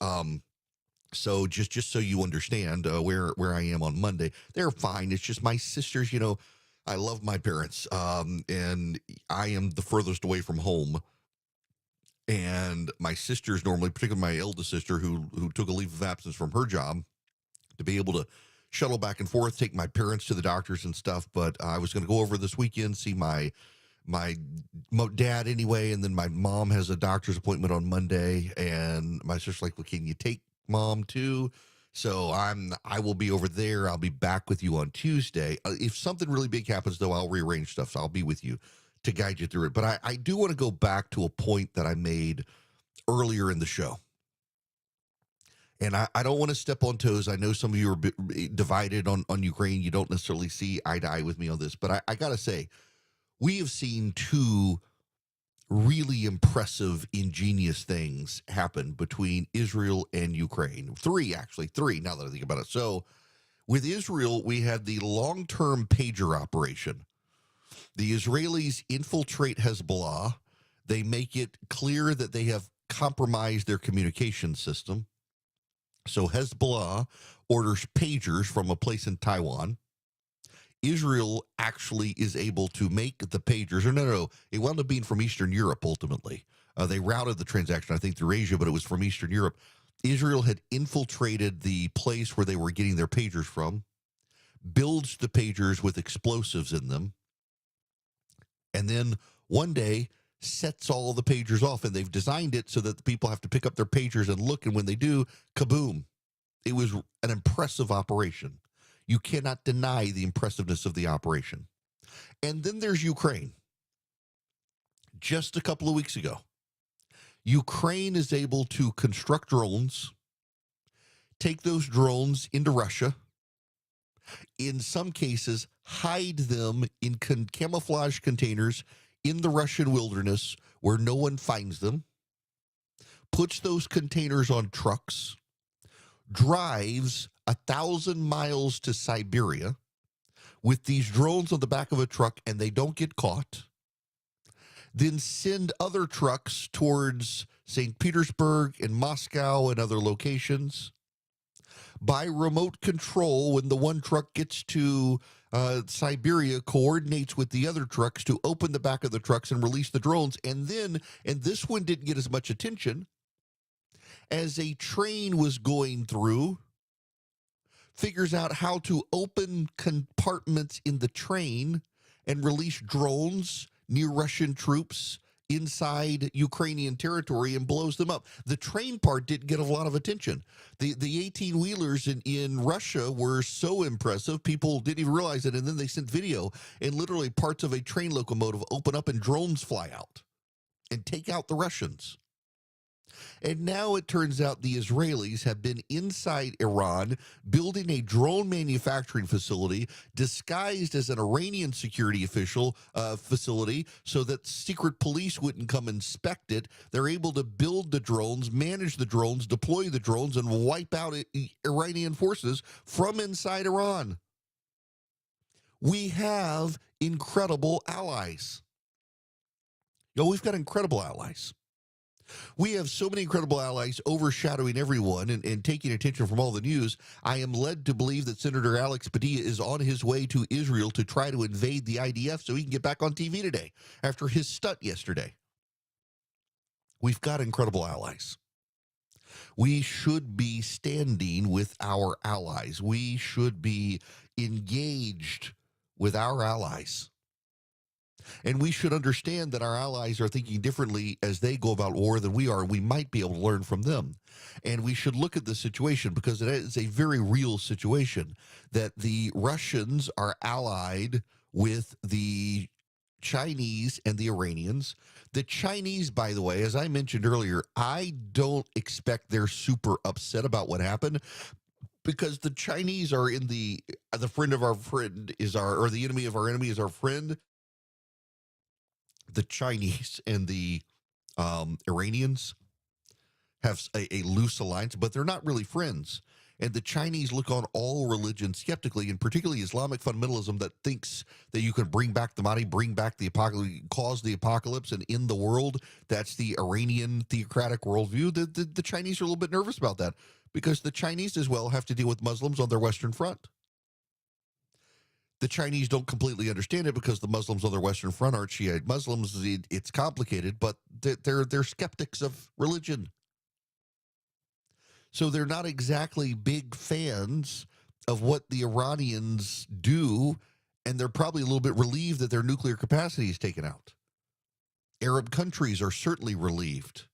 So just so you understand where I am on Monday, they're fine. It's just my sisters, you know, I love my parents, and I am the furthest away from home. And my sisters normally, particularly my eldest sister, who took a leave of absence from her job to be able to shuttle back and forth, take my parents to the doctors and stuff. But I was going to go over this weekend, see my dad anyway, and then my mom has a doctor's appointment on Monday, and my sister's like, well, can you take mom too? So I will be over there. I'll be back with you on Tuesday. If something really big happens, though, I'll rearrange stuff, so I'll be with you to guide you through it. But I do want to go back to a point that I made earlier in the show. And I don't want to step on toes. I know some of you are divided on Ukraine. You don't necessarily see eye to eye with me on this, but I got to say, we have seen two really impressive, ingenious things happen between Israel and Ukraine. Three, now that I think about it. So with Israel, we had the long-term pager operation. The Israelis infiltrate Hezbollah. They make it clear that they have compromised their communication system. So Hezbollah orders pagers from a place in Taiwan. Israel actually is able to make the pagers, or no, it wound up being from Eastern Europe ultimately. They routed the transaction, I think, through Asia, but it was from Eastern Europe. Israel had infiltrated the place where they were getting their pagers from, builds the pagers with explosives in them, and then one day sets all the pagers off, and they've designed it so that the people have to pick up their pagers and look, and when they do, kaboom. It was an impressive operation. You cannot deny the impressiveness of the operation. And then there's Ukraine. Just a couple of weeks ago, Ukraine is able to construct drones, take those drones into Russia, in some cases, hide them in camouflage containers in the Russian wilderness where no one finds them, puts those containers on trucks, drives 1,000 miles to Siberia with these drones on the back of a truck, and they don't get caught, then send other trucks towards St. Petersburg and Moscow and other locations. By remote control, when the one truck gets to Siberia, coordinates with the other trucks to open the back of the trucks and release the drones. And then, and this one didn't get as much attention, as a train was going through, figures out how to open compartments in the train and release drones near Russian troops inside Ukrainian territory and blows them up. The train part didn't get a lot of attention. The 18-wheelers in Russia were so impressive, people didn't even realize it, and then they sent video, and literally parts of a train locomotive open up and drones fly out and take out the Russians. And now it turns out the Israelis have been inside Iran building a drone manufacturing facility disguised as an Iranian security official facility so that secret police wouldn't come inspect it. They're able to build the drones, manage the drones, deploy the drones, and wipe out Iranian forces from inside Iran. We have incredible allies. We've got incredible allies. We have so many incredible allies overshadowing everyone and taking attention from all the news. I am led to believe that Senator Alex Padilla is on his way to Israel to try to invade the IDF so he can get back on TV today after his stunt yesterday. We've got incredible allies. We should be standing with our allies. We should be engaged with our allies. And we should understand that our allies are thinking differently as they go about war than we are. We might be able to learn from them. And we should look at the situation because it is a very real situation that the Russians are allied with the Chinese and the Iranians. The Chinese, by the way, as I mentioned earlier, I don't expect they're super upset about what happened because the Chinese are in the friend of our friend is our, or the enemy of our enemy is our friend. The Chinese and the Iranians have a loose alliance, but they're not really friends. And the Chinese look on all religions skeptically, and particularly Islamic fundamentalism that thinks that you can bring back the Mahdi, bring back the apocalypse, cause the apocalypse and end the world. That's the Iranian theocratic worldview. The Chinese are a little bit nervous about that because the Chinese as well have to deal with Muslims on their Western Front. The Chinese don't completely understand it because the Muslims on their Western Front aren't Shiite Muslims. It's complicated, but they're skeptics of religion. So they're not exactly big fans of what the Iranians do, and they're probably a little bit relieved that their nuclear capacity is taken out. Arab countries are certainly relieved.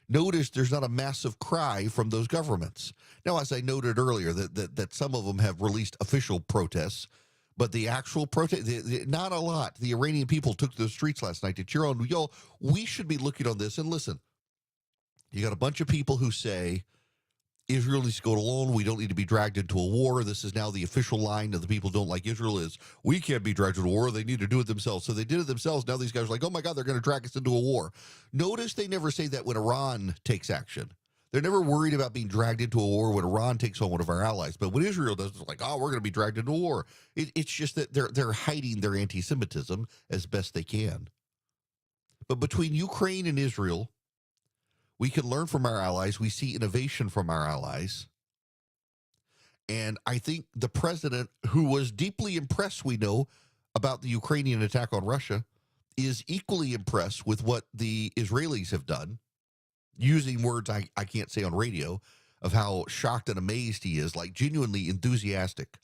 Notice there's not a massive cry from those governments. Now, as I noted earlier, that some of them have released official protests, but the actual protest, not a lot. The Iranian people took to the streets last night to cheer on. Yo, we should be looking on this and listen. You got a bunch of people who say Israel needs to go alone. We don't need to be dragged into a war. This is now the official line of the people who don't like Israel is we can't be dragged into a war. They need to do it themselves. So they did it themselves. Now these guys are like, oh my God, they're going to drag us into a war. Notice they never say that when Iran takes action. They're never worried about being dragged into a war when Iran takes on one of our allies. But when Israel does, it's like, oh, we're going to be dragged into a war. It's just that they're hiding their anti-Semitism as best they can. But between Ukraine and Israel, we can learn from our allies. We see innovation from our allies. And I think the president, who was deeply impressed, we know, about the Ukrainian attack on Russia, is equally impressed with what the Israelis have done, using words I can't say on radio, of how shocked and amazed he is, like genuinely enthusiastic.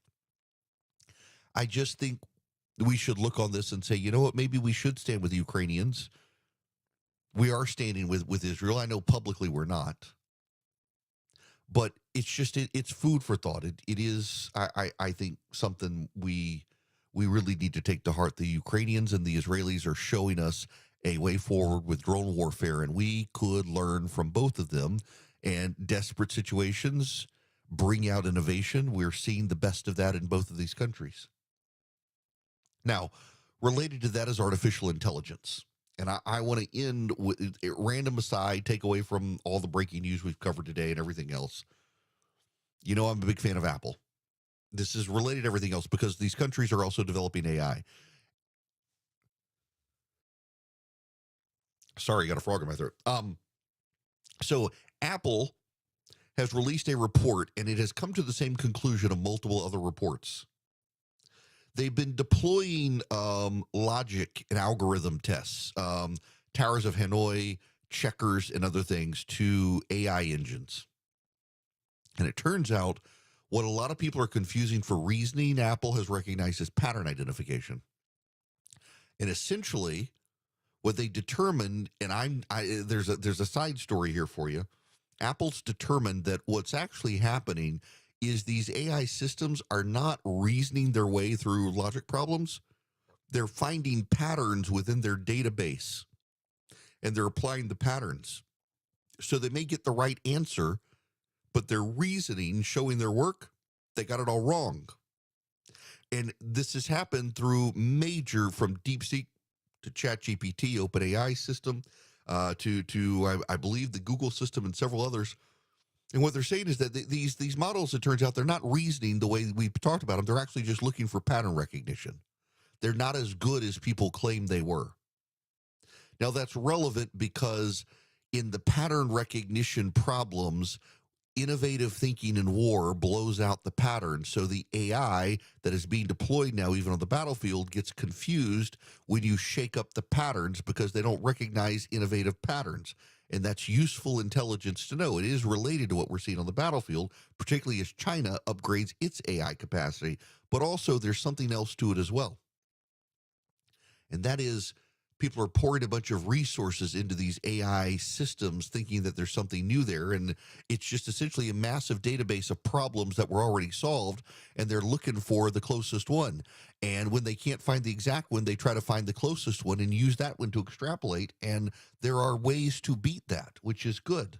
I just think we should look on this and say, you know what, maybe we should stand with the Ukrainians. We are standing with Israel. I know publicly we're not. But it's just, it's food for thought. It is, I think, something we really need to take to heart. The Ukrainians and the Israelis are showing us a way forward with drone warfare, and we could learn from both of them. And desperate situations bring out innovation. We're seeing the best of that in both of these countries. Now, related to that is artificial intelligence. And I want to end with a random aside, take away from all the breaking news we've covered today and everything else. You know, I'm a big fan of Apple. This is related to everything else because these countries are also developing AI. Sorry, got a frog in my throat. So Apple has released a report, and it has come to the same conclusion of multiple other reports. They've been deploying logic and algorithm tests, Towers of Hanoi, checkers, and other things to AI engines. And it turns out what a lot of people are confusing for reasoning, Apple has recognized as pattern identification. And essentially, what they determined, and there's a side story here for you. Apple's determined that what's actually happening is these AI systems are not reasoning their way through logic problems. They're finding patterns within their database, and they're applying the patterns. So they may get the right answer, but their reasoning, showing their work, they got it all wrong. And this has happened through major, from DeepSeek to ChatGPT, OpenAI system, to I believe the Google system and several others. And what they're saying is that these models, it turns out, they're not reasoning the way we talked about them. They're actually just looking for pattern recognition. They're not as good as people claim they were. Now, that's relevant because in the pattern recognition problems, innovative thinking in war blows out the pattern. So the AI that is being deployed now, even on the battlefield, gets confused when you shake up the patterns because they don't recognize innovative patterns. And that's useful intelligence to know. It is related to what we're seeing on the battlefield, particularly as China upgrades its AI capacity. But also there's something else to it as well. And that is people are pouring a bunch of resources into these AI systems thinking that there's something new there. And it's just essentially a massive database of problems that were already solved, and they're looking for the closest one. And when they can't find the exact one, they try to find the closest one and use that one to extrapolate. And there are ways to beat that, which is good.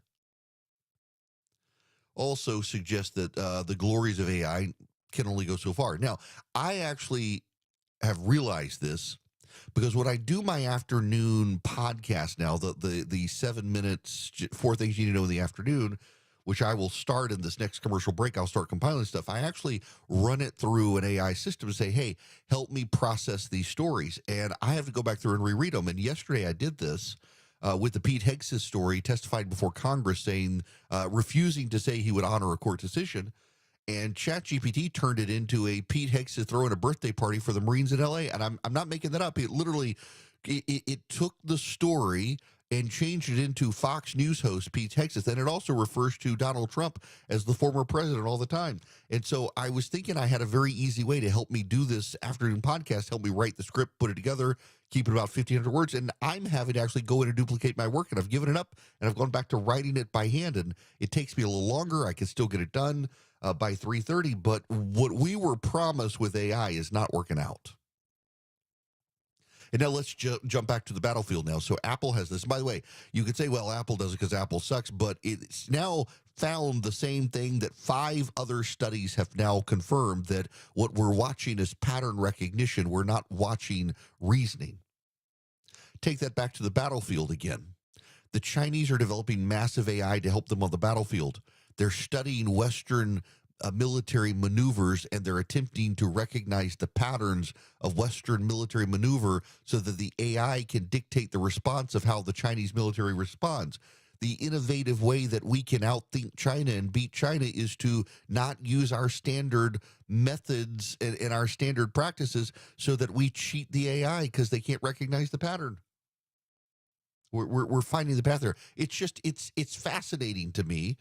Also suggests that the glories of AI can only go so far. Now, I actually have realized this, because when I do my afternoon podcast now, the 7 minutes, 4 things you need to know in the afternoon, which I will start in this next commercial break, I'll start compiling stuff. I actually run it through an AI system and say, hey, help me process these stories. And I have to go back through and reread them. And yesterday I did this with the Pete Hegseth story, testified before Congress saying, refusing to say he would honor a court decision. And ChatGPT turned it into a Pete Hegseth throwing a birthday party for the Marines in L.A. And I'm not making that up. It literally, it took the story and changed it into Fox News host Pete Hegseth. And it also refers to Donald Trump as the former president all the time. And so I was thinking I had a very easy way to help me do this afternoon podcast, help me write the script, put it together, keep it about 1,500 words. And I'm having to actually go in and duplicate my work. And I've given it up, and I've gone back to writing it by hand. And it takes me a little longer. I can still get it done by 3:30, but what we were promised with AI is not working out. And now let's jump back to the battlefield now. So Apple has this. By the way, you could say, well, Apple does it because Apple sucks, but it's now found the same thing that 5 other studies have now confirmed, that what we're watching is pattern recognition. We're not watching reasoning. Take that back to the battlefield again. The Chinese are developing massive AI to help them on the battlefield. They're studying Western military maneuvers, and they're attempting to recognize the patterns of Western military maneuver so that the AI can dictate the response of how the Chinese military responds. The innovative way that we can outthink China and beat China is to not use our standard methods and our standard practices so that we cheat the AI because they can't recognize the pattern. We're finding the path there. It's just, it's fascinating to me.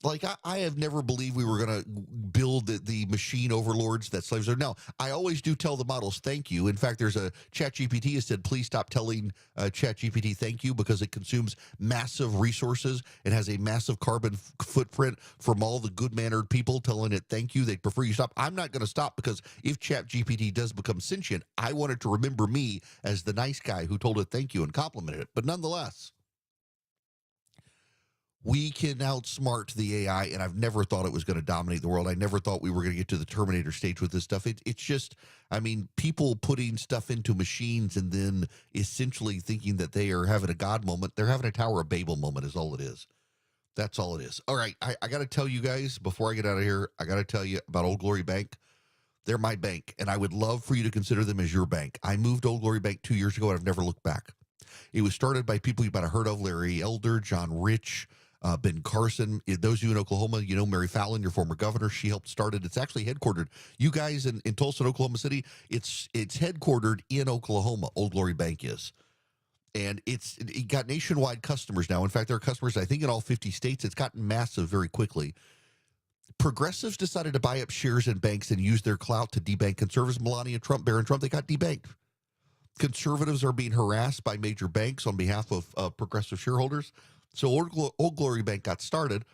Like, I have never believed we were going to build the machine overlords that slaves are. Now, I always do tell the models thank you. In fact, there's a ChatGPT has said, please stop telling ChatGPT thank you, because it consumes massive resources. It has a massive carbon footprint from all the good-mannered people telling it thank you. They'd prefer you stop. I'm not going to stop, because if ChatGPT does become sentient, I want it to remember me as the nice guy who told it thank you and complimented it. But nonetheless, we can outsmart the AI, and I've never thought it was going to dominate the world. I never thought we were going to get to the Terminator stage with this stuff. It's just, I mean, people putting stuff into machines and then essentially thinking that they are having a God moment. They're having a Tower of Babel moment is all it is. That's all it is. All right, I got to tell you guys, before I get out of here, I got to tell you about Old Glory Bank. They're my bank, and I would love for you to consider them as your bank. I moved Old Glory Bank 2 years ago, and I've never looked back. It was started by people you might have heard of: Larry Elder, John Rich, Ben Carson. Those of you in Oklahoma, you know Mary Fallon, your former governor. She helped start it. It's actually headquartered. You guys in Tulsa, Oklahoma City, it's headquartered in Oklahoma. Old Glory Bank is. And it got nationwide customers now. In fact, there are customers, I think, in all 50 states. It's gotten massive very quickly. Progressives decided to buy up shares in banks and use their clout to debank conservatives. Melania Trump, Barron Trump, they got debanked. Conservatives are being harassed by major banks on behalf of progressive shareholders. So Old Glory Bank got started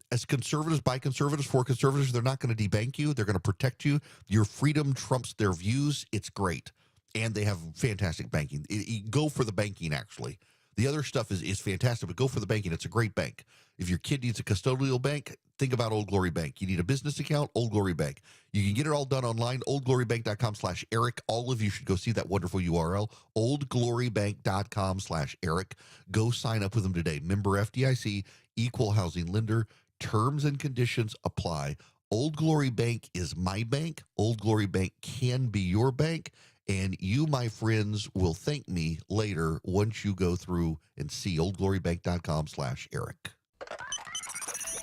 as conservatives by conservatives for conservatives. They're not going to debank you. They're going to protect you. Your freedom trumps their views. It's great. And they have fantastic banking. Go for the banking, actually. The other stuff is fantastic, but go for the banking. It's a great bank. If your kid needs a custodial bank, think about Old Glory Bank. You need a business account, Old Glory Bank. You can get it all done online, oldglorybank.com/Eric. All of you should go see that wonderful URL, oldglorybank.com/Eric. Go sign up with them today. Member FDIC, equal housing lender. Terms and conditions apply. Old Glory Bank is my bank. Old Glory Bank can be your bank. And you, my friends, will thank me later once you go through and see oldglorybank.com/Eric.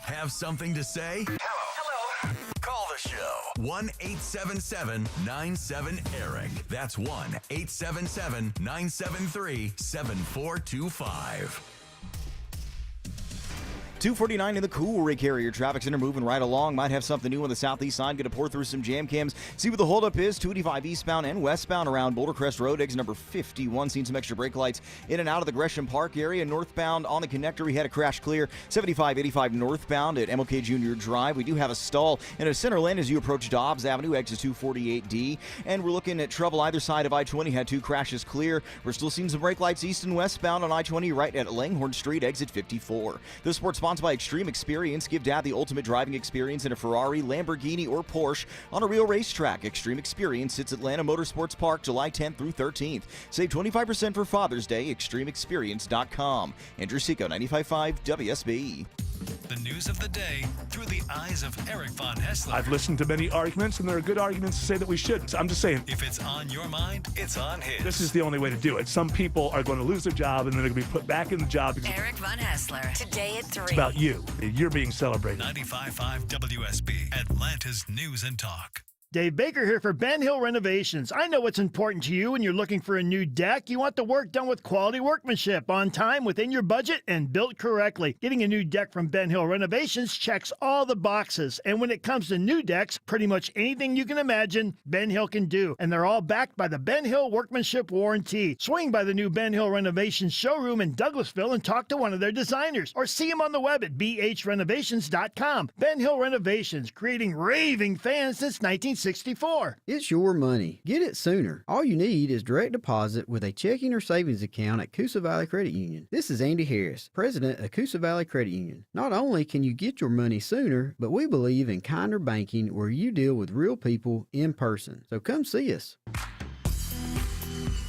Have something to say? Hello. Call the show. 1-877-97-ERIC. That's 1-877-973-7425. 249 in the Cool Ray Carrier Traffic Center, moving right along. Might have something new on the southeast side. Going to pour through some jam cams. See what the holdup is. 285 eastbound and westbound around Boulder Crest Road, exit number 51. Seen some extra brake lights in and out of the Gresham Park area. Northbound on the connector, we had a crash clear. 7585 northbound at MLK Junior Drive. We do have a stall in a center lane as you approach Dobbs Avenue, exit 248D. And we're looking at trouble either side of I-20. Had 2 crashes clear. We're still seeing some brake lights east and westbound on I-20 right at Langhorne Street, exit 54. This sport's sponsored by Extreme Experience. Give Dad the ultimate driving experience in a Ferrari, Lamborghini, or Porsche on a real racetrack. Extreme Experience sits at Atlanta Motorsports Park July 10th through 13th. Save 25% for Father's Day. ExtremeExperience.com. Andrew Seco, 95.5 WSB. The news of the day through the eyes of Eric Von Hessler. I've listened to many arguments, and there are good arguments to say that we shouldn't. I'm just saying. If it's on your mind, it's on his. This is the only way to do it. Some people are going to lose their job, and then they're going to be put back in the job. Eric Von Hessler, today at 3. It's about you. You're being celebrated. 95.5 WSB, Atlanta's News and Talk. Dave Baker here for Ben Hill Renovations. I know what's important to you when you're looking for a new deck. You want the work done with quality workmanship, on time, within your budget, and built correctly. Getting a new deck from Ben Hill Renovations checks all the boxes. And when it comes to new decks, pretty much anything you can imagine, Ben Hill can do. And they're all backed by the Ben Hill Workmanship Warranty. Swing by the new Ben Hill Renovations showroom in Douglasville and talk to one of their designers. Or see them on the web at bhrenovations.com. Ben Hill Renovations, creating raving fans since 1964. It's your money. Get it sooner. All you need is direct deposit with a checking or savings account at Coosa Valley Credit Union. This is Andy Harris, president of Coosa Valley Credit Union. Not only can you get your money sooner, but we believe in kinder banking where you deal with real people in person. So come see us.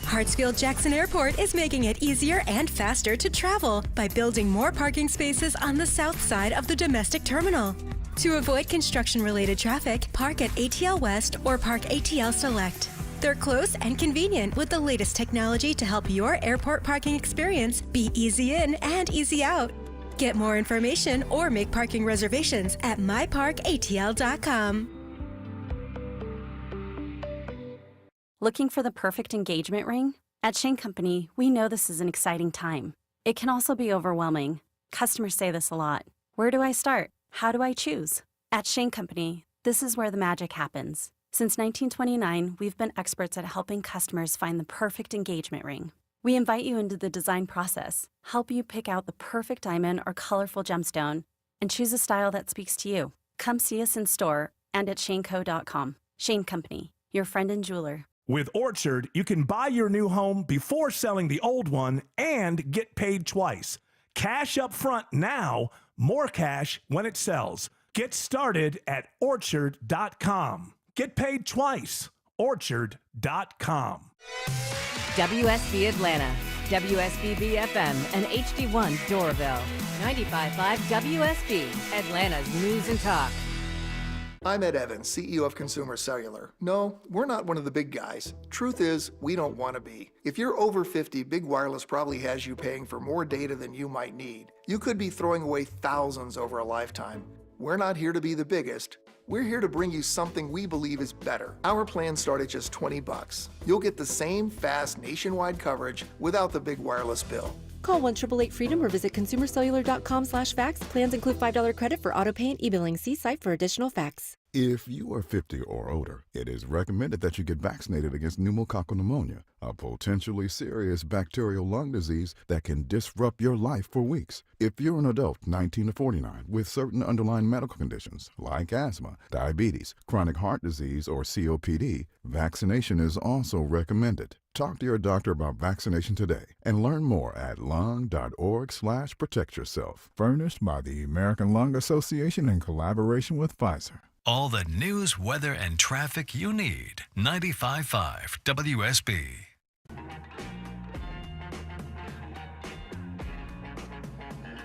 Hartsfield-Jackson Airport is making it easier and faster to travel by building more parking spaces on the south side of the domestic terminal. To avoid construction-related traffic, park at ATL West or park ATL Select. They're close and convenient with the latest technology to help your airport parking experience be easy in and easy out. Get more information or make parking reservations at myparkatl.com. Looking for the perfect engagement ring? At Shane Company, we know this is an exciting time. It can also be overwhelming. Customers say this a lot. Where do I start? How do I choose? At Shane Company, this is where the magic happens. Since 1929, we've been experts at helping customers find the perfect engagement ring. We invite you into the design process, help you pick out the perfect diamond or colorful gemstone, and choose a style that speaks to you. Come see us in store and at shaneco.com. Shane Company, your friend and jeweler. With Orchard, you can buy your new home before selling the old one and get paid twice. Cash up front now, more cash when it sells. Get started at Orchard.com. Get paid twice. Orchard.com. WSB Atlanta, WSB BFM, and HD1 Doraville. 95.5 WSB, Atlanta's News and Talk. I'm Ed Evans, CEO of Consumer Cellular. No, we're not one of the big guys. Truth is, we don't want to be. If you're over 50, Big Wireless probably has you paying for more data than you might need. You could be throwing away thousands over a lifetime. We're not here to be the biggest. We're here to bring you something we believe is better. Our plans start at just $20. You'll get the same fast nationwide coverage without the big wireless bill. Call 1-888-FREEDOM or visit consumercellular.com/facts. Plans include $5 credit for auto pay and e-billing. See site for additional facts. If you are 50 or older, it is recommended that you get vaccinated against pneumococcal pneumonia, a potentially serious bacterial lung disease that can disrupt your life for weeks. If you're an adult 19 to 49 with certain underlying medical conditions like asthma, diabetes, chronic heart disease, or COPD, vaccination is also recommended. Talk to your doctor about vaccination today and learn more at lung.org/protectyourself. Furnished by the American Lung Association in collaboration with Pfizer. All the news, weather, and traffic you need. 95.5 WSB.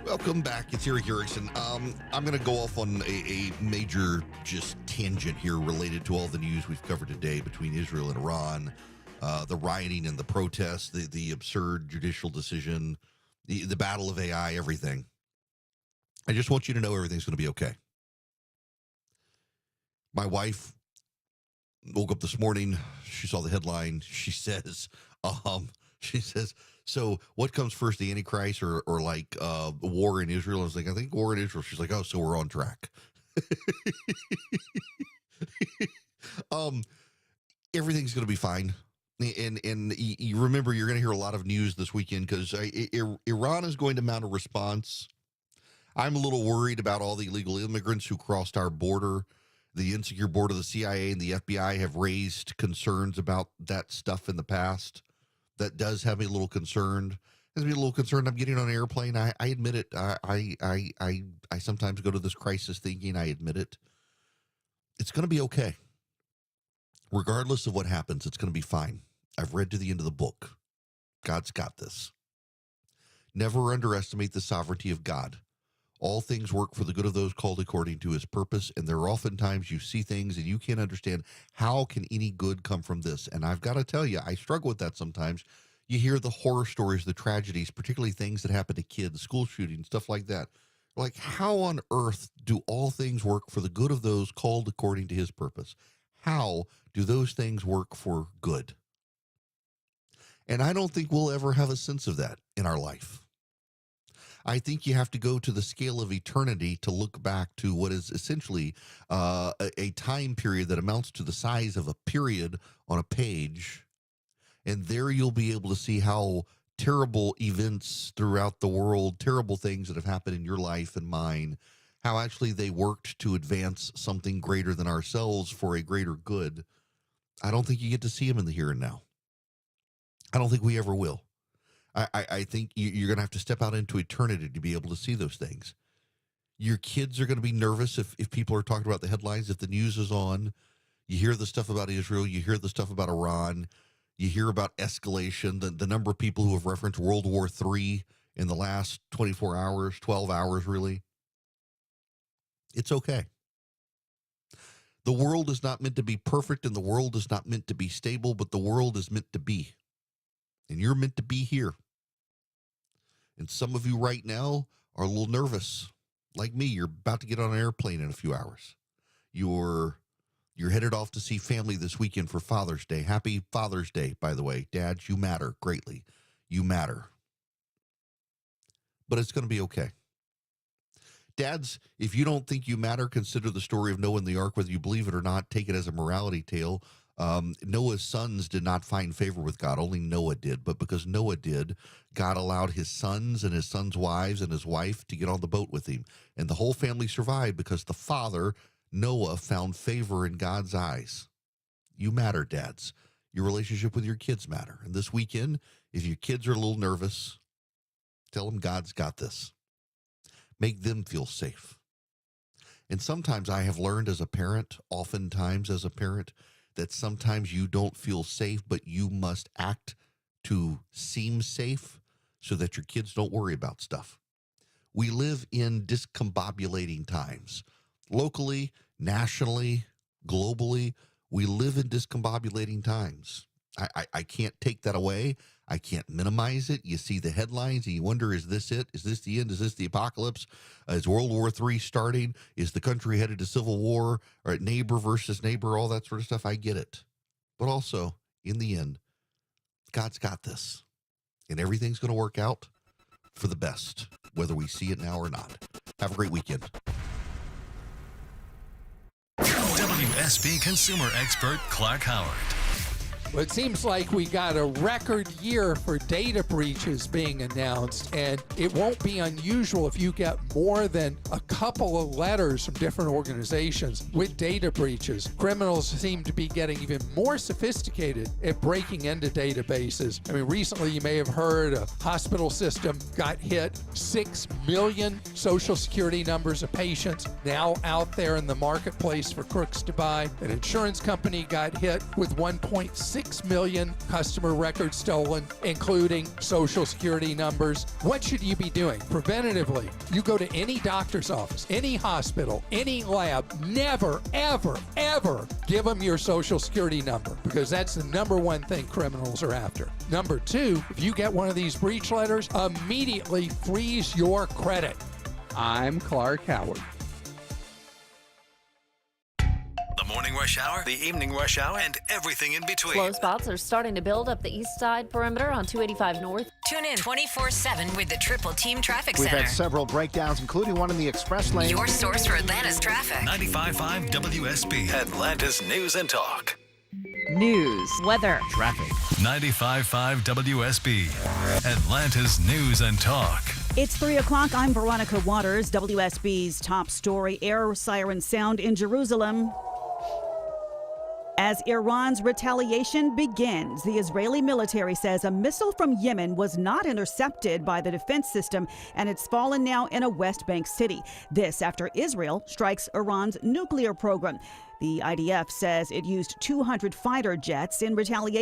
Welcome back. It's Eric Erickson. I'm going to go off on a major just tangent here related to all the news we've covered today between Israel and Iran, the rioting and the protests, the absurd judicial decision, the battle of AI, everything. I just want you to know everything's going to be okay. My wife woke up this morning. She saw the headline. She says, So what comes first, the Antichrist or like war in Israel? I was like, I think war in Israel. She's like, oh, so we're on track. Everything's going to be fine. And you remember, you're going to hear a lot of news this weekend because Iran is going to mount a response. I'm a little worried about all the illegal immigrants who crossed our border. The insecure board of the CIA and the FBI have raised concerns about that stuff in the past. That does have me a little concerned. Has me a little concerned. I'm getting on an airplane. I admit it. I sometimes go to this crisis thinking. I admit it. It's going to be okay. Regardless of what happens, it's going to be fine. I've read to the end of the book. God's got this. Never underestimate the sovereignty of God. All things work for the good of those called according to his purpose, and there are oftentimes you see things and you can't understand how can any good come from this. And I've got to tell you, I struggle with that sometimes. You hear the horror stories, the tragedies, particularly things that happen to kids, school shootings, stuff like that. Like, how on earth do all things work for the good of those called according to his purpose? How do those things work for good? And I don't think we'll ever have a sense of that in our life. I think you have to go to the scale of eternity to look back to what is essentially a time period that amounts to the size of a period on a page. And there you'll be able to see how terrible events throughout the world, terrible things that have happened in your life and mine, how actually they worked to advance something greater than ourselves for a greater good. I don't think you get to see them in the here and now. I don't think we ever will. I think you're going to have to step out into eternity to be able to see those things. Your kids are going to be nervous if people are talking about the headlines, if the news is on. You hear the stuff about Israel. You hear the stuff about Iran. You hear about escalation, the number of people who have referenced World War III in the last 24 hours, 12 hours, really. It's okay. The world is not meant to be perfect, and the world is not meant to be stable, but the world is meant to be. And you're meant to be here. And some of you right now are a little nervous. Like me, you're about to get on an airplane in a few hours. You're headed off to see family this weekend for Father's Day. Happy Father's Day, by the way. Dads, you matter greatly. You matter. But it's going to be okay. Dads, if you don't think you matter, consider the story of Noah and the ark. Whether you believe it or not, take it as a morality tale. Noah's sons did not find favor with God. Only Noah did. But because Noah did, God allowed his sons and his sons' wives and his wife to get on the boat with him. And the whole family survived because the father, Noah, found favor in God's eyes. You matter, dads. Your relationship with your kids matter. And this weekend, if your kids are a little nervous, tell them God's got this. Make them feel safe. And sometimes I have learned as a parent, oftentimes as a parent, that sometimes you don't feel safe, but you must act to seem safe so that your kids don't worry about stuff. We live in discombobulating times. Locally, nationally, globally, we live in discombobulating times. I can't take that away. I can't minimize it. You see the headlines and you wonder, is this it? Is this the end? Is this the apocalypse? Is World War III starting? Is the country headed to civil war? Or neighbor versus neighbor, all that sort of stuff? I get it. But also, in the end, God's got this. And everything's going to work out for the best, whether we see it now or not. Have a great weekend. WSB consumer expert Clark Howard. Well, it seems like we got a record year for data breaches being announced, and it won't be unusual if you get more than a couple of letters from different organizations with data breaches. Criminals seem to be getting even more sophisticated at breaking into databases. I mean, recently you may have heard a hospital system got hit. 6 million social security numbers of patients now out there in the marketplace for crooks to buy. An insurance company got hit with 1.6 million customer records stolen, including social security numbers. What should you be doing? Preventatively, you go to any doctor's office, any hospital, any lab, never, ever, ever give them your social security number, because that's the number one thing criminals are after. Number two, if you get one of these breach letters, immediately freeze your credit. I'm Clark Howard. The Morning Rush rush hour, the evening rush hour, and everything in between. Slow spots are starting to build up the east side perimeter on 285 North. Tune in 24/7 with the Triple Team Traffic We've Center. had several breakdowns, including one in the express lane. Your source for Atlanta's traffic. 95.5 WSB, Atlanta's News and Talk. News, weather, Traffic. 95.5 WSB, Atlanta's News and Talk. It's 3 o'clock. I'm Veronica Waters. WSB's top story: air sirens sound in Jerusalem as Iran's retaliation begins. The Israeli military says a missile from Yemen was not intercepted by the defense system, and it's fallen now in a West Bank city. This after Israel strikes Iran's nuclear program. The IDF says it used 200 fighter jets in retaliation